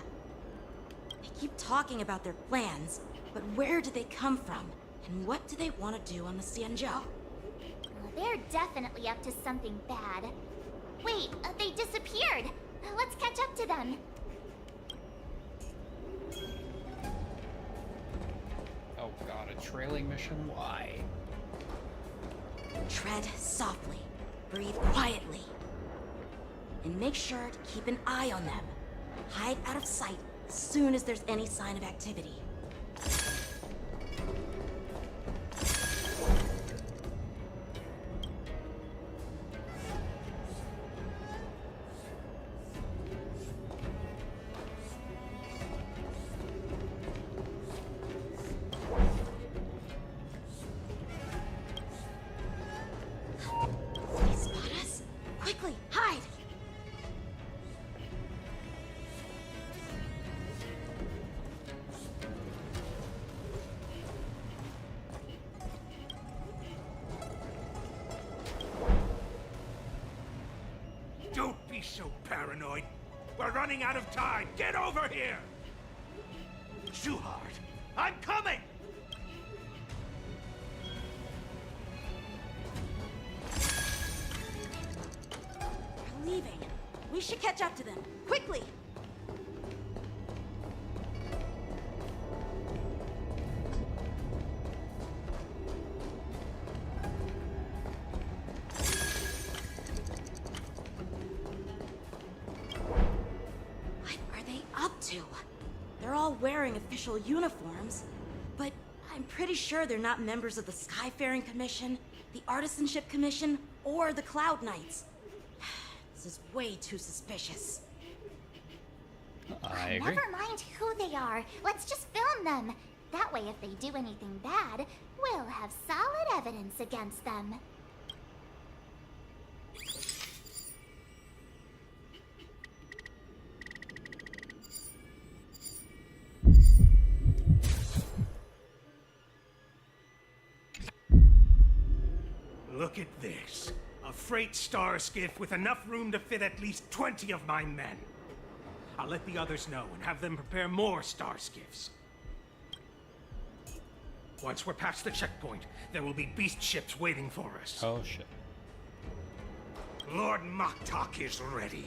[SPEAKER 12] They keep talking about their plans, but where do they come from? And what do they want to do on the Xianzhou?
[SPEAKER 5] Well, they're definitely up to something bad. Wait, they disappeared. Let's catch up to them.
[SPEAKER 4] Oh god, a trailing mission? Why?
[SPEAKER 12] Tread softly, breathe quietly, and make sure to keep an eye on them. Hide out of sight as soon as there's any sign of activity. They spot us? Quickly, hide!
[SPEAKER 19] Don't be so paranoid. We're running out of time. Get over here! Shuhard, I'm coming!
[SPEAKER 12] They're leaving. We should catch up to them. Quickly! What are they up to? They're all wearing official uniforms, but I'm pretty sure they're not members of the Skyfaring Commission, the Artisanship Commission, or the Cloud Knights. This is way too suspicious.
[SPEAKER 4] I agree.
[SPEAKER 5] Never mind who they are. Let's just film them. That way, if they do anything bad, we'll have solid evidence against them.
[SPEAKER 19] Look at this. A freight star skiff with enough room to fit at least 20 of my men. I'll let the others know and have them prepare more star skiffs. Once we're past the checkpoint, there will be beast ships waiting for us.
[SPEAKER 4] Oh shit.
[SPEAKER 19] Lord Moktok is ready.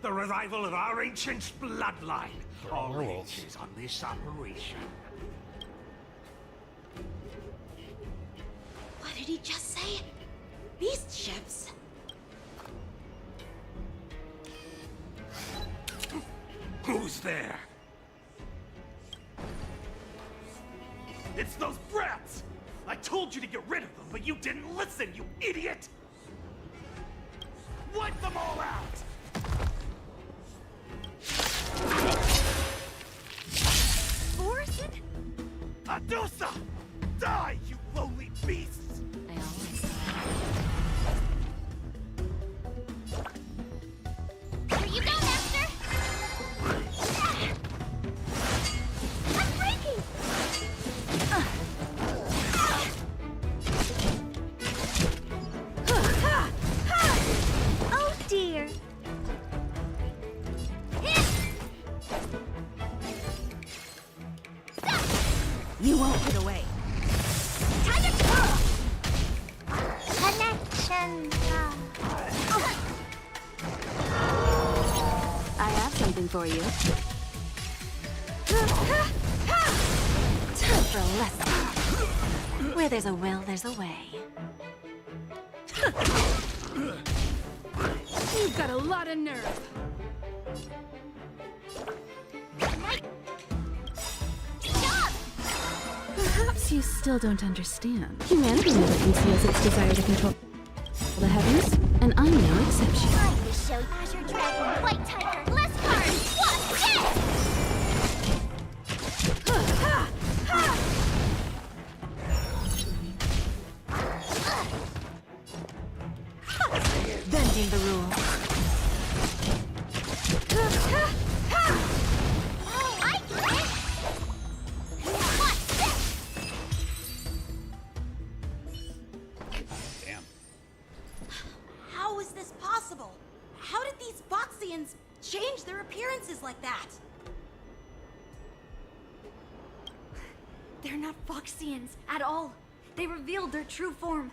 [SPEAKER 19] The revival of our ancient's bloodline
[SPEAKER 4] all
[SPEAKER 19] all
[SPEAKER 4] werewolves.
[SPEAKER 19] hinges on this operation.
[SPEAKER 12] What did he just say? Beast ships?
[SPEAKER 19] Who's there? It's those brats! I told you to get rid of them, but you didn't listen, you idiot! Wipe them all out!
[SPEAKER 7] Morrison?
[SPEAKER 19] Adusa! Die, you lowly beasts!
[SPEAKER 7] I always
[SPEAKER 5] Here you go, Master! I'm breaking! Oh dear!
[SPEAKER 12] You won't get away.
[SPEAKER 5] Time to go! Connection.
[SPEAKER 9] I have something for you.
[SPEAKER 6] Time for a lesson. Where there's a will, there's a way.
[SPEAKER 9] You've got a lot of nerve. Perhaps you still don't understand. Humanity never conceals its desire to control the heavens, and I'm no exception.
[SPEAKER 5] Time to show Azure Dragon, White Tiger, less cards! Watch this!
[SPEAKER 6] Bending the rules.
[SPEAKER 5] Oh, I get it! Watch this!
[SPEAKER 4] Damn.
[SPEAKER 12] How is this possible? How did these Boxians change their appearances like that?
[SPEAKER 7] They're not Foxians at all. They revealed their true form.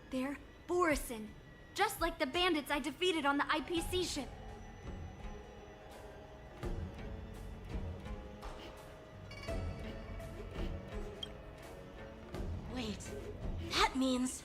[SPEAKER 7] They're Borison, just like the bandits I defeated on the IPC ship.
[SPEAKER 12] Wait, that means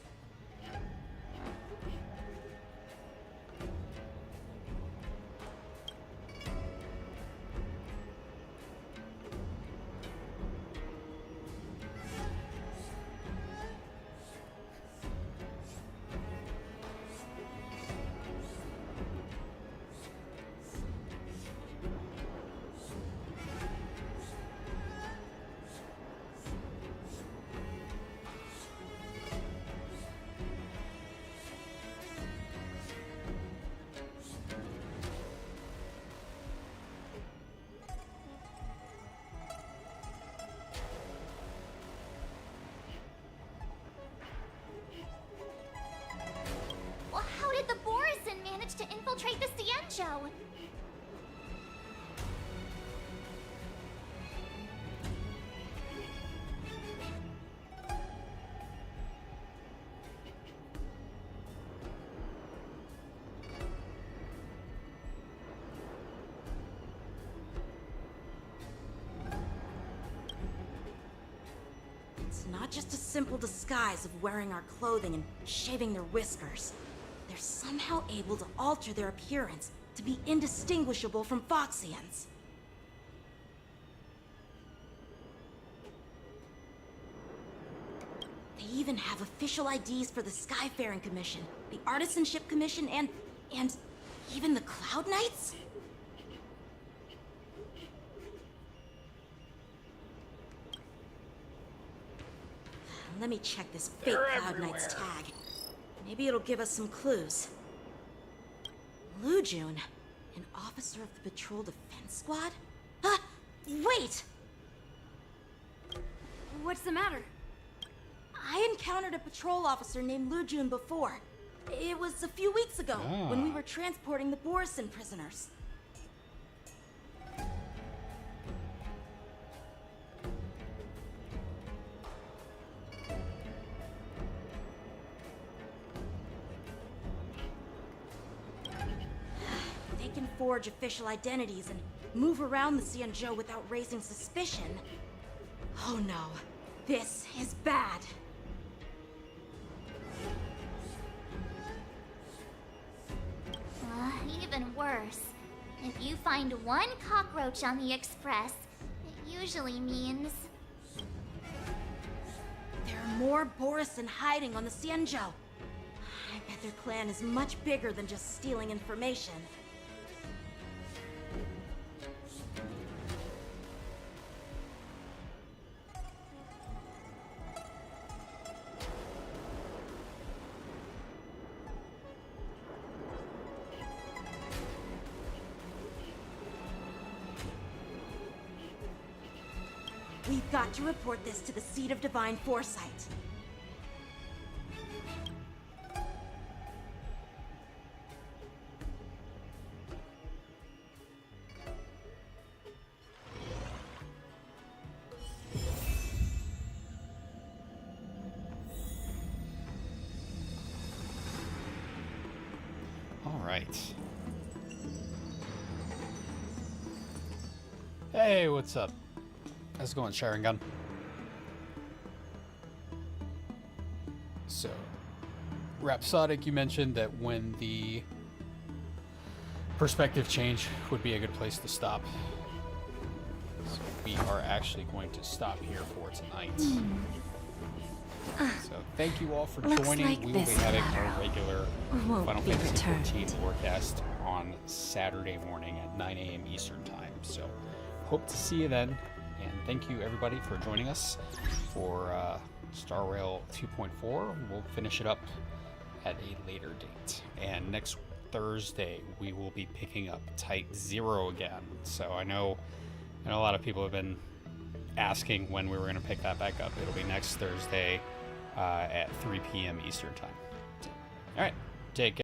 [SPEAKER 5] to infiltrate the Cienjo.
[SPEAKER 12] It's not just a simple disguise of wearing our clothing and shaving their whiskers. They're somehow able to alter their appearance to be indistinguishable from Foxians. They even have official IDs for the Skyfaring Commission, the Artisanship Commission, and even the Cloud Knights? Let me check this fake Cloud Knight's tag. Maybe it'll give us some clues. Lujun, an officer of the Patrol Defense Squad? Wait!
[SPEAKER 7] What's the matter?
[SPEAKER 12] I encountered a patrol officer named Lujun before. It was a few weeks ago, when we were transporting the Borison prisoners. They can forge official identities and move around the Cienjo without raising suspicion. Oh no, this is bad.
[SPEAKER 5] Even worse. If you find one cockroach on the Express, it usually means...
[SPEAKER 12] There are more Borison hiding on the Cienjo. I bet their plan is much bigger than just stealing information. We've got to report this to the Seat of Divine Foresight.
[SPEAKER 4] All right. Hey, what's up? How's it going, Sharingan? So, Rhapsodic, you mentioned that when the perspective change would be a good place to stop. So we are actually going to stop here for tonight. So thank you all for joining.
[SPEAKER 6] Like
[SPEAKER 4] we will be having our regular Final Fantasy
[SPEAKER 6] returned.
[SPEAKER 4] 14 forecast on Saturday morning at 9 a.m. Eastern Time. So hope to see you then. And thank you everybody for joining us for Star Rail 2.4. We'll finish it up at a later date. And next Thursday we will be picking up Type 0 again. So I know a lot of people have been asking when we were going to pick that back up. It'll be next Thursday at 3 p.m. Eastern Time. So, all right, take care.